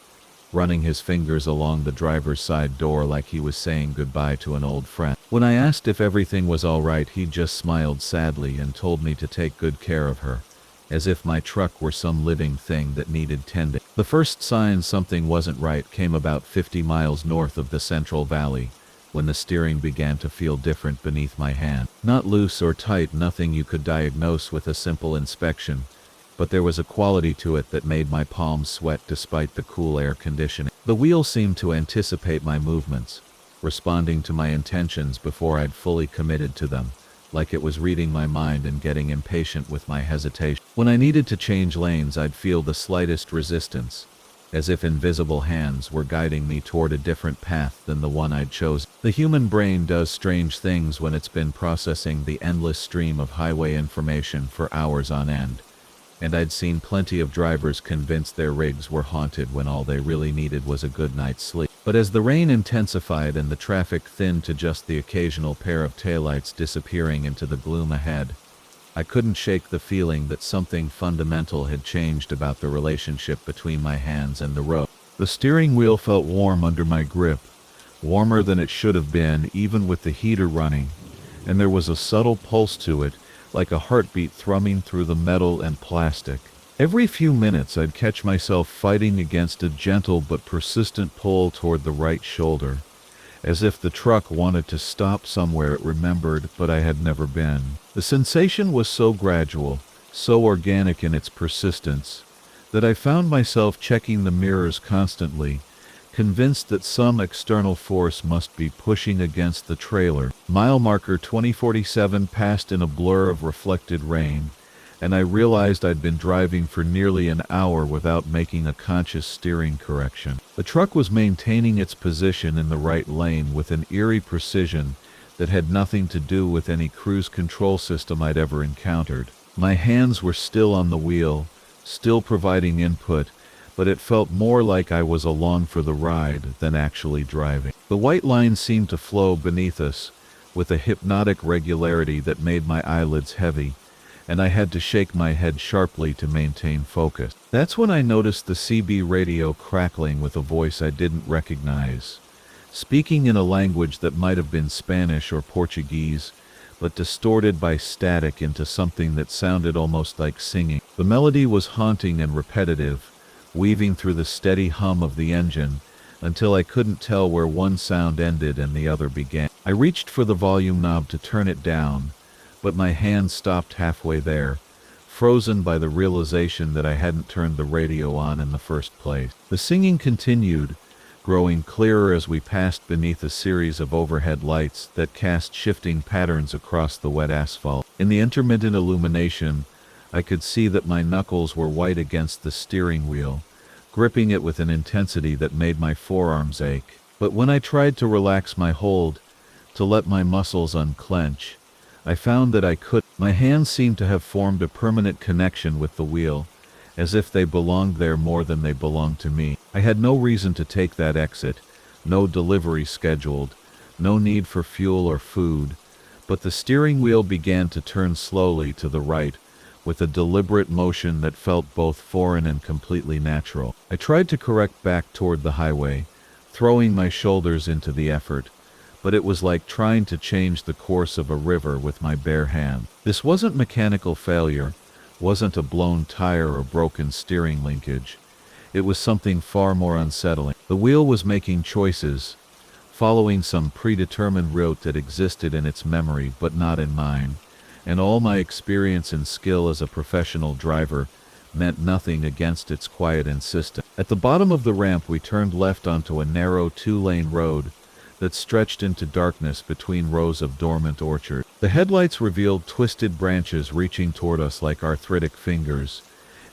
running his fingers along the driver's side door like he was saying goodbye to an old friend. When I asked if everything was all right, he just smiled sadly and told me to take good care of her, as if my truck were some living thing that needed tending. The first sign something wasn't right came about 50 miles north of the Central Valley, when the steering began to feel different beneath my hand. Not loose or tight, nothing you could diagnose with a simple inspection, but there was a quality to it that made my palms sweat despite the cool air conditioning. The wheel seemed to anticipate my movements, responding to my intentions before I'd fully committed to them, like it was reading my mind and getting impatient with my hesitation. When I needed to change lanes, I'd feel the slightest resistance, as if invisible hands were guiding me toward a different path than the one I'd chosen. The human brain does strange things when it's been processing the endless stream of highway information for hours on end, and I'd seen plenty of drivers convinced their rigs were haunted when all they really needed was a good night's sleep. But as the rain intensified and the traffic thinned to just the occasional pair of taillights disappearing into the gloom ahead, I couldn't shake the feeling that something fundamental had changed about the relationship between my hands and the road. The steering wheel felt warm under my grip, warmer than it should have been even with the heater running, and there was a subtle pulse to it, like a heartbeat thrumming through the metal and plastic. Every few minutes I'd catch myself fighting against a gentle but persistent pull toward the right shoulder, as if the truck wanted to stop somewhere it remembered but I had never been. The sensation was so gradual, so organic in its persistence, that I found myself checking the mirrors constantly, convinced that some external force must be pushing against the trailer. Mile marker 2047 passed in a blur of reflected rain, and I realized I'd been driving for nearly an hour without making a conscious steering correction. The truck was maintaining its position in the right lane with an eerie precision that had nothing to do with any cruise control system I'd ever encountered. My hands were still on the wheel, still providing input, but it felt more like I was along for the ride than actually driving. The white line seemed to flow beneath us with a hypnotic regularity that made my eyelids heavy, and I had to shake my head sharply to maintain focus. That's when I noticed the CB radio crackling with a voice I didn't recognize, speaking in a language that might have been Spanish or Portuguese, but distorted by static into something that sounded almost like singing. The melody was haunting and repetitive, weaving through the steady hum of the engine until I couldn't tell where one sound ended and the other began. I reached for the volume knob to turn it down, but my hand stopped halfway there, frozen by the realization that I hadn't turned the radio on in the first place. The singing continued, growing clearer as we passed beneath a series of overhead lights that cast shifting patterns across the wet asphalt. In the intermittent illumination, I could see that my knuckles were white against the steering wheel, gripping it with an intensity that made my forearms ache. But when I tried to relax my hold, to let my muscles unclench, I found that I could. My hands seemed to have formed a permanent connection with the wheel, as if they belonged there more than they belonged to me. I had no reason to take that exit, no delivery scheduled, no need for fuel or food, but the steering wheel began to turn slowly to the right, with a deliberate motion that felt both foreign and completely natural. I tried to correct back toward the highway, throwing my shoulders into the effort, but it was like trying to change the course of a river with my bare hand. This wasn't mechanical failure, wasn't a blown tire or broken steering linkage. It was something far more unsettling. The wheel was making choices, following some predetermined route that existed in its memory but not in mine, and all my experience and skill as a professional driver meant nothing against its quiet insistence. At the bottom of the ramp we turned left onto a narrow two-lane road that stretched into darkness between rows of dormant orchards. The headlights revealed twisted branches reaching toward us like arthritic fingers,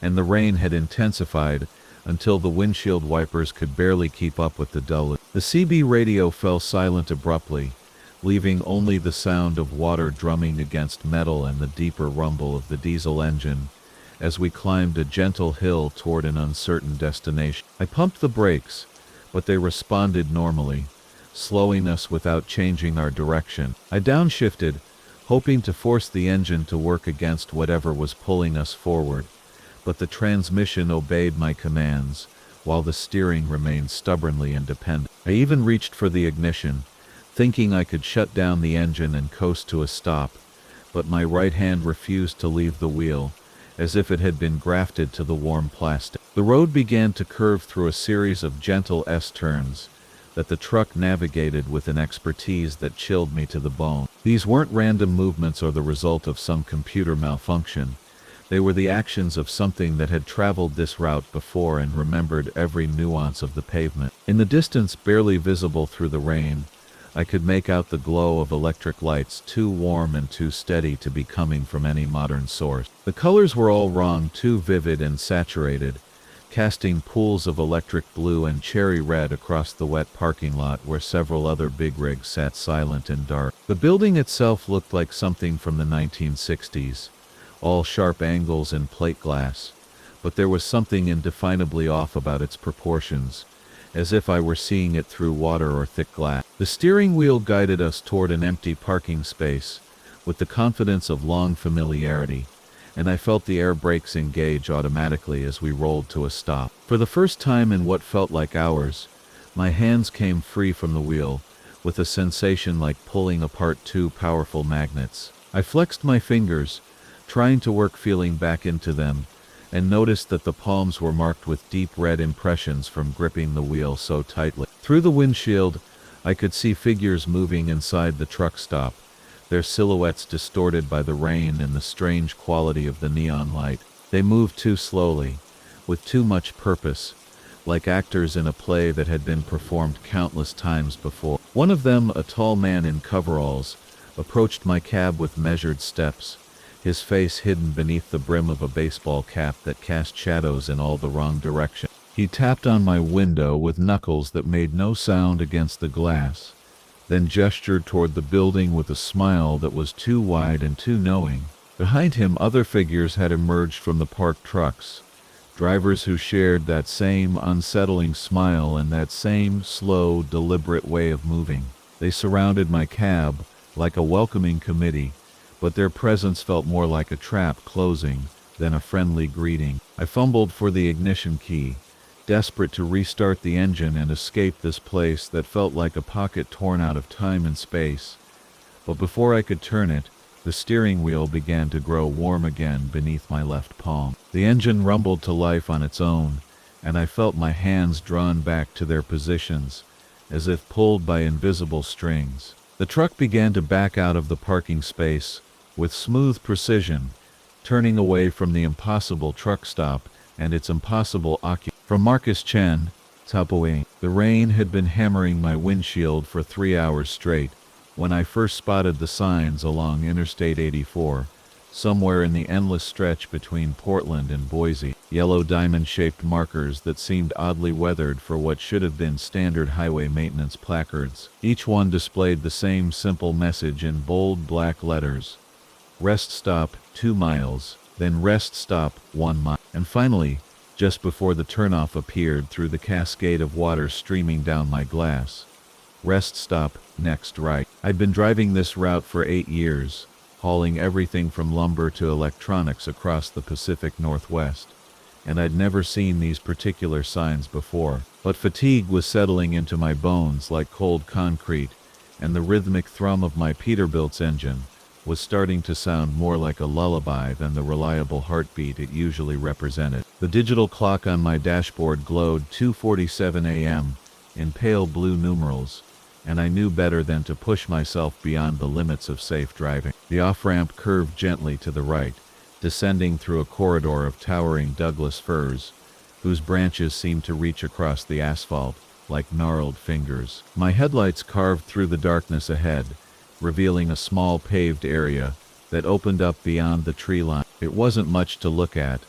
and the rain had intensified until the windshield wipers could barely keep up with the dull. The CB radio fell silent abruptly, leaving only the sound of water drumming against metal and the deeper rumble of the diesel engine as we climbed a gentle hill toward an uncertain destination. I pumped the brakes, but they responded normally, slowing us without changing our direction. I downshifted, hoping to force the engine to work against whatever was pulling us forward, but the transmission obeyed my commands, while the steering remained stubbornly independent. I even reached for the ignition, thinking I could shut down the engine and coast to a stop, but my right hand refused to leave the wheel, as if it had been grafted to the warm plastic. The road began to curve through a series of gentle S-turns that the truck navigated with an expertise that chilled me to the bone. These weren't random movements or the result of some computer malfunction. They were the actions of something that had traveled this route before and remembered every nuance of the pavement. In the distance, barely visible through the rain, I could make out the glow of electric lights, too warm and too steady to be coming from any modern source. The colors were all wrong, too vivid and saturated, casting pools of electric blue and cherry red across the wet parking lot where several other big rigs sat silent and dark. The building itself looked like something from the 1960s, all sharp angles and plate glass, but there was something indefinably off about its proportions, as if I were seeing it through water or thick glass. The steering wheel guided us toward an empty parking space with the confidence of long familiarity, and I felt the air brakes engage automatically as we rolled to a stop. For the first time in what felt like hours, my hands came free from the wheel, with a sensation like pulling apart two powerful magnets. I flexed my fingers, trying to work feeling back into them, and noticed that the palms were marked with deep red impressions from gripping the wheel so tightly. Through the windshield, I could see figures moving inside the truck stop, their silhouettes distorted by the rain and the strange quality of the neon light. They moved too slowly, with too much purpose, like actors in a play that had been performed countless times before. One of them, a tall man in coveralls, approached my cab with measured steps, his face hidden beneath the brim of a baseball cap that cast shadows in all the wrong directions. He tapped on my window with knuckles that made no sound against the glass, then gestured toward the building with a smile that was too wide and too knowing. Behind him, other figures had emerged from the parked trucks, drivers who shared that same unsettling smile and that same slow, deliberate way of moving. They surrounded my cab like a welcoming committee, but their presence felt more like a trap closing than a friendly greeting. I fumbled for the ignition key, desperate to restart the engine and escape this place that felt like a pocket torn out of time and space. But before I could turn it, the steering wheel began to grow warm again beneath my left palm. The engine rumbled to life on its own, and I felt my hands drawn back to their positions, as if pulled by invisible strings. The truck began to back out of the parking space with smooth precision, turning away from the impossible truck stop and its impossible occupant. From Marcus Chen, Tapoe. The rain had been hammering my windshield for 3 hours straight when I first spotted the signs along Interstate 84, somewhere in the endless stretch between Portland and Boise. Yellow diamond-shaped markers that seemed oddly weathered for what should have been standard highway maintenance placards. Each one displayed the same simple message in bold black letters: rest stop 2 miles, then rest stop 1 mile. And finally, just before the turnoff appeared through the cascade of water streaming down my glass: rest stop, next right. I'd been driving this route for 8 years, hauling everything from lumber to electronics across the Pacific Northwest, and I'd never seen these particular signs before. But fatigue was settling into my bones like cold concrete, and the rhythmic thrum of my Peterbilt's engine was starting to sound more like a lullaby than the reliable heartbeat it usually represented. The digital clock on my dashboard glowed 2:47 a.m. in pale blue numerals, and I knew better than to push myself beyond the limits of safe driving. The off-ramp curved gently to the right, descending through a corridor of towering Douglas firs, whose branches seemed to reach across the asphalt like gnarled fingers. My headlights carved through the darkness ahead, revealing a small paved area that opened up beyond the tree line. It wasn't much to look at,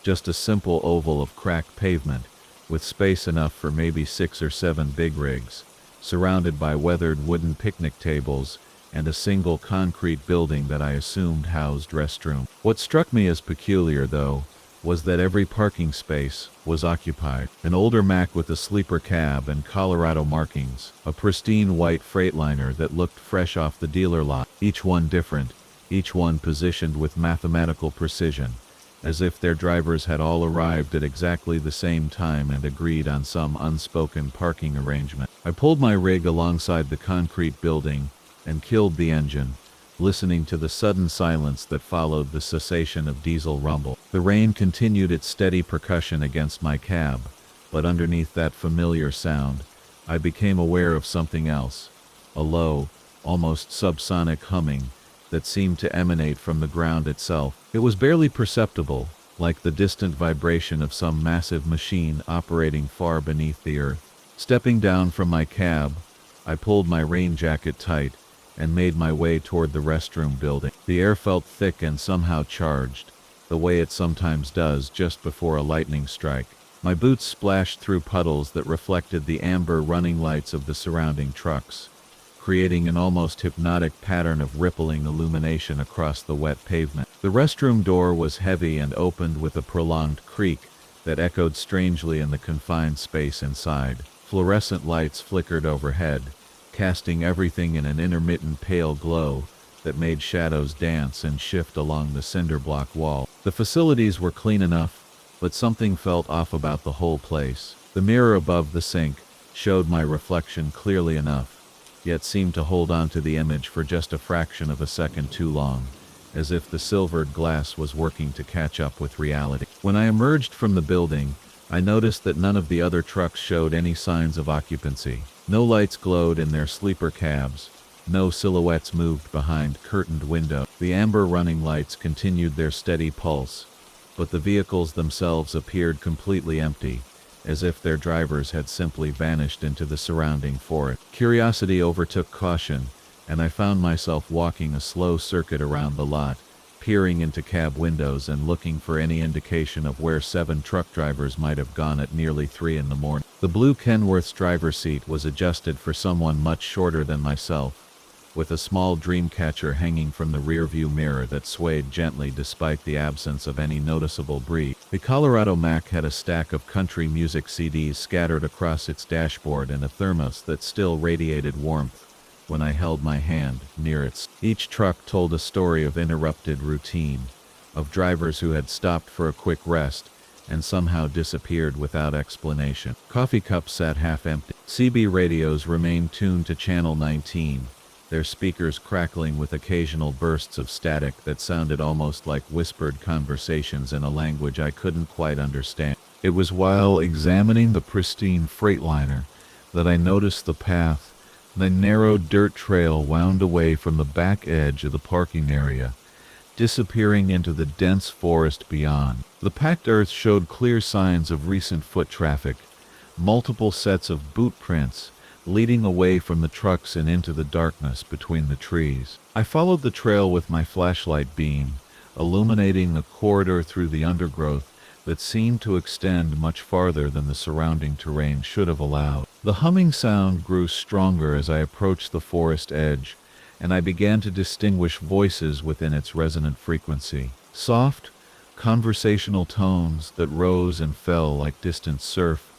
just a simple oval of cracked pavement, with space enough for maybe 6 or 7 big rigs, surrounded by weathered wooden picnic tables and a single concrete building that I assumed housed restroom. What struck me as peculiar, though, was that every parking space was occupied. An older Mack with a sleeper cab and Colorado markings, a pristine white Freightliner that looked fresh off the dealer lot, each one different, each one positioned with mathematical precision, as if their drivers had all arrived at exactly the same time and agreed on some unspoken parking arrangement. I pulled my rig alongside the concrete building and killed the engine, listening to the sudden silence that followed the cessation of diesel rumble. The rain continued its steady percussion against my cab, but underneath that familiar sound, I became aware of something else, a low, almost subsonic humming that seemed to emanate from the ground itself. It was barely perceptible, like the distant vibration of some massive machine operating far beneath the earth. Stepping down from my cab, I pulled my rain jacket tight and made my way toward the restroom building. The air felt thick and somehow charged, the way it sometimes does just before a lightning strike. My boots splashed through puddles that reflected the amber running lights of the surrounding trucks, creating an almost hypnotic pattern of rippling illumination across the wet pavement. The restroom door was heavy and opened with a prolonged creak that echoed strangely in the confined space inside. Fluorescent lights flickered overhead, casting everything in an intermittent pale glow that made shadows dance and shift along the cinder block wall. The facilities were clean enough, but something felt off about the whole place. The mirror above the sink showed my reflection clearly enough, yet seemed to hold on to the image for just a fraction of a second too long, as if the silvered glass was working to catch up with reality. When I emerged from the building, I noticed that none of the other trucks showed any signs of occupancy. No lights glowed in their sleeper cabs. No silhouettes moved behind curtained windows. The amber running lights continued their steady pulse, but the vehicles themselves appeared completely empty, as if their drivers had simply vanished into the surrounding forest. Curiosity overtook caution, and I found myself walking a slow circuit around the lot, peering into cab windows and looking for any indication of where 7 truck drivers might have gone at nearly 3 in the morning. The blue Kenworth's driver's seat was adjusted for someone much shorter than myself, with a small dream catcher hanging from the rearview mirror that swayed gently despite the absence of any noticeable breeze. The Colorado Mac had a stack of country music CDs scattered across its dashboard and a thermos that still radiated warmth when I held my hand near it. Each truck told a story of interrupted routine, of drivers who had stopped for a quick rest and somehow disappeared without explanation. Coffee cups sat half empty. CB radios remained tuned to channel 19, their speakers crackling with occasional bursts of static that sounded almost like whispered conversations in a language I couldn't quite understand. It was while examining the pristine Freightliner that I noticed the path. The narrow dirt trail wound away from the back edge of the parking area, disappearing into the dense forest beyond. The packed earth showed clear signs of recent foot traffic, multiple sets of boot prints leading away from the trucks and into the darkness between the trees. I followed the trail with my flashlight beam, illuminating the corridor through the undergrowth that seemed to extend much farther than the surrounding terrain should have allowed. The humming sound grew stronger as I approached the forest edge, and I began to distinguish voices within its resonant frequency. Soft, conversational tones that rose and fell like distant surf,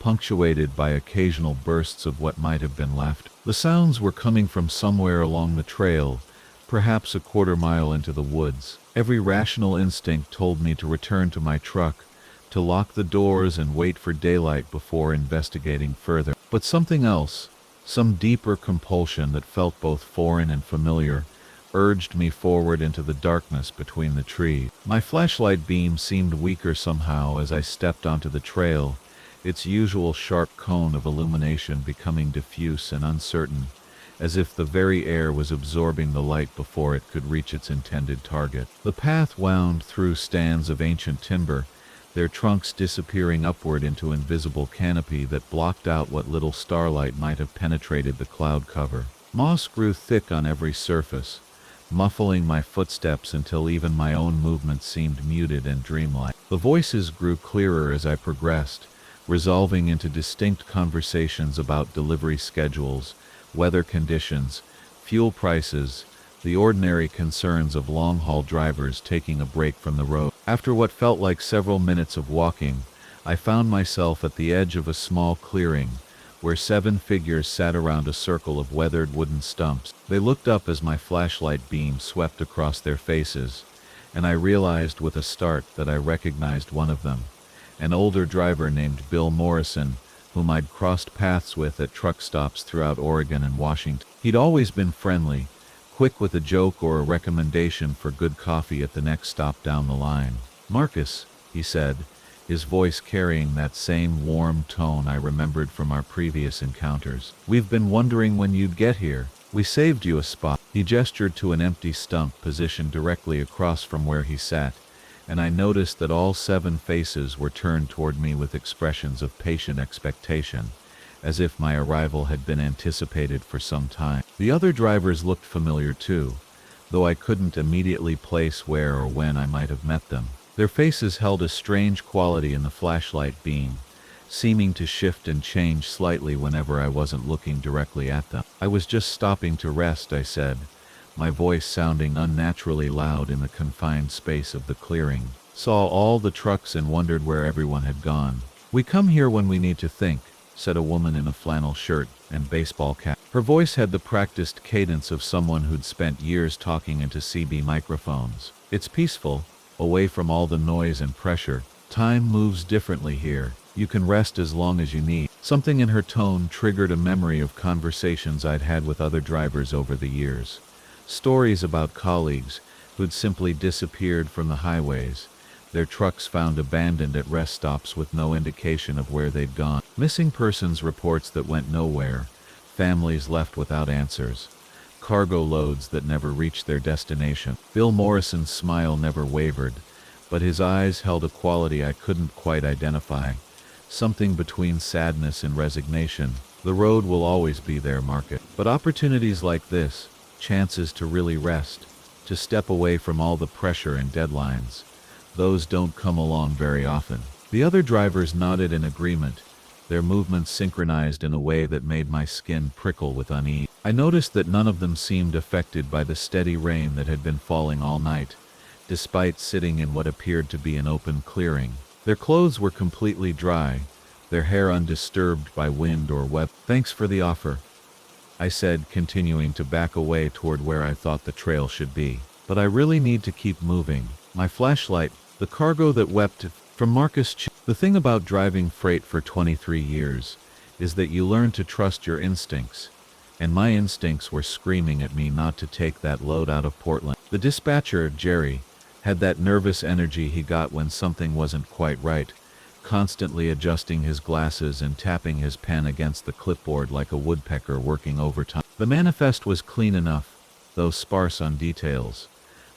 punctuated by occasional bursts of what might have been laughter. The sounds were coming from somewhere along the trail, perhaps a quarter-mile into the woods. Every rational instinct told me to return to my truck, to lock the doors and wait for daylight before investigating further. But something else, some deeper compulsion that felt both foreign and familiar, urged me forward into the darkness between the trees. My flashlight beam seemed weaker somehow as I stepped onto the trail, its usual sharp cone of illumination becoming diffuse and uncertain, as if the very air was absorbing the light before it could reach its intended target. The path wound through stands of ancient timber, their trunks disappearing upward into invisible canopy that blocked out what little starlight might have penetrated the cloud cover. Moss grew thick on every surface, muffling my footsteps until even my own movements seemed muted and dreamlike. The voices grew clearer as I progressed, resolving into distinct conversations about delivery schedules, weather conditions, fuel prices, the ordinary concerns of long-haul drivers taking a break from the road. After what felt like several minutes of walking, I found myself at the edge of a small clearing, where 7 figures sat around a circle of weathered wooden stumps. They looked up as my flashlight beam swept across their faces, and I realized with a start that I recognized one of them, an older driver named Bill Morrison, whom I'd crossed paths with at truck stops throughout Oregon and Washington. He'd always been friendly, quick with a joke or a recommendation for good coffee at the next stop down the line. "Marcus," he said, his voice carrying that same warm tone I remembered from our previous encounters. "We've been wondering when you'd get here. We saved you a spot." He gestured to an empty stump positioned directly across from where he sat, and I noticed that all 7 faces were turned toward me with expressions of patient expectation, as if my arrival had been anticipated for some time. The other drivers looked familiar too, though I couldn't immediately place where or when I might have met them. Their faces held a strange quality in the flashlight beam, seeming to shift and change slightly whenever I wasn't looking directly at them. "I was just stopping to rest," I said, my voice sounding unnaturally loud in the confined space of the clearing. "Saw all the trucks and wondered where everyone had gone." "We come here when we need to think," said a woman in a flannel shirt and baseball cap. Her voice had the practiced cadence of someone who'd spent years talking into CB microphones. "It's peaceful, away from all the noise and pressure. Time moves differently here. You can rest as long as you need." Something in her tone triggered a memory of conversations I'd had with other drivers over the years. Stories about colleagues, who'd simply disappeared from the highways, their trucks found abandoned at rest stops with no indication of where they'd gone. Missing persons reports that went nowhere, families left without answers, cargo loads that never reached their destination. Bill Morrison's smile never wavered, but his eyes held a quality I couldn't quite identify, something between sadness and resignation. The road will always be their market. But opportunities like this, chances to really rest, to step away from all the pressure and deadlines, those don't come along very often. The other drivers nodded in agreement, their movements synchronized in a way that made my skin prickle with unease. I noticed that none of them seemed affected by the steady rain that had been falling all night, despite sitting in what appeared to be an open clearing. Their clothes were completely dry, their hair undisturbed by wind or weather. "Thanks for the offer," I said, continuing to back away toward where I thought the trail should be. "But I really need to keep moving. My flashlight, the cargo that wept," from Marcus The thing about driving freight for 23 years is that you learn to trust your instincts, and my instincts were screaming at me not to take that load out of Portland. The dispatcher, Jerry, had that nervous energy he got when something wasn't quite right, constantly adjusting his glasses and tapping his pen against the clipboard like a woodpecker working overtime. The manifest was clean enough, though sparse on details.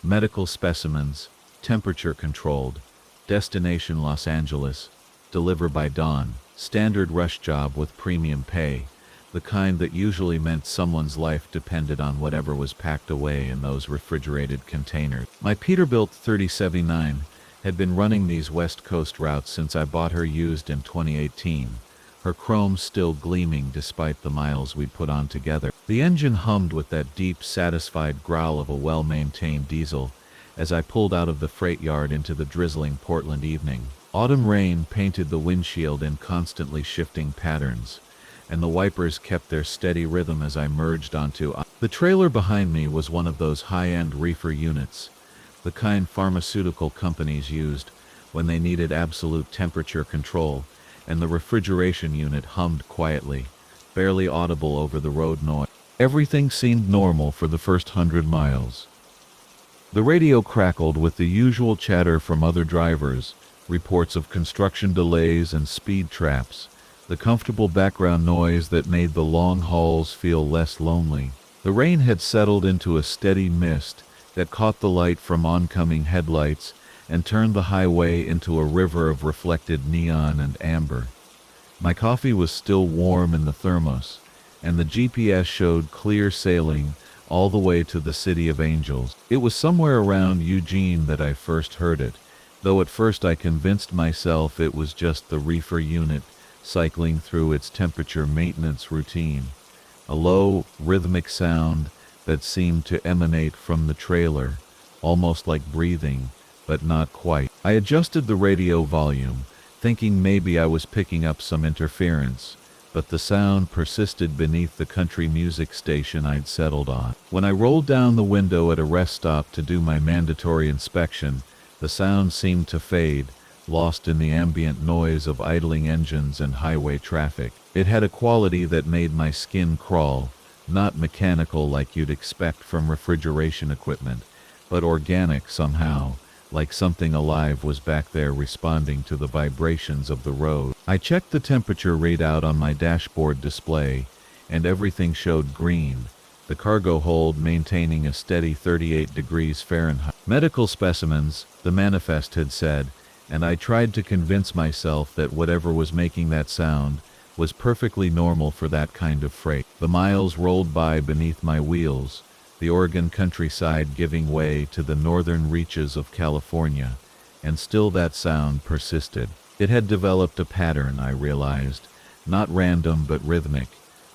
Medical specimens, temperature controlled, destination Los Angeles, deliver by dawn, standard rush job with premium pay, the kind that usually meant someone's life depended on whatever was packed away in those refrigerated containers. My Peterbilt 3079 had been running these West Coast routes since I bought her used in 2018, her chrome still gleaming despite the miles we'd put on together. The engine hummed with that deep, satisfied growl of a well-maintained diesel as I pulled out of the freight yard into the drizzling Portland evening. Autumn rain painted the windshield in constantly shifting patterns, and the wipers kept their steady rhythm as I merged onto. The trailer behind me was one of those high-end reefer units, the kind pharmaceutical companies used when they needed absolute temperature control, and the refrigeration unit hummed quietly, barely audible over the road noise. Everything seemed normal for the first 100 miles. The radio crackled with the usual chatter from other drivers, reports of construction delays and speed traps, the comfortable background noise that made the long hauls feel less lonely. The rain had settled into a steady mist that caught the light from oncoming headlights and turned the highway into a river of reflected neon and amber. My coffee was still warm in the thermos, and the GPS showed clear sailing all the way to the City of Angels. It was somewhere around Eugene that I first heard it, though at first I convinced myself it was just the reefer unit cycling through its temperature maintenance routine, a low, rhythmic sound that seemed to emanate from the trailer, almost like breathing, but not quite. I adjusted the radio volume, thinking maybe I was picking up some interference, but the sound persisted beneath the country music station I'd settled on. When I rolled down the window at a rest stop to do my mandatory inspection, the sound seemed to fade, lost in the ambient noise of idling engines and highway traffic. It had a quality that made my skin crawl, not mechanical like you'd expect from refrigeration equipment, but organic somehow, like something alive was back there responding to the vibrations of the road. I checked the temperature readout on my dashboard display, and everything showed green, the cargo hold maintaining a steady 38 degrees Fahrenheit. Medical specimens, the manifest had said, and I tried to convince myself that whatever was making that sound was perfectly normal for that kind of freight. The miles rolled by beneath my wheels, the Oregon countryside giving way to the northern reaches of California, and still that sound persisted. It had developed a pattern, I realized, not random but rhythmic,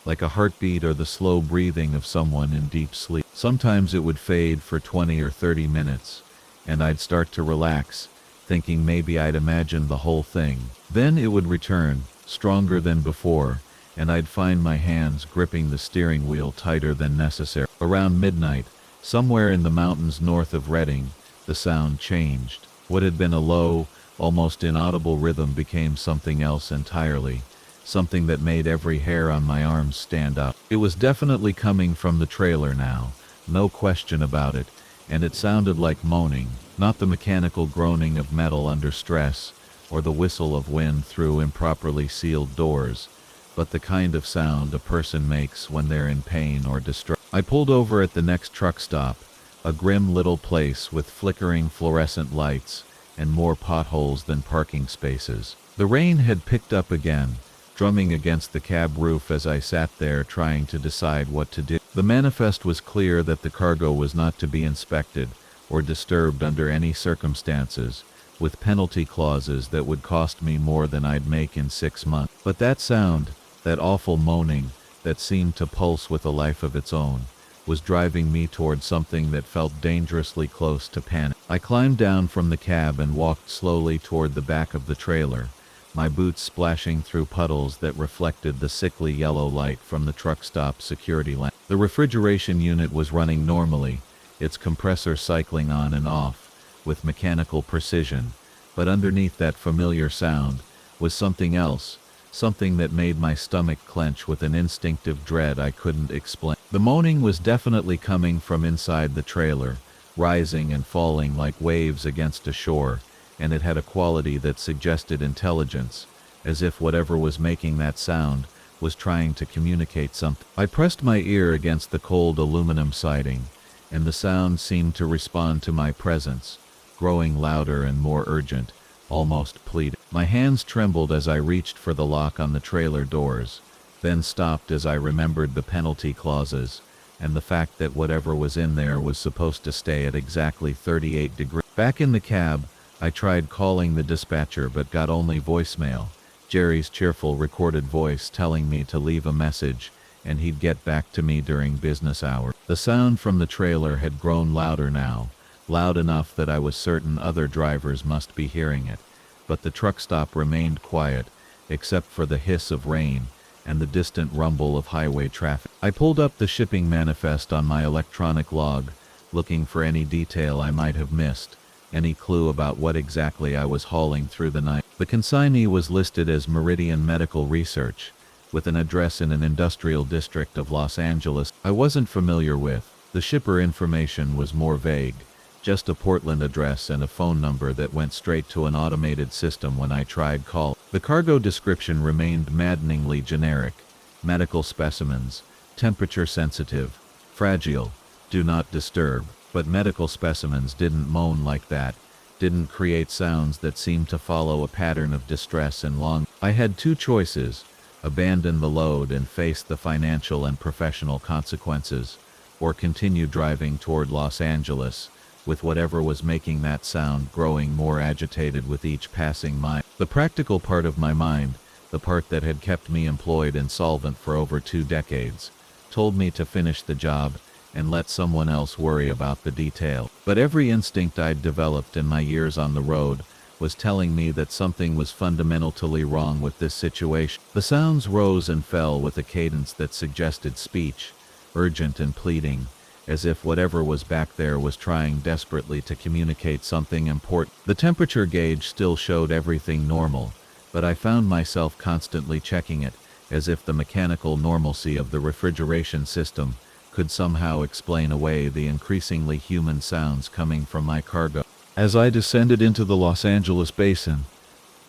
like a heartbeat or the slow breathing of someone in deep sleep. Sometimes it would fade for 20 or 30 minutes, and I'd start to relax, thinking maybe I'd imagined the whole thing. Then it would return, stronger than before, and I'd find my hands gripping the steering wheel tighter than necessary. Around midnight, somewhere in the mountains north of Redding, the sound changed. What had been a low, almost inaudible rhythm became something else entirely, something that made every hair on my arms stand up. It was definitely coming from the trailer now, no question about it, and it sounded like moaning, not the mechanical groaning of metal under stress, or the whistle of wind through improperly sealed doors, but the kind of sound a person makes when they're in pain or distress. I pulled over at the next truck stop, a grim little place with flickering fluorescent lights and more potholes than parking spaces. The rain had picked up again, drumming against the cab roof as I sat there trying to decide what to do. The manifest was clear that the cargo was not to be inspected or disturbed under any circumstances, with penalty clauses that would cost me more than I'd make in 6 months. But that sound, that awful moaning that seemed to pulse with a life of its own, was driving me toward something that felt dangerously close to panic. I climbed down from the cab and walked slowly toward the back of the trailer, my boots splashing through puddles that reflected the sickly yellow light from the truck stop security lamp. The refrigeration unit was running normally, its compressor cycling on and off with mechanical precision, but underneath that familiar sound was something else, something that made my stomach clench with an instinctive dread I couldn't explain. The moaning was definitely coming from inside the trailer, rising and falling like waves against a shore, and it had a quality that suggested intelligence, as if whatever was making that sound was trying to communicate something. I pressed my ear against the cold aluminum siding, and the sound seemed to respond to my presence, growing louder and more urgent, almost pleading. My hands trembled as I reached for the lock on the trailer doors, then stopped as I remembered the penalty clauses, and the fact that whatever was in there was supposed to stay at exactly 38 degrees. Back in the cab, I tried calling the dispatcher but got only voicemail, Jerry's cheerful recorded voice telling me to leave a message and he'd get back to me during business hours. The sound from the trailer had grown louder now, loud enough that I was certain other drivers must be hearing it, but the truck stop remained quiet, except for the hiss of rain and the distant rumble of highway traffic. I pulled up the shipping manifest on my electronic log, looking for any detail I might have missed, any clue about what exactly I was hauling through the night. The consignee was listed as Meridian Medical Research, with an address in an industrial district of Los Angeles I wasn't familiar with. The shipper information was more vague, just a Portland address and a phone number that went straight to an automated system when I tried call. The cargo description remained maddeningly generic: medical specimens, temperature sensitive, fragile, do not disturb. But medical specimens didn't moan like that, didn't create sounds that seemed to follow a pattern of distress and longing. I had two choices: abandon the load and face the financial and professional consequences, or continue driving toward Los Angeles, with whatever was making that sound growing more agitated with each passing mile. The practical part of my mind, the part that had kept me employed and solvent for over 2 decades, told me to finish the job and let someone else worry about the detail. But every instinct I'd developed in my years on the road was telling me that something was fundamentally wrong with this situation. The sounds rose and fell with a cadence that suggested speech, urgent and pleading, as if whatever was back there was trying desperately to communicate something important. The temperature gauge still showed everything normal, but I found myself constantly checking it, as if the mechanical normalcy of the refrigeration system could somehow explain away the increasingly human sounds coming from my cargo. As I descended into the Los Angeles basin,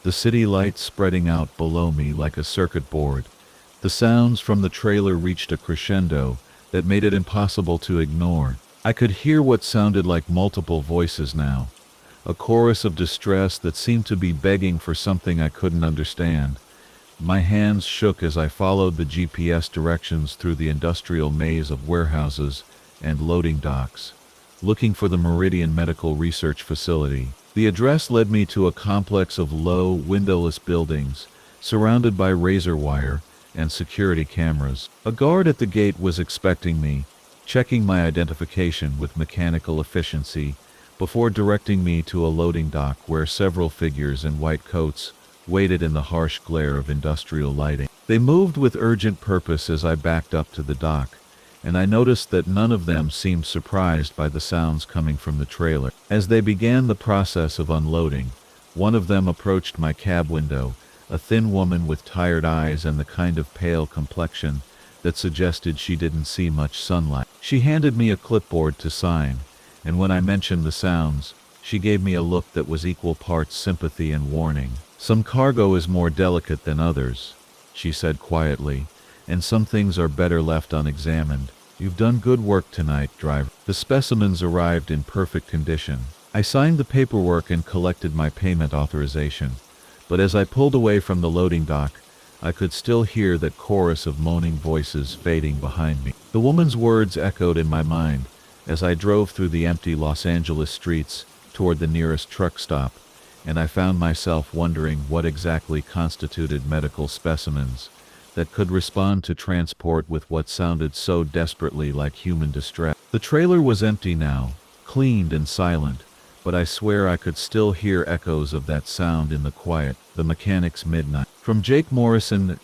the city lights spreading out below me like a circuit board, the sounds from the trailer reached a crescendo that made it impossible to ignore. I could hear what sounded like multiple voices now, a chorus of distress that seemed to be begging for something I couldn't understand. My hands shook as I followed the GPS directions through the industrial maze of warehouses and loading docks, looking for the Meridian Medical Research Facility. The address led me to a complex of low, windowless buildings, surrounded by razor wire and security cameras. A guard at the gate was expecting me, checking my identification with mechanical efficiency, before directing me to a loading dock where several figures in white coats waited in the harsh glare of industrial lighting. They moved with urgent purpose as I backed up to the dock, and I noticed that none of them seemed surprised by the sounds coming from the trailer. As they began the process of unloading, one of them approached my cab window, a thin woman with tired eyes and the kind of pale complexion that suggested she didn't see much sunlight. She handed me a clipboard to sign, and when I mentioned the sounds, she gave me a look that was equal parts sympathy and warning. "Some cargo is more delicate than others," she said quietly, "and some things are better left unexamined. You've done good work tonight, driver." The specimens arrived in perfect condition. I signed the paperwork and collected my payment authorization, but as I pulled away from the loading dock, I could still hear that chorus of moaning voices fading behind me. The woman's words echoed in my mind as I drove through the empty Los Angeles streets toward the nearest truck stop, and I found myself wondering what exactly constituted medical specimens that could respond to transport with what sounded so desperately like human distress. The trailer was empty now, cleaned and silent, but I swear I could still hear echoes of that sound in the quiet, the mechanic's midnight. From Jake Morrison,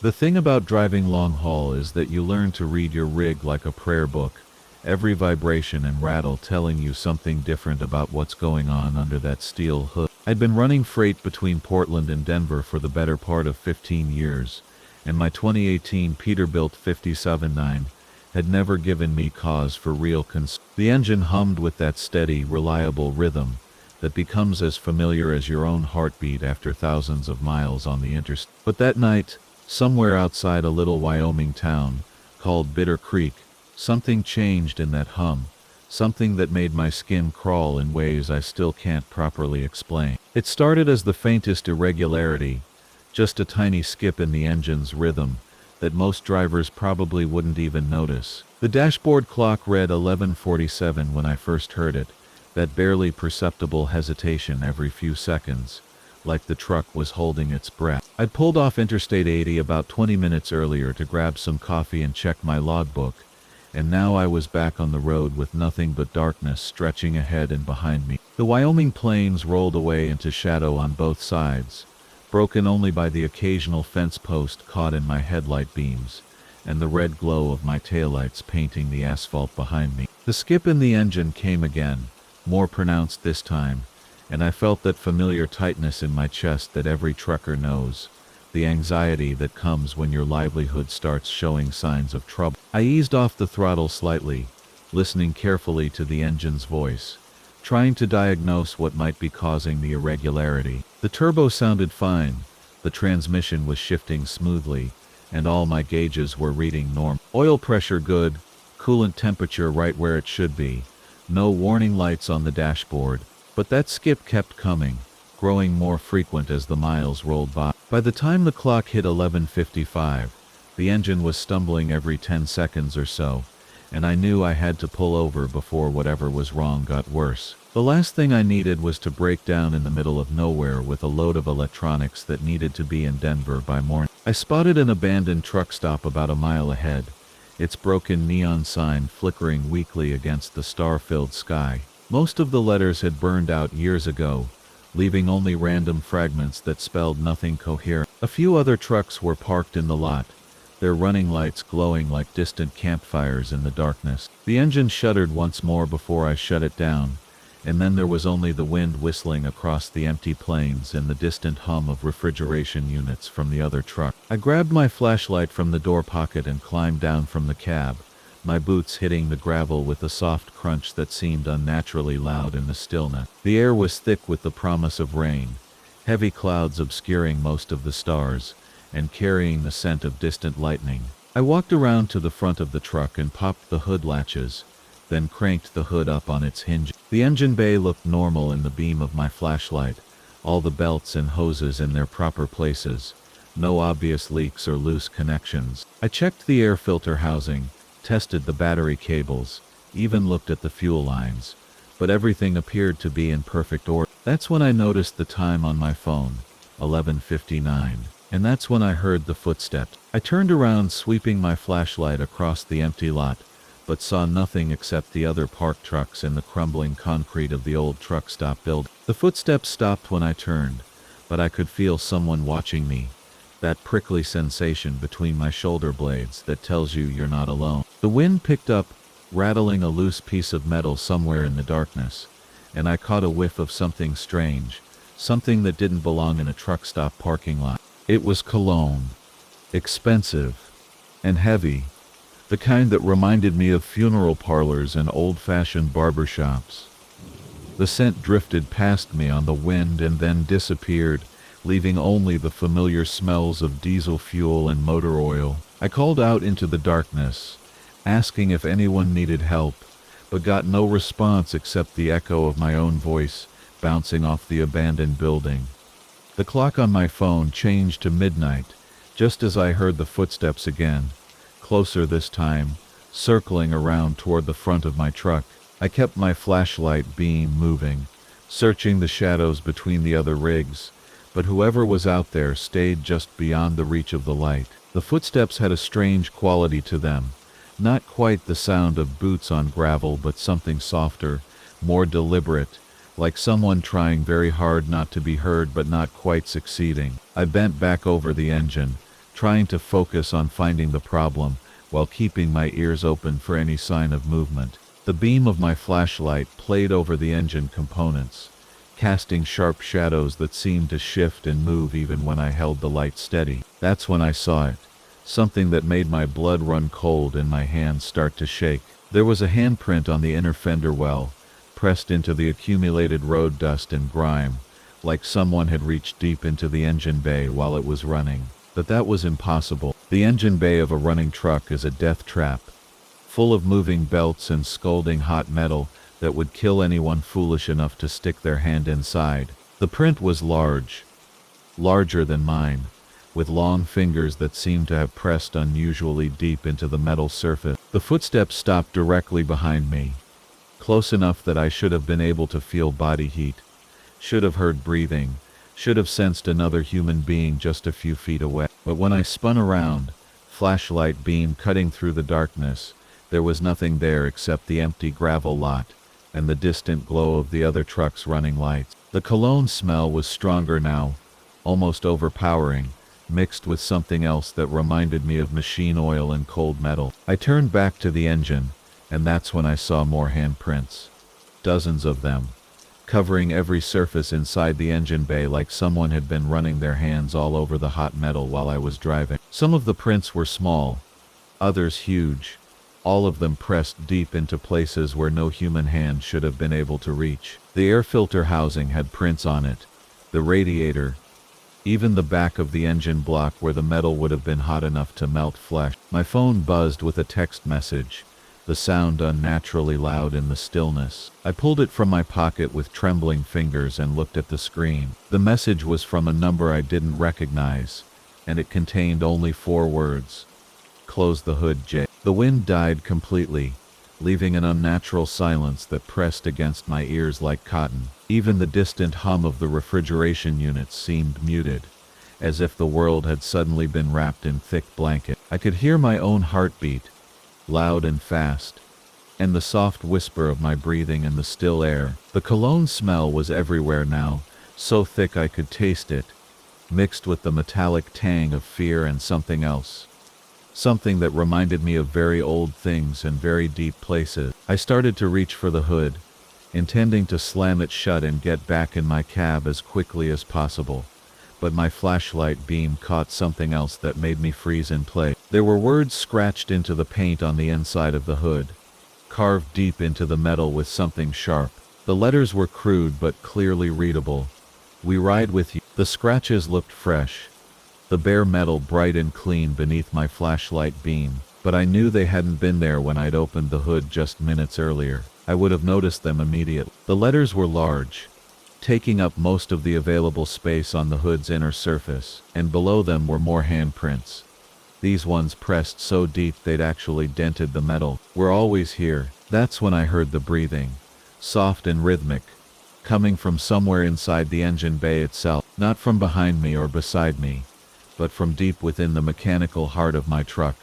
"The thing about driving long haul is that you learn to read your rig like a prayer book, every vibration and rattle telling you something different about what's going on under that steel hood." I'd been running freight between Portland and Denver for the better part of 15 years, and my 2018 Peterbilt 57.9 had never given me cause for real concern. The engine hummed with that steady, reliable rhythm that becomes as familiar as your own heartbeat after thousands of miles on the interstate. But that night, somewhere outside a little Wyoming town called Bitter Creek, something changed in that hum, something that made my skin crawl in ways I still can't properly explain. It started as the faintest irregularity, just a tiny skip in the engine's rhythm that most drivers probably wouldn't even notice. The dashboard clock read 11:47 when I first heard it, that barely perceptible hesitation every few seconds, like the truck was holding its breath. I'd pulled off Interstate 80 about 20 minutes earlier to grab some coffee and check my logbook, and now I was back on the road with nothing but darkness stretching ahead and behind me. The Wyoming plains rolled away into shadow on both sides, broken only by the occasional fence post caught in my headlight beams, and the red glow of my taillights painting the asphalt behind me. The skip in the engine came again, more pronounced this time, and I felt that familiar tightness in my chest that every trucker knows, the anxiety that comes when your livelihood starts showing signs of trouble. I eased off the throttle slightly, listening carefully to the engine's voice, trying to diagnose what might be causing the irregularity. The turbo sounded fine, the transmission was shifting smoothly, and all my gauges were reading normal. Oil pressure good, coolant temperature right where it should be, no warning lights on the dashboard, but that skip kept coming, growing more frequent as the miles rolled by. By the time the clock hit 11:55, the engine was stumbling every 10 seconds or so, and I knew I had to pull over before whatever was wrong got worse. The last thing I needed was to break down in the middle of nowhere with a load of electronics that needed to be in Denver by morning. I spotted an abandoned truck stop about a mile ahead, its broken neon sign flickering weakly against the star-filled sky. Most of the letters had burned out years ago, leaving only random fragments that spelled nothing coherent. A few other trucks were parked in the lot, their running lights glowing like distant campfires in the darkness. The engine shuddered once more before I shut it down, and then there was only the wind whistling across the empty plains and the distant hum of refrigeration units from the other truck. I grabbed my flashlight from the door pocket and climbed down from the cab, my boots hitting the gravel with a soft crunch that seemed unnaturally loud in the stillness. The air was thick with the promise of rain, heavy clouds obscuring most of the stars, and carrying the scent of distant lightning. I walked around to the front of the truck and popped the hood latches, then cranked the hood up on its hinge. The engine bay looked normal in the beam of my flashlight, all the belts and hoses in their proper places, no obvious leaks or loose connections. I checked the air filter housing, tested the battery cables, even looked at the fuel lines, but everything appeared to be in perfect order. That's when I noticed the time on my phone, 11:59, and that's when I heard the footsteps. I turned around, sweeping my flashlight across the empty lot, but saw nothing except the other parked trucks and the crumbling concrete of the old truck stop building. The footsteps stopped when I turned, but I could feel someone watching me, that prickly sensation between my shoulder blades that tells you you're not alone. The wind picked up, rattling a loose piece of metal somewhere in the darkness, and I caught a whiff of something strange, something that didn't belong in a truck stop parking lot. It was cologne, expensive and heavy, the kind that reminded me of funeral parlors and old-fashioned barber shops. The scent drifted past me on the wind and then disappeared, leaving only the familiar smells of diesel fuel and motor oil. I called out into the darkness, asking if anyone needed help, but got no response except the echo of my own voice bouncing off the abandoned building. The clock on my phone changed to midnight, just as I heard the footsteps again, closer this time, circling around toward the front of my truck. I kept my flashlight beam moving, searching the shadows between the other rigs, but whoever was out there stayed just beyond the reach of the light. The footsteps had a strange quality to them, not quite the sound of boots on gravel, but something softer, more deliberate, like someone trying very hard not to be heard but not quite succeeding. I bent back over the engine, trying to focus on finding the problem while keeping my ears open for any sign of movement. The beam of my flashlight played over the engine components, casting sharp shadows that seemed to shift and move even when I held the light steady. That's when I saw it, something that made my blood run cold and my hands start to shake. There was a handprint on the inner fender well, pressed into the accumulated road dust and grime, like someone had reached deep into the engine bay while it was running. But that was impossible. The engine bay of a running truck is a death trap, full of moving belts and scalding hot metal that would kill anyone foolish enough to stick their hand inside. The print was large, larger than mine, with long fingers that seemed to have pressed unusually deep into the metal surface. The footsteps stopped directly behind me, close enough that I should have been able to feel body heat, should have heard breathing, should have sensed another human being just a few feet away. But when I spun around, flashlight beam cutting through the darkness, there was nothing there except the empty gravel lot and the distant glow of the other truck's running lights. The cologne smell was stronger now, almost overpowering, mixed with something else that reminded me of machine oil and cold metal. I turned back to the engine, and that's when I saw more handprints. Dozens of them, covering every surface inside the engine bay like someone had been running their hands all over the hot metal while I was driving. Some of the prints were small, others huge, all of them pressed deep into places where no human hand should have been able to reach. The air filter housing had prints on it, the radiator, even the back of the engine block where the metal would have been hot enough to melt flesh. My phone buzzed with a text message, the sound unnaturally loud in the stillness. I pulled it from my pocket with trembling fingers and looked at the screen. The message was from a number I didn't recognize, and it contained only 4 words. Close the hood, J. The wind died completely, leaving an unnatural silence that pressed against my ears like cotton. Even the distant hum of the refrigeration units seemed muted, as if the world had suddenly been wrapped in thick blanket. I could hear my own heartbeat, loud and fast, and the soft whisper of my breathing in the still air. The cologne smell was everywhere now, so thick I could taste it, mixed with the metallic tang of fear and something else. Something that reminded me of very old things and very deep places. I started to reach for the hood, intending to slam it shut and get back in my cab as quickly as possible. But my flashlight beam caught something else that made me freeze in place. There were words scratched into the paint on the inside of the hood, carved deep into the metal with something sharp. The letters were crude but clearly readable. "We ride with you." The scratches looked fresh, the bare metal bright and clean beneath my flashlight beam, but I knew they hadn't been there when I'd opened the hood just minutes earlier. I would have noticed them immediately. The letters were large, taking up most of the available space on the hood's inner surface, and below them were more handprints. These ones pressed so deep they'd actually dented the metal. "We're always here." That's when I heard the breathing, soft and rhythmic, coming from somewhere inside the engine bay itself, not from behind me or beside me, but from deep within the mechanical heart of my truck,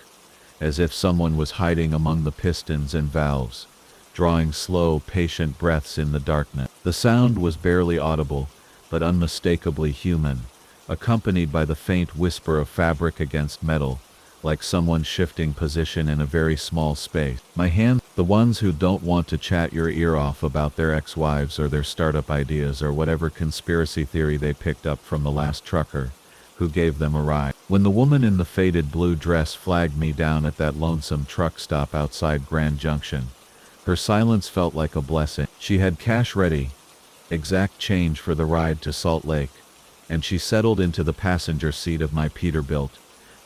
as if someone was hiding among the pistons and valves, drawing slow, patient breaths in the darkness. The sound was barely audible, but unmistakably human, accompanied by the faint whisper of fabric against metal, like someone shifting position in a very small space. My hands, the ones who don't want to chat your ear off about their ex-wives or their startup ideas or whatever conspiracy theory they picked up from the last trucker, who gave them a ride. When the woman in the faded blue dress flagged me down at that lonesome truck stop outside Grand Junction, her silence felt like a blessing. She had cash ready, exact change for the ride to Salt Lake, and she settled into the passenger seat of my Peterbilt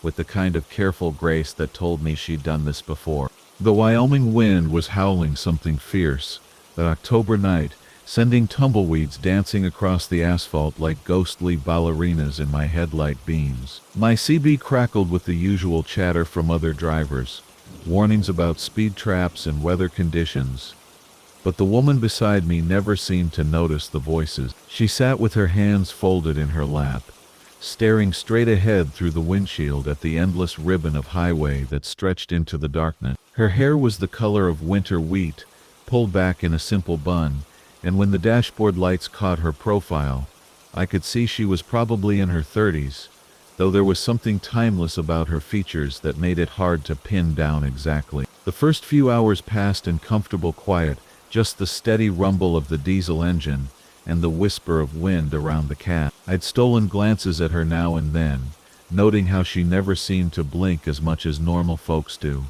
with the kind of careful grace that told me she'd done this before. The Wyoming wind was howling something fierce that October night, sending tumbleweeds dancing across the asphalt like ghostly ballerinas in my headlight beams. My CB crackled with the usual chatter from other drivers, warnings about speed traps and weather conditions. But the woman beside me never seemed to notice the voices. She sat with her hands folded in her lap, staring straight ahead through the windshield at the endless ribbon of highway that stretched into the darkness. Her hair was the color of winter wheat, pulled back in a simple bun, and when the dashboard lights caught her profile, I could see she was probably in her 30s, though there was something timeless about her features that made it hard to pin down exactly. The first few hours passed in comfortable quiet, just the steady rumble of the diesel engine and the whisper of wind around the cab. I'd stolen glances at her now and then, noting how she never seemed to blink as much as normal folks do,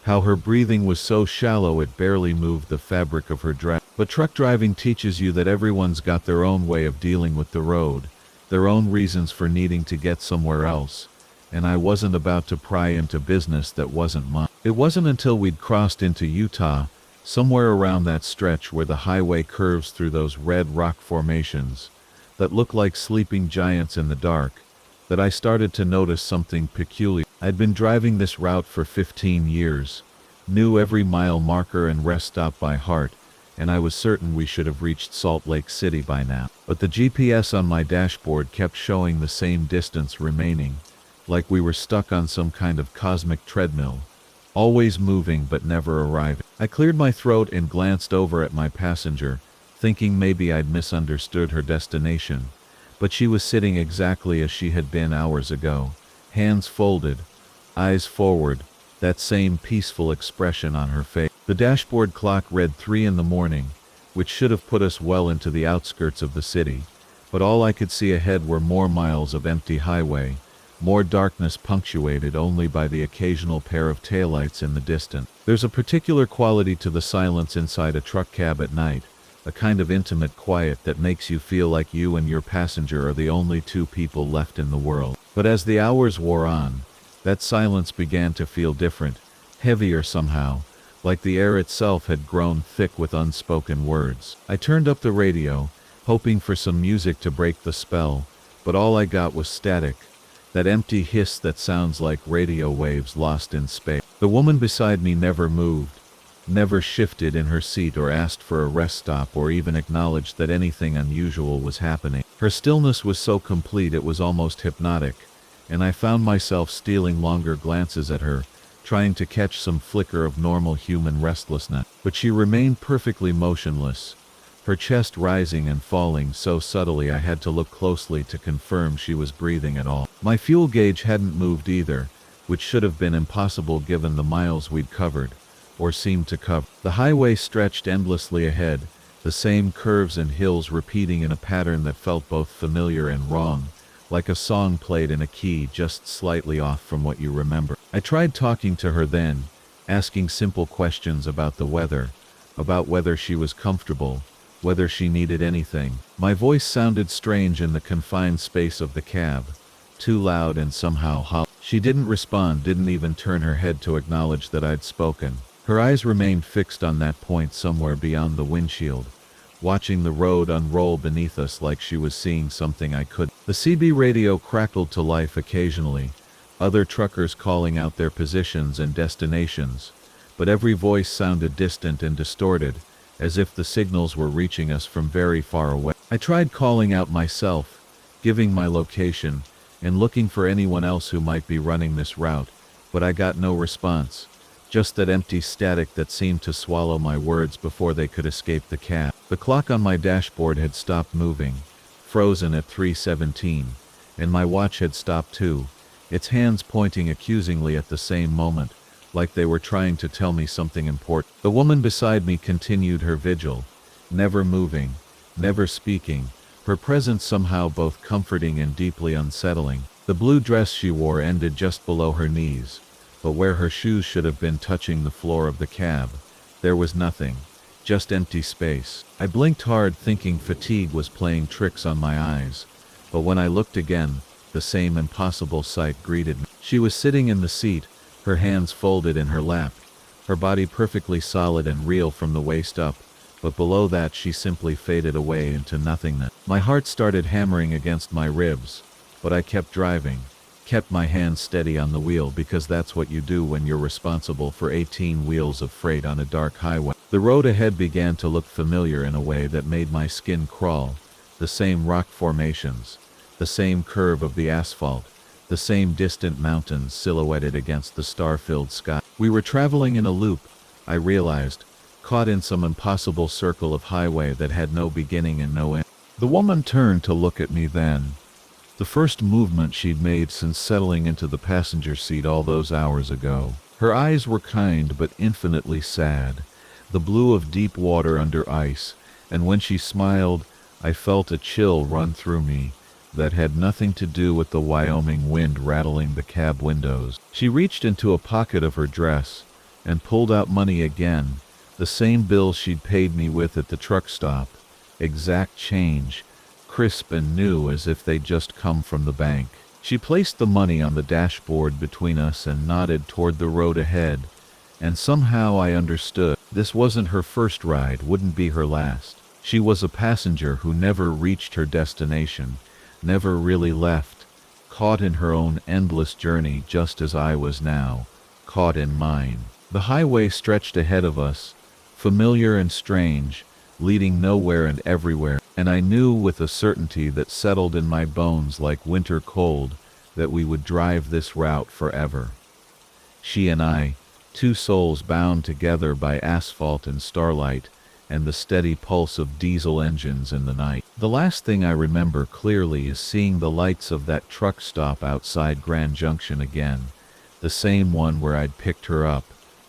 how her breathing was so shallow it barely moved the fabric of her dress. But truck driving teaches you that everyone's got their own way of dealing with the road, their own reasons for needing to get somewhere else, and I wasn't about to pry into business that wasn't mine. It wasn't until we'd crossed into Utah, somewhere around that stretch where the highway curves through those red rock formations that look like sleeping giants in the dark, that I started to notice something peculiar. I'd been driving this route for 15 years, knew every mile marker and rest stop by heart, and I was certain we should have reached Salt Lake City by now. But the GPS on my dashboard kept showing the same distance remaining, like we were stuck on some kind of cosmic treadmill, always moving but never arriving. I cleared my throat and glanced over at my passenger, thinking maybe I'd misunderstood her destination, but she was sitting exactly as she had been hours ago, hands folded, eyes forward, that same peaceful expression on her face. The dashboard clock read 3 in the morning, which should have put us well into the outskirts of the city, but all I could see ahead were more miles of empty highway, more darkness punctuated only by the occasional pair of taillights in the distance. There's a particular quality to the silence inside a truck cab at night, a kind of intimate quiet that makes you feel like you and your passenger are the only two people left in the world. But as the hours wore on, that silence began to feel different, heavier somehow, like the air itself had grown thick with unspoken words. I turned up the radio, hoping for some music to break the spell, but all I got was static, that empty hiss that sounds like radio waves lost in space. The woman beside me never moved, never shifted in her seat or asked for a rest stop or even acknowledged that anything unusual was happening. Her stillness was so complete it was almost hypnotic, and I found myself stealing longer glances at her, trying to catch some flicker of normal human restlessness. But she remained perfectly motionless, her chest rising and falling so subtly I had to look closely to confirm she was breathing at all. My fuel gauge hadn't moved either, which should have been impossible given the miles we'd covered, or seemed to cover. The highway stretched endlessly ahead, the same curves and hills repeating in a pattern that felt both familiar and wrong, like a song played in a key just slightly off from what you remember. I tried talking to her then, asking simple questions about the weather, about whether she was comfortable, whether she needed anything. My voice sounded strange in the confined space of the cab, too loud and somehow hollow. She didn't respond, didn't even turn her head to acknowledge that I'd spoken. Her eyes remained fixed on that point somewhere beyond the windshield, watching the road unroll beneath us like she was seeing something I couldn't. The CB radio crackled to life occasionally, other truckers calling out their positions and destinations, but every voice sounded distant and distorted, as if the signals were reaching us from very far away. I tried calling out myself, giving my location, and looking for anyone else who might be running this route, but I got no response, just that empty static that seemed to swallow my words before they could escape the cab. The clock on my dashboard had stopped moving, frozen at 3:17, and my watch had stopped too, its hands pointing accusingly at the same moment, like they were trying to tell me something important. The woman beside me continued her vigil, never moving, never speaking, her presence somehow both comforting and deeply unsettling. The blue dress she wore ended just below her knees, but where her shoes should have been touching the floor of the cab, there was nothing, just empty space. I blinked hard, thinking fatigue was playing tricks on my eyes, but when I looked again, the same impossible sight greeted me. She was sitting in the seat, her hands folded in her lap, her body perfectly solid and real from the waist up, but below that she simply faded away into nothingness. My heart started hammering against my ribs, but I kept driving, kept my hands steady on the wheel, because that's what you do when you're responsible for 18 wheels of freight on a dark highway. The road ahead began to look familiar in a way that made my skin crawl. The same rock formations, the same curve of the asphalt, the same distant mountains silhouetted against the star-filled sky. We were traveling in a loop, I realized, caught in some impossible circle of highway that had no beginning and no end. The woman turned to look at me then. The first movement she'd made since settling into the passenger seat all those hours ago. Her eyes were kind but infinitely sad, the blue of deep water under ice, and when she smiled, I felt a chill run through me that had nothing to do with the Wyoming wind rattling the cab windows. She reached into a pocket of her dress and pulled out money again, the same bill she'd paid me with at the truck stop, exact change, crisp and new as if they'd just come from the bank. She placed the money on the dashboard between us and nodded toward the road ahead, and somehow I understood. This wasn't her first ride, wouldn't be her last. She was a passenger who never reached her destination, never really left, caught in her own endless journey just as I was now, caught in mine. The highway stretched ahead of us, familiar and strange, leading nowhere and everywhere, and I knew with a certainty that settled in my bones like winter cold that we would drive this route forever. She and I, two souls bound together by asphalt and starlight, and the steady pulse of diesel engines in the night. The last thing I remember clearly is seeing the lights of that truck stop outside Grand Junction again, the same one where I'd picked her up,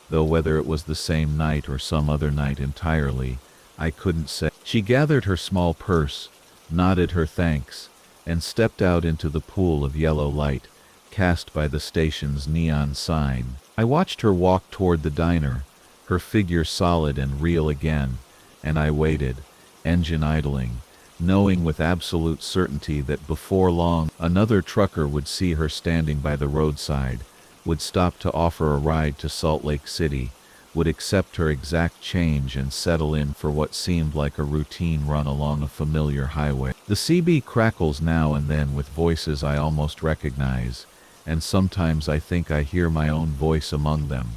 though whether it was the same night or some other night entirely, I couldn't say. She gathered her small purse, nodded her thanks, and stepped out into the pool of yellow light cast by the station's neon sign. I watched her walk toward the diner, her figure solid and real again, and I waited, engine idling, knowing with absolute certainty that before long another trucker would see her standing by the roadside, would stop to offer a ride to Salt Lake City, would accept her exact change and settle in for what seemed like a routine run along a familiar highway. The CB crackles now and then with voices I almost recognize, and sometimes I think I hear my own voice among them,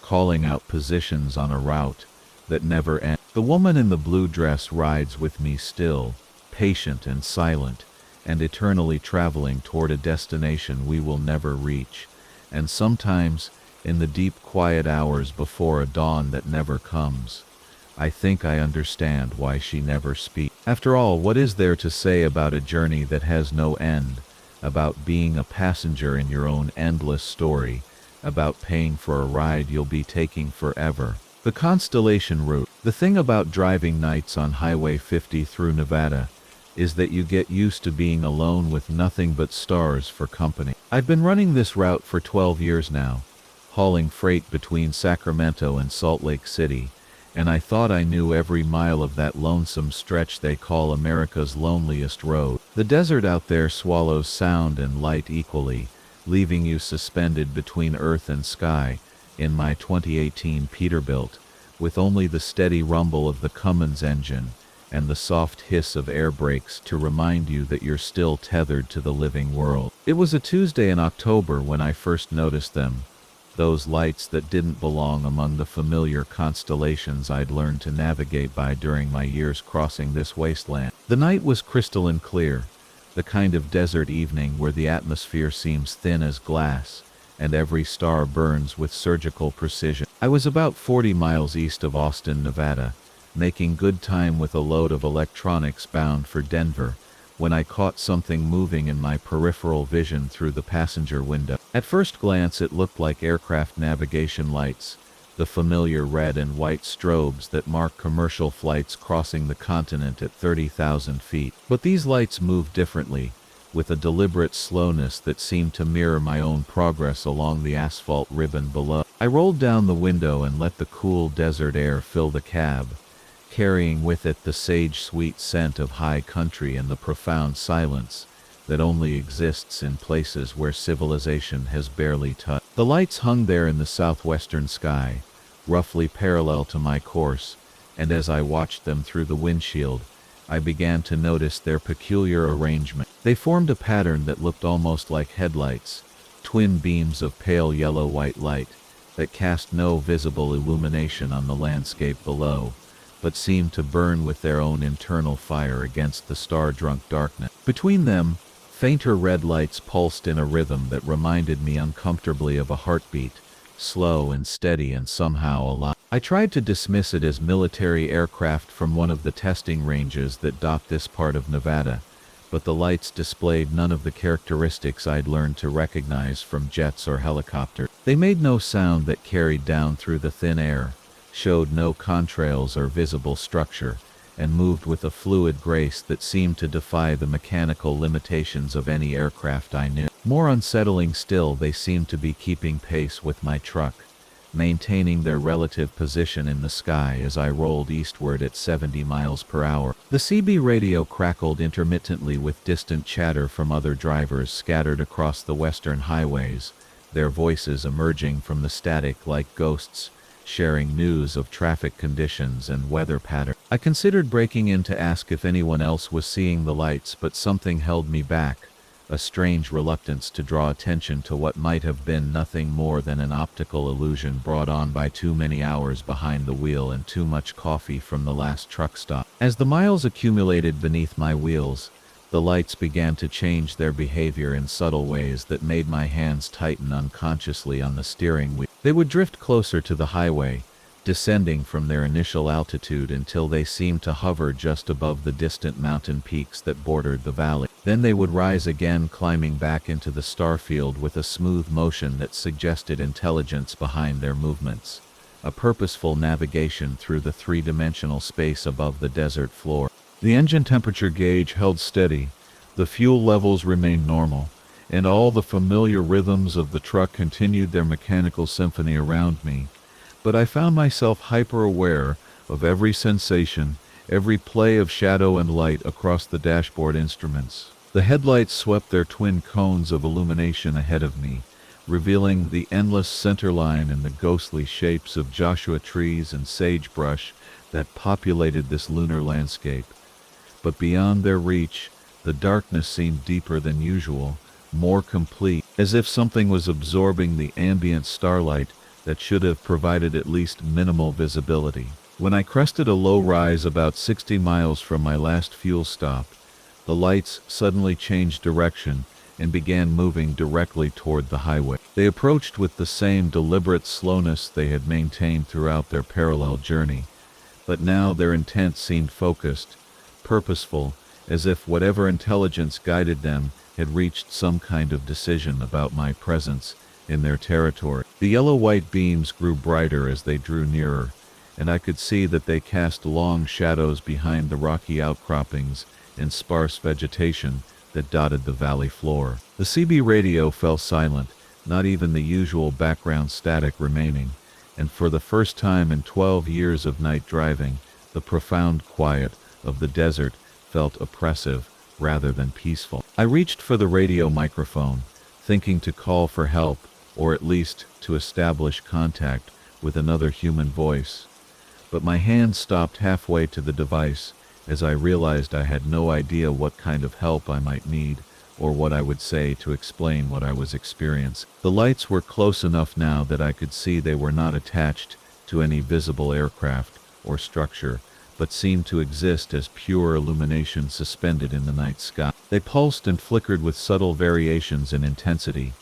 calling out positions on a route that never ends. The woman in the blue dress rides with me still, patient and silent, and eternally traveling toward a destination we will never reach, and sometimes, in the deep quiet hours before a dawn that never comes, I think I understand why she never speaks. After all, what is there to say about a journey that has no end, about being a passenger in your own endless story, about paying for a ride you'll be taking forever? The Constellation route. The thing about driving nights on Highway 50 through Nevada is that you get used to being alone with nothing but stars for company. I've been running this route for 12 years now, hauling freight between Sacramento and Salt Lake City, and I thought I knew every mile of that lonesome stretch they call America's loneliest road. The desert out there swallows sound and light equally, leaving you suspended between earth and sky, in my 2018 Peterbilt, with only the steady rumble of the Cummins engine and the soft hiss of air brakes to remind you that you're still tethered to the living world. It was a Tuesday in October when I first noticed them, those lights that didn't belong among the familiar constellations I'd learned to navigate by during my years crossing this wasteland. The night was crystalline clear, the kind of desert evening where the atmosphere seems thin as glass, and every star burns with surgical precision. I was about 40 miles east of Austin, Nevada, making good time with a load of electronics bound for Denver, when I caught something moving in my peripheral vision through the passenger window. At first glance it looked like aircraft navigation lights, the familiar red and white strobes that mark commercial flights crossing the continent at 30,000 feet. But these lights moved differently, with a deliberate slowness that seemed to mirror my own progress along the asphalt ribbon below. I rolled down the window and let the cool desert air fill the cab, carrying with it the sage-sweet scent of high country and the profound silence that only exists in places where civilization has barely touched. The lights hung there in the southwestern sky, roughly parallel to my course, and as I watched them through the windshield, I began to notice their peculiar arrangement. They formed a pattern that looked almost like headlights, twin beams of pale yellow-white light that cast no visible illumination on the landscape below, but seemed to burn with their own internal fire against the star-drunk darkness. Between them, fainter red lights pulsed in a rhythm that reminded me uncomfortably of a heartbeat, slow and steady and somehow alive. I tried to dismiss it as military aircraft from one of the testing ranges that dot this part of Nevada, but the lights displayed none of the characteristics I'd learned to recognize from jets or helicopters. They made no sound that carried down through the thin air, showed no contrails or visible structure, and moved with a fluid grace that seemed to defy the mechanical limitations of any aircraft I knew. More unsettling still, they seemed to be keeping pace with my truck, maintaining their relative position in the sky as I rolled eastward at 70 miles per hour. The CB radio crackled intermittently with distant chatter from other drivers scattered across the western highways, their voices emerging from the static like ghosts, sharing news of traffic conditions and weather patterns. I considered breaking in to ask if anyone else was seeing the lights, but something held me back, a strange reluctance to draw attention to what might have been nothing more than an optical illusion brought on by too many hours behind the wheel and too much coffee from the last truck stop. As the miles accumulated beneath my wheels, the lights began to change their behavior in subtle ways that made my hands tighten unconsciously on the steering wheel. They would drift closer to the highway, descending from their initial altitude until they seemed to hover just above the distant mountain peaks that bordered the valley. Then they would rise again, climbing back into the starfield with a smooth motion that suggested intelligence behind their movements, a purposeful navigation through the three-dimensional space above the desert floor. The engine temperature gauge held steady, the fuel levels remained normal, and all the familiar rhythms of the truck continued their mechanical symphony around me. But I found myself hyper-aware of every sensation, every play of shadow and light across the dashboard instruments. The headlights swept their twin cones of illumination ahead of me, revealing the endless center line and the ghostly shapes of Joshua trees and sagebrush that populated this lunar landscape. But beyond their reach, the darkness seemed deeper than usual, more complete, as if something was absorbing the ambient starlight that should have provided at least minimal visibility. When I crested a low rise about 60 miles from my last fuel stop, the lights suddenly changed direction and began moving directly toward the highway. They approached with the same deliberate slowness they had maintained throughout their parallel journey, but now their intent seemed focused, purposeful, as if whatever intelligence guided them had reached some kind of decision about my presence in their territory. The yellow-white beams grew brighter as they drew nearer, and I could see that they cast long shadows behind the rocky outcroppings and sparse vegetation that dotted the valley floor. The CB radio fell silent, not even the usual background static remaining, and for the first time in 12 years of night driving, the profound quiet of the desert felt oppressive rather than peaceful. I reached for the radio microphone, thinking to call for help, or at least to establish contact with another human voice. But my hand stopped halfway to the device as I realized I had no idea what kind of help I might need or what I would say to explain what I was experiencing. The lights were close enough now that I could see they were not attached to any visible aircraft or structure, but seemed to exist as pure illumination suspended in the night sky. They pulsed and flickered with subtle variations in intensity,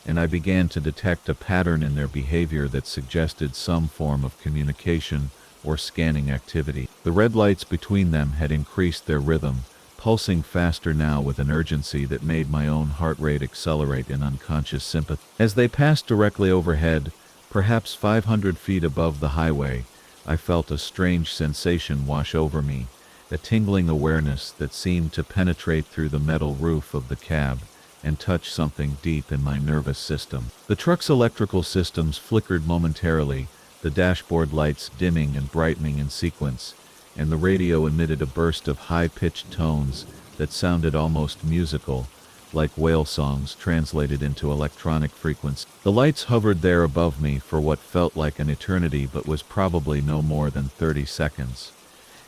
and I began to detect a pattern in their behavior that suggested some form of communication or scanning activity. The red lights between them had increased their rhythm, pulsing faster now with an urgency that made my own heart rate accelerate in unconscious sympathy. As they passed directly overhead, perhaps 500 feet above the highway, I felt a strange sensation wash over me, a tingling awareness that seemed to penetrate through the metal roof of the cab and touch something deep in my nervous system. The truck's electrical systems flickered momentarily, the dashboard lights dimming and brightening in sequence, and the radio emitted a burst of high-pitched tones that sounded almost musical, like whale songs translated into electronic frequency. The lights hovered there above me for what felt like an eternity but was probably no more than 30 seconds.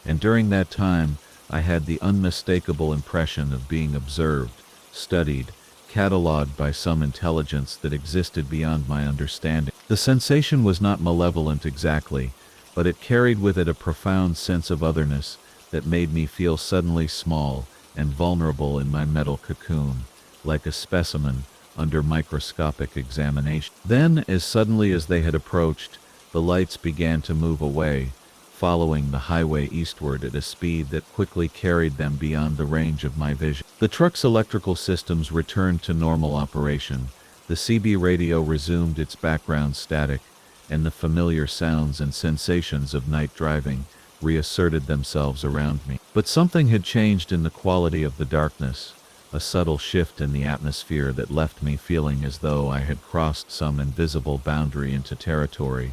And during that time, I had the unmistakable impression of being observed, studied, catalogued by some intelligence that existed beyond my understanding. The sensation was not malevolent exactly, but it carried with it a profound sense of otherness that made me feel suddenly small and vulnerable in my metal cocoon, like a specimen under microscopic examination. Then, as suddenly as they had approached, the lights began to move away, following the highway eastward at a speed that quickly carried them beyond the range of my vision. The truck's electrical systems returned to normal operation, the CB radio resumed its background static, and the familiar sounds and sensations of night driving reasserted themselves around me. But something had changed in the quality of the darkness, a subtle shift in the atmosphere that left me feeling as though I had crossed some invisible boundary into territory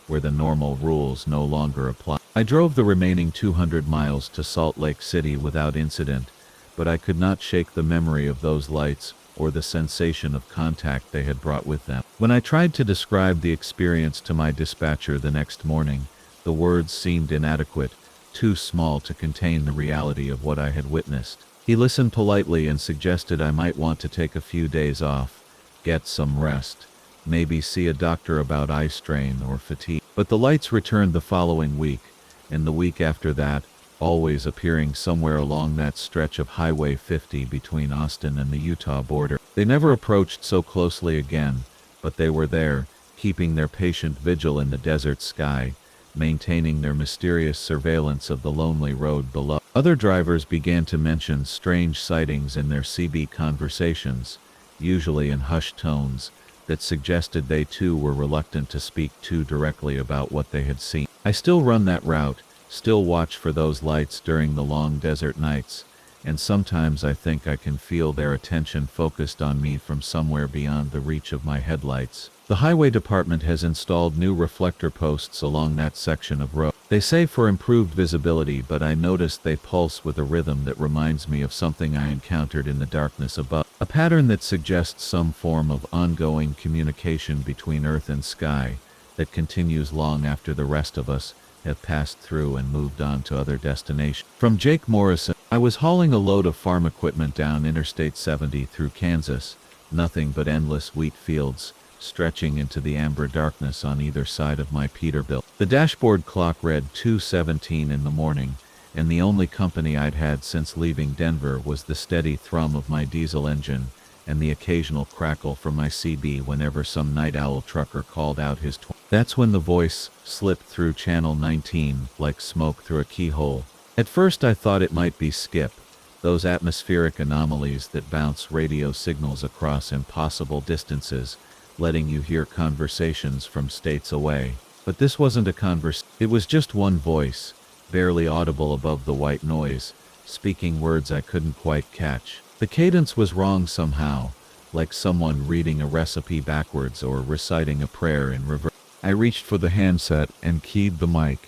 where the normal rules no longer apply. I drove the remaining 200 miles to Salt Lake City without incident, but I could not shake the memory of those lights or the sensation of contact they had brought with them. When I tried to describe the experience to my dispatcher the next morning, the words seemed inadequate, too small to contain the reality of what I had witnessed. He listened politely and suggested I might want to take a few days off, get some rest, maybe see a doctor about eye strain or fatigue. But the lights returned the following week, and the week after that, always appearing somewhere along that stretch of Highway 50 between Austin and the Utah border. They never approached so closely again, but they were there, keeping their patient vigil in the desert sky, maintaining their mysterious surveillance of the lonely road below. Other drivers began to mention strange sightings in their CB conversations, usually in hushed tones, that suggested they too were reluctant to speak too directly about what they had seen. I still run that route, still watch for those lights during the long desert nights, and sometimes I think I can feel their attention focused on me from somewhere beyond the reach of my headlights. The highway department has installed new reflector posts along that section of road. They say for improved visibility, but I notice they pulse with a rhythm that reminds me of something I encountered in the darkness above. A pattern that suggests some form of ongoing communication between earth and sky that continues long after the rest of us have passed through and moved on to other destinations. From Jake Morrison. I was hauling a load of farm equipment down Interstate 70 through Kansas, nothing but endless wheat fields, stretching into the amber darkness on either side of my Peterbilt. The dashboard clock read 2:17 in the morning, and the only company I'd had since leaving Denver was the steady thrum of my diesel engine and the occasional crackle from my CB whenever some night owl trucker called out his That's when the voice slipped through channel 19 like smoke through a keyhole. At first I thought it might be Skip, those atmospheric anomalies that bounce radio signals across impossible distances, letting you hear conversations from states away. But this wasn't a conversation. It was just one voice, barely audible above the white noise, speaking words I couldn't quite catch. The cadence was wrong somehow, like someone reading a recipe backwards or reciting a prayer in reverse. I reached for the handset and keyed the mic.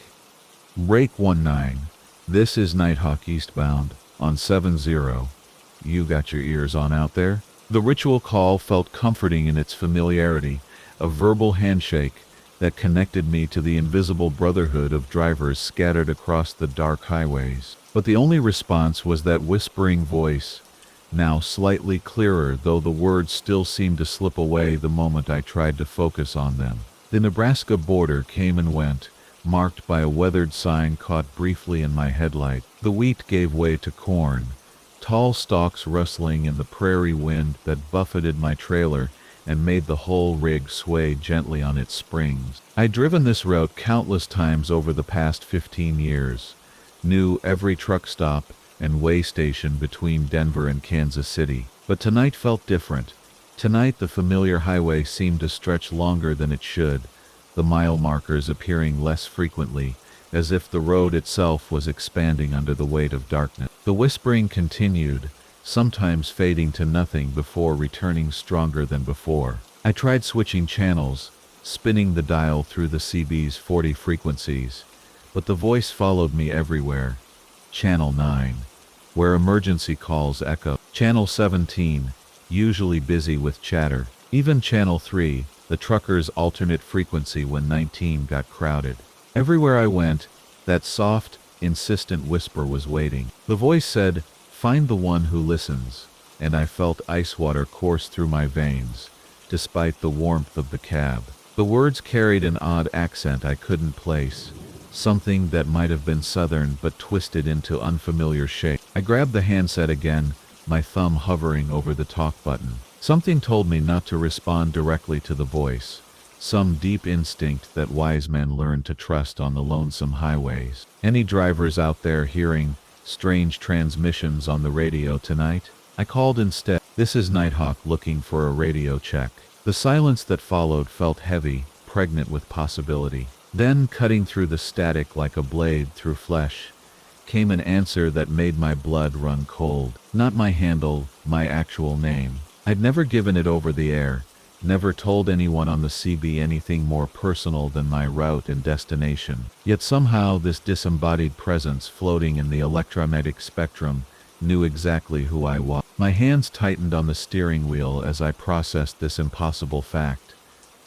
Rake 19. This is Nighthawk eastbound, on 70. You got your ears on out there? The ritual call felt comforting in its familiarity, a verbal handshake that connected me to the invisible brotherhood of drivers scattered across the dark highways. But the only response was that whispering voice, now slightly clearer, though the words still seemed to slip away the moment I tried to focus on them. The Nebraska border came and went, marked by a weathered sign caught briefly in my headlight. The wheat gave way to corn, tall stalks rustling in the prairie wind that buffeted my trailer and made the whole rig sway gently on its springs. I'd driven this route countless times over the past 15 years, knew every truck stop and way station between Denver and Kansas City. But tonight felt different. Tonight the familiar highway seemed to stretch longer than it should, the mile markers appearing less frequently, as if the road itself was expanding under the weight of darkness. The whispering continued, sometimes fading to nothing before returning stronger than before. I tried switching channels, spinning the dial through the CB's 40 frequencies, but the voice followed me everywhere. Channel 9, where emergency calls echo. Channel 17, usually busy with chatter. Even Channel 3, the trucker's alternate frequency when 19 got crowded. Everywhere I went, that soft, insistent whisper was waiting. The voice said, "Find the one who listens," and I felt ice water course through my veins, despite the warmth of the cab. The words carried an odd accent I couldn't place, something that might have been southern but twisted into unfamiliar shape. I grabbed the handset again, my thumb hovering over the talk button. Something told me not to respond directly to the voice, some deep instinct that wise men learn to trust on the lonesome highways. Any drivers out there hearing strange transmissions on the radio tonight? I called instead. "This is Nighthawk looking for a radio check." The silence that followed felt heavy, pregnant with possibility. Then, cutting through the static like a blade through flesh, came an answer that made my blood run cold. Not my handle, my actual name. I'd never given it over the air, never told anyone on the CB anything more personal than my route and destination. Yet somehow this disembodied presence floating in the electromagnetic spectrum knew exactly who I was. My hands tightened on the steering wheel as I processed this impossible fact.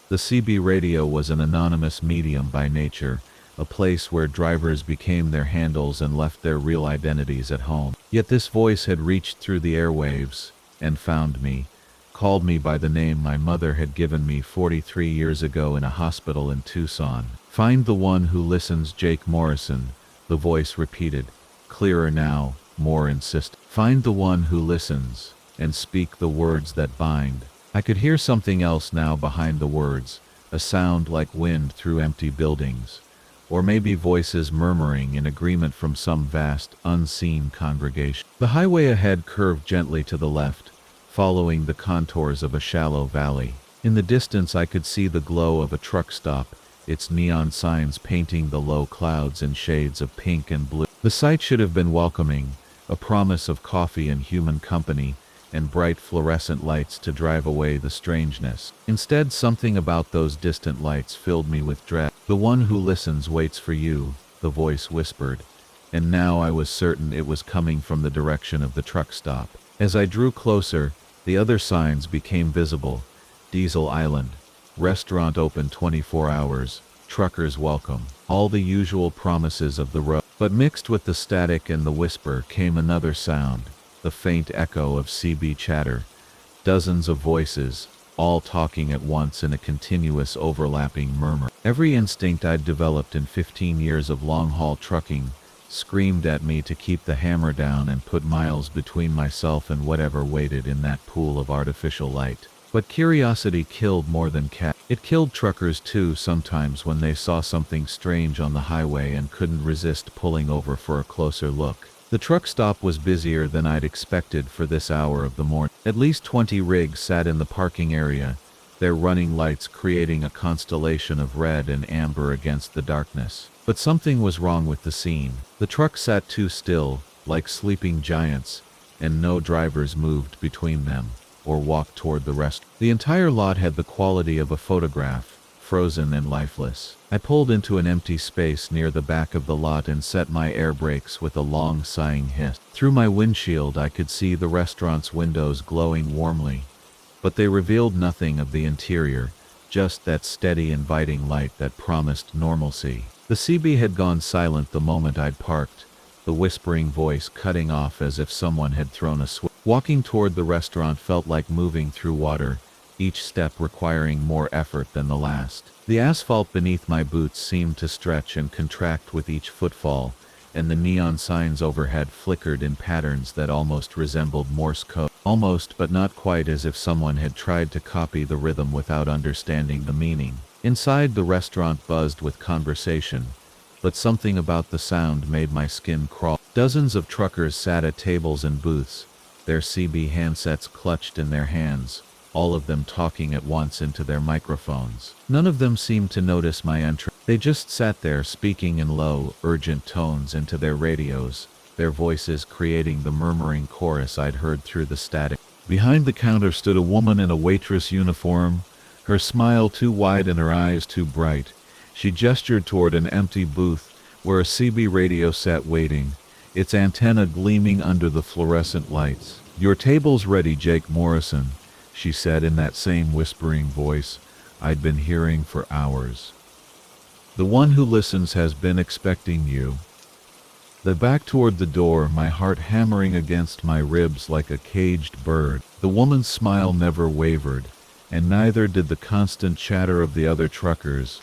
The CB radio was an anonymous medium by nature, a place where drivers became their handles and left their real identities at home. Yet this voice had reached through the airwaves and found me, called me by the name my mother had given me 43 years ago in a hospital in Tucson. "Find the one who listens, Jake Morrison," the voice repeated, clearer now, more insistent. "Find the one who listens, and speak the words that bind." I could hear something else now behind the words, a sound like wind through empty buildings, or maybe voices murmuring in agreement from some vast, unseen congregation. The highway ahead curved gently to the left, following the contours of a shallow valley. In the distance I could see the glow of a truck stop, its neon signs painting the low clouds in shades of pink and blue. The sight should have been welcoming, a promise of coffee and human company, and bright fluorescent lights to drive away the strangeness. Instead, something about those distant lights filled me with dread. "The one who listens waits for you," the voice whispered, and now I was certain it was coming from the direction of the truck stop. As I drew closer, the other signs became visible. Diesel Island, restaurant open 24 hours, truckers welcome, all the usual promises of the road. But mixed with the static and the whisper came another sound, the faint echo of CB chatter, dozens of voices, all talking at once in a continuous overlapping murmur. Every instinct I'd developed in 15 years of long-haul trucking screamed at me to keep the hammer down and put miles between myself and whatever waited in that pool of artificial light. But curiosity killed more than cat. It killed truckers too sometimes when they saw something strange on the highway and couldn't resist pulling over for a closer look. The truck stop was busier than I'd expected for this hour of the morning. At least 20 rigs sat in the parking area, their running lights creating a constellation of red and amber against the darkness. But something was wrong with the scene. The truck sat too still, like sleeping giants, and no drivers moved between them or walked toward the restaurant. The entire lot had the quality of a photograph, frozen and lifeless. I pulled into an empty space near the back of the lot and set my air brakes with a long sighing hiss. Through my windshield I could see the restaurant's windows glowing warmly, but they revealed nothing of the interior, just that steady inviting light that promised normalcy. The CB had gone silent the moment I'd parked, the whispering voice cutting off as if someone had thrown a switch. Walking toward the restaurant felt like moving through water, each step requiring more effort than the last. The asphalt beneath my boots seemed to stretch and contract with each footfall, and the neon signs overhead flickered in patterns that almost resembled Morse code. Almost, but not quite, as if someone had tried to copy the rhythm without understanding the meaning. Inside, the restaurant buzzed with conversation, but something about the sound made my skin crawl. Dozens of truckers sat at tables and booths, their CB handsets clutched in their hands, all of them talking at once into their microphones. None of them seemed to notice my entrance. They just sat there speaking in low, urgent tones into their radios, their voices creating the murmuring chorus I'd heard through the static. Behind the counter stood a woman in a waitress uniform, her smile too wide and her eyes too bright. She gestured toward an empty booth where a CB radio sat waiting, its antenna gleaming under the fluorescent lights. "Your table's ready, Jake Morrison," she said in that same whispering voice I'd been hearing for hours. "The one who listens has been expecting you." I backed toward the door, my heart hammering against my ribs like a caged bird. The woman's smile never wavered, and neither did the constant chatter of the other truckers.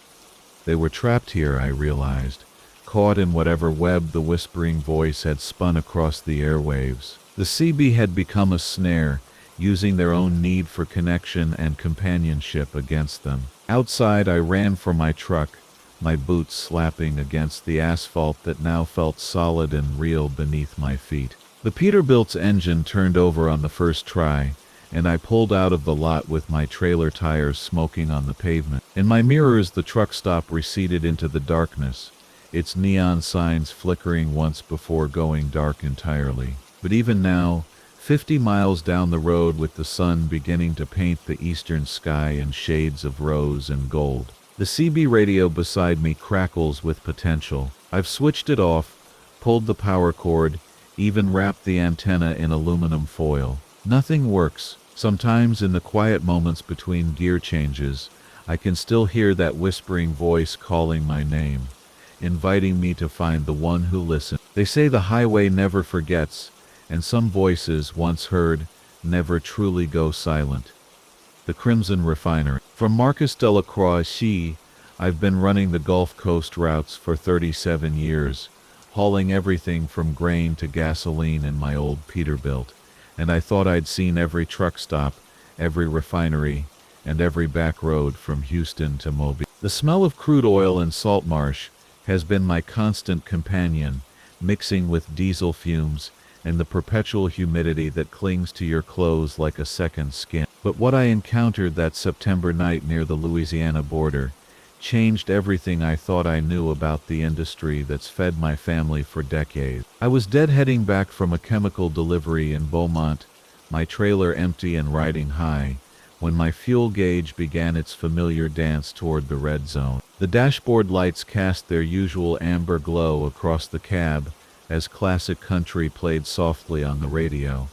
They were trapped here, I realized, caught in whatever web the whispering voice had spun across the airwaves. The CB had become a snare, using their own need for connection and companionship against them. Outside, I ran for my truck, my boots slapping against the asphalt that now felt solid and real beneath my feet. The Peterbilt's engine turned over on the first try, and I pulled out of the lot with my trailer tires smoking on the pavement. In my mirrors, the truck stop receded into the darkness, its neon signs flickering once before going dark entirely. But even now, 50 miles down the road with the sun beginning to paint the eastern sky in shades of rose and gold, the CB radio beside me crackles with potential. I've switched it off, pulled the power cord, even wrapped the antenna in aluminum foil. Nothing works. Sometimes in the quiet moments between gear changes, I can still hear that whispering voice calling my name, inviting me to find the one who listens. They say the highway never forgets, and some voices, once heard, never truly go silent. The Crimson Refinery. From Marcus Delacroix, I've been running the Gulf Coast routes for 37 years, hauling everything from grain to gasoline in my old Peterbilt, and I thought I'd seen every truck stop, every refinery, and every back road from Houston to Mobile. The smell of crude oil and salt marsh has been my constant companion, mixing with diesel fumes and the perpetual humidity that clings to your clothes like a second skin. But what I encountered that September night near the Louisiana border changed everything I thought I knew about the industry that's fed my family for decades. I was deadheading back from a chemical delivery in Beaumont, my trailer empty and riding high, when my fuel gauge began its familiar dance toward the red zone. The dashboard lights cast their usual amber glow across the cab as classic country played softly on the radio,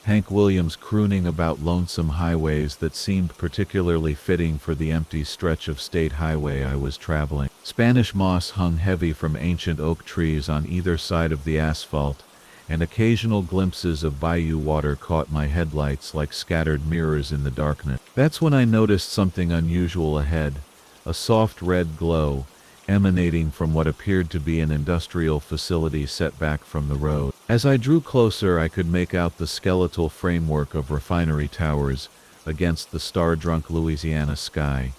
Hank Williams crooning about lonesome highways that seemed particularly fitting for the empty stretch of state highway I was traveling. Spanish moss hung heavy from ancient oak trees on either side of the asphalt, and occasional glimpses of bayou water caught my headlights like scattered mirrors in the darkness. That's when I noticed something unusual ahead, a soft red glow, emanating from what appeared to be an industrial facility set back from the road. As I drew closer, I could make out the skeletal framework of refinery towers against the star-drunk Louisiana sky,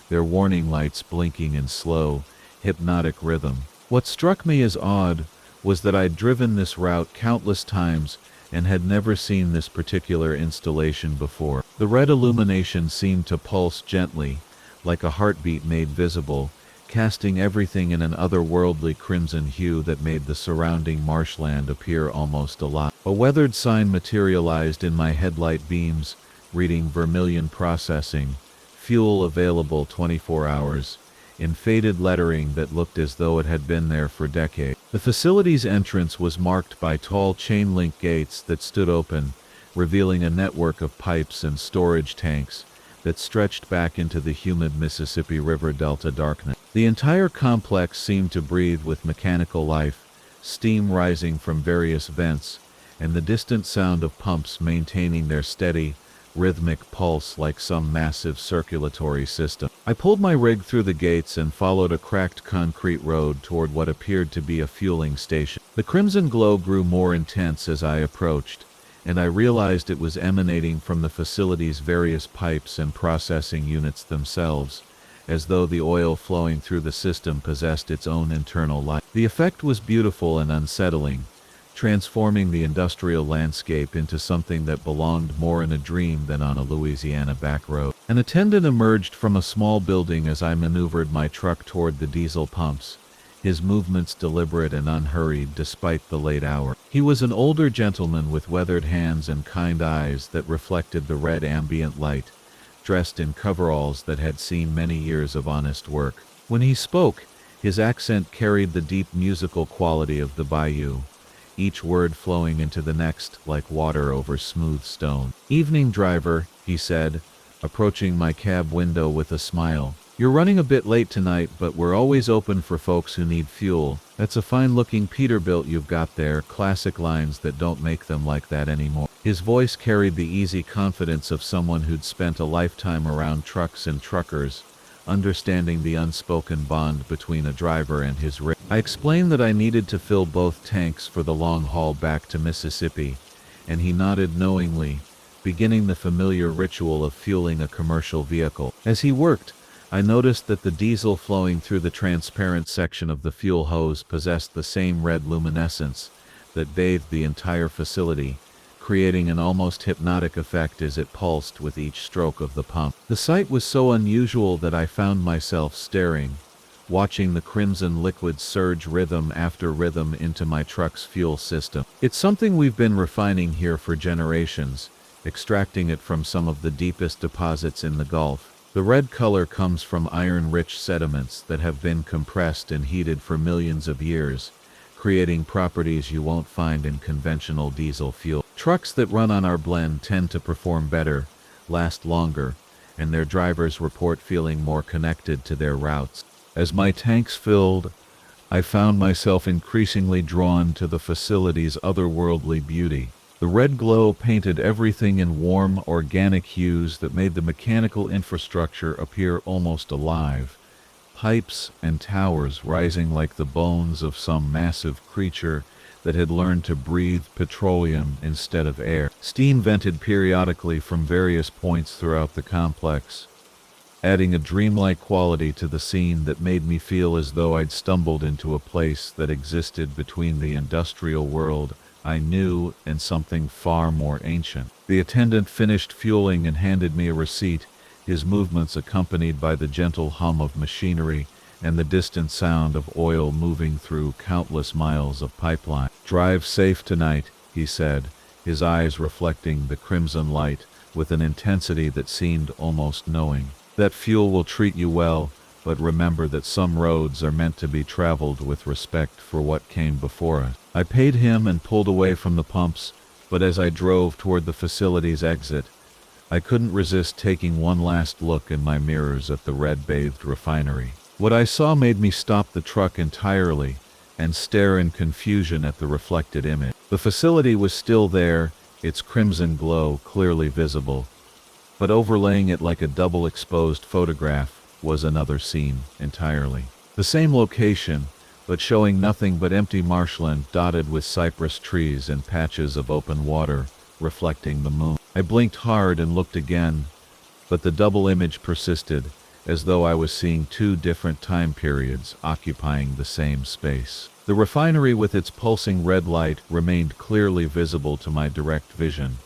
their warning lights blinking in slow, hypnotic rhythm. What struck me as odd was that I'd driven this route countless times and had never seen this particular installation before. The red illumination seemed to pulse gently, like a heartbeat made visible, casting everything in an otherworldly crimson hue that made the surrounding marshland appear almost alive. A weathered sign materialized in my headlight beams, reading Vermilion Processing, fuel available 24 hours, in faded lettering that looked as though it had been there for decades. The facility's entrance was marked by tall chain-link gates that stood open, revealing a network of pipes and storage tanks that stretched back into the humid Mississippi River Delta darkness. The entire complex seemed to breathe with mechanical life, steam rising from various vents, and the distant sound of pumps maintaining their steady, rhythmic pulse like some massive circulatory system. I pulled my rig through the gates and followed a cracked concrete road toward what appeared to be a fueling station. The crimson glow grew more intense as I approached, and I realized it was emanating from the facility's various pipes and processing units themselves, as though the oil flowing through the system possessed its own internal life. The effect was beautiful and unsettling, transforming the industrial landscape into something that belonged more in a dream than on a Louisiana back road. An attendant emerged from a small building as I maneuvered my truck toward the diesel pumps, his movements deliberate and unhurried despite the late hour. He was an older gentleman with weathered hands and kind eyes that reflected the red ambient light, dressed in coveralls that had seen many years of honest work. When he spoke, his accent carried the deep musical quality of the bayou, each word flowing into the next like water over smooth stone. "Evening, driver," he said, approaching my cab window with a smile. "You're running a bit late tonight, but we're always open for folks who need fuel. That's a fine-looking Peterbilt you've got there, classic lines that don't make them like that anymore." His voice carried the easy confidence of someone who'd spent a lifetime around trucks and truckers, understanding the unspoken bond between a driver and his rig. I explained that I needed to fill both tanks for the long haul back to Mississippi, and he nodded knowingly, beginning the familiar ritual of fueling a commercial vehicle. As he worked, I noticed that the diesel flowing through the transparent section of the fuel hose possessed the same red luminescence that bathed the entire facility, creating an almost hypnotic effect as it pulsed with each stroke of the pump. The sight was so unusual that I found myself staring, watching the crimson liquid surge rhythm after rhythm into my truck's fuel system. "It's something we've been refining here for generations, extracting it from some of the deepest deposits in the Gulf. The red color comes from iron-rich sediments that have been compressed and heated for millions of years, creating properties you won't find in conventional diesel fuel. Trucks that run on our blend tend to perform better, last longer, and their drivers report feeling more connected to their routes." As my tanks filled, I found myself increasingly drawn to the facility's otherworldly beauty. The red glow painted everything in warm, organic hues that made the mechanical infrastructure appear almost alive. Pipes and towers rising like the bones of some massive creature that had learned to breathe petroleum instead of air. Steam vented periodically from various points throughout the complex, adding a dreamlike quality to the scene that made me feel as though I'd stumbled into a place that existed between the industrial world I knew and something far more ancient. The attendant finished fueling and handed me a receipt, his movements accompanied by the gentle hum of machinery and the distant sound of oil moving through countless miles of pipeline. "Drive safe tonight," he said, his eyes reflecting the crimson light with an intensity that seemed almost knowing. "That fuel will treat you well, but remember that some roads are meant to be traveled with respect for what came before us." I paid him and pulled away from the pumps, but as I drove toward the facility's exit, I couldn't resist taking one last look in my mirrors at the red-bathed refinery. What I saw made me stop the truck entirely and stare in confusion at the reflected image. The facility was still there, its crimson glow clearly visible, but overlaying it like a double-exposed photograph was another scene entirely. The same location, but showing nothing but empty marshland dotted with cypress trees and patches of open water reflecting the moon. I blinked hard and looked again, but the double image persisted, as though I was seeing two different time periods occupying the same space. The refinery with its pulsing red light remained clearly visible to my direct vision,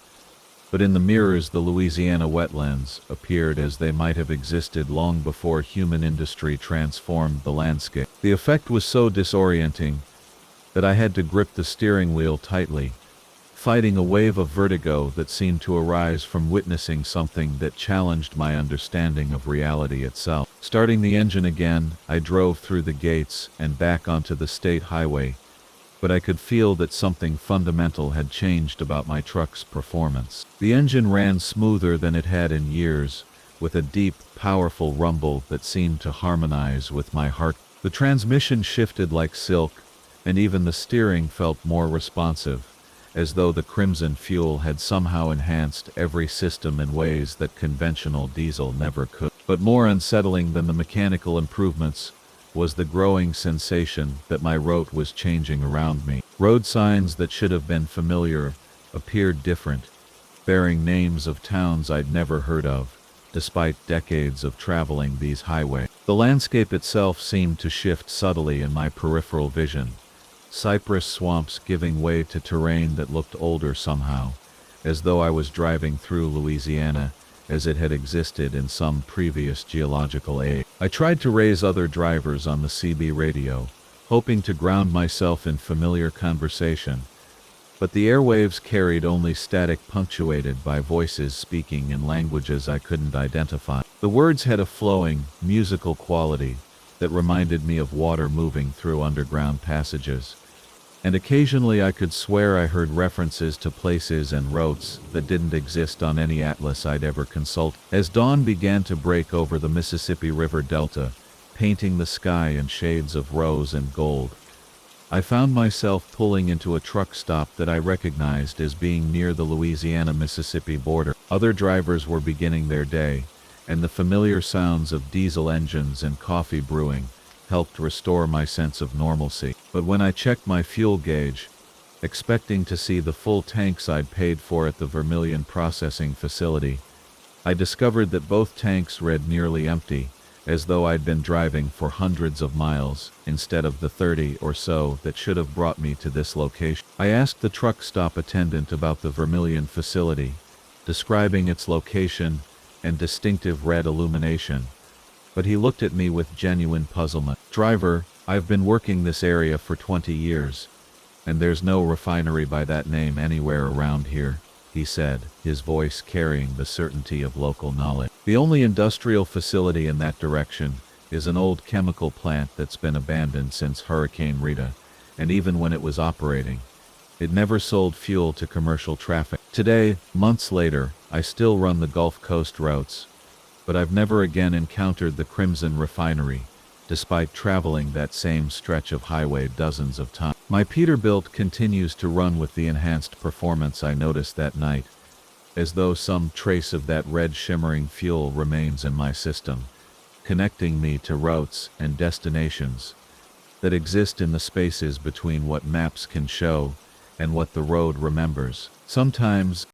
but in the mirrors the Louisiana wetlands appeared as they might have existed long before human industry transformed the landscape. The effect was so disorienting that I had to grip the steering wheel tightly, fighting a wave of vertigo that seemed to arise from witnessing something that challenged my understanding of reality itself. Starting the engine again, I drove through the gates and back onto the state highway, but I could feel that something fundamental had changed about my truck's performance. The engine ran smoother than it had in years, with a deep, powerful rumble that seemed to harmonize with my heart. The transmission shifted like silk, and even the steering felt more responsive, as though the crimson fuel had somehow enhanced every system in ways that conventional diesel never could. But more unsettling than the mechanical improvements was the growing sensation that my road was changing around me. Road signs that should have been familiar appeared different, bearing names of towns I'd never heard of, despite decades of traveling these highways. The landscape itself seemed to shift subtly in my peripheral vision, cypress swamps giving way to terrain that looked older somehow, as though I was driving through Louisiana as it had existed in some previous geological age. I tried to raise other drivers on the CB radio, hoping to ground myself in familiar conversation, but the airwaves carried only static punctuated by voices speaking in languages I couldn't identify. The words had a flowing, musical quality that reminded me of water moving through underground passages, and occasionally I could swear I heard references to places and routes that didn't exist on any atlas I'd ever consulted. As dawn began to break over the Mississippi River Delta, painting the sky in shades of rose and gold, I found myself pulling into a truck stop that I recognized as being near the Louisiana-Mississippi border. Other drivers were beginning their day, and the familiar sounds of diesel engines and coffee brewing helped restore my sense of normalcy. But when I checked my fuel gauge, expecting to see the full tanks I'd paid for at the Vermilion processing facility, I discovered that both tanks read nearly empty, as though I'd been driving for hundreds of miles instead of the 30 or so that should have brought me to this location. I asked the truck stop attendant about the Vermilion facility, describing its location and distinctive red illumination, but he looked at me with genuine puzzlement. "Driver, I've been working this area for 20 years, and there's no refinery by that name anywhere around here," he said, his voice carrying the certainty of local knowledge. "The only industrial facility in that direction is an old chemical plant that's been abandoned since Hurricane Rita, and even when it was operating, it never sold fuel to commercial traffic. Today, months later, I still run the Gulf Coast routes, but I've never again encountered the Crimson Refinery, despite traveling that same stretch of highway dozens of times. My Peterbilt continues to run with the enhanced performance I noticed that night, as though some trace of that red shimmering fuel remains in my system, connecting me to routes and destinations that exist in the spaces between what maps can show and what the road remembers. Sometimes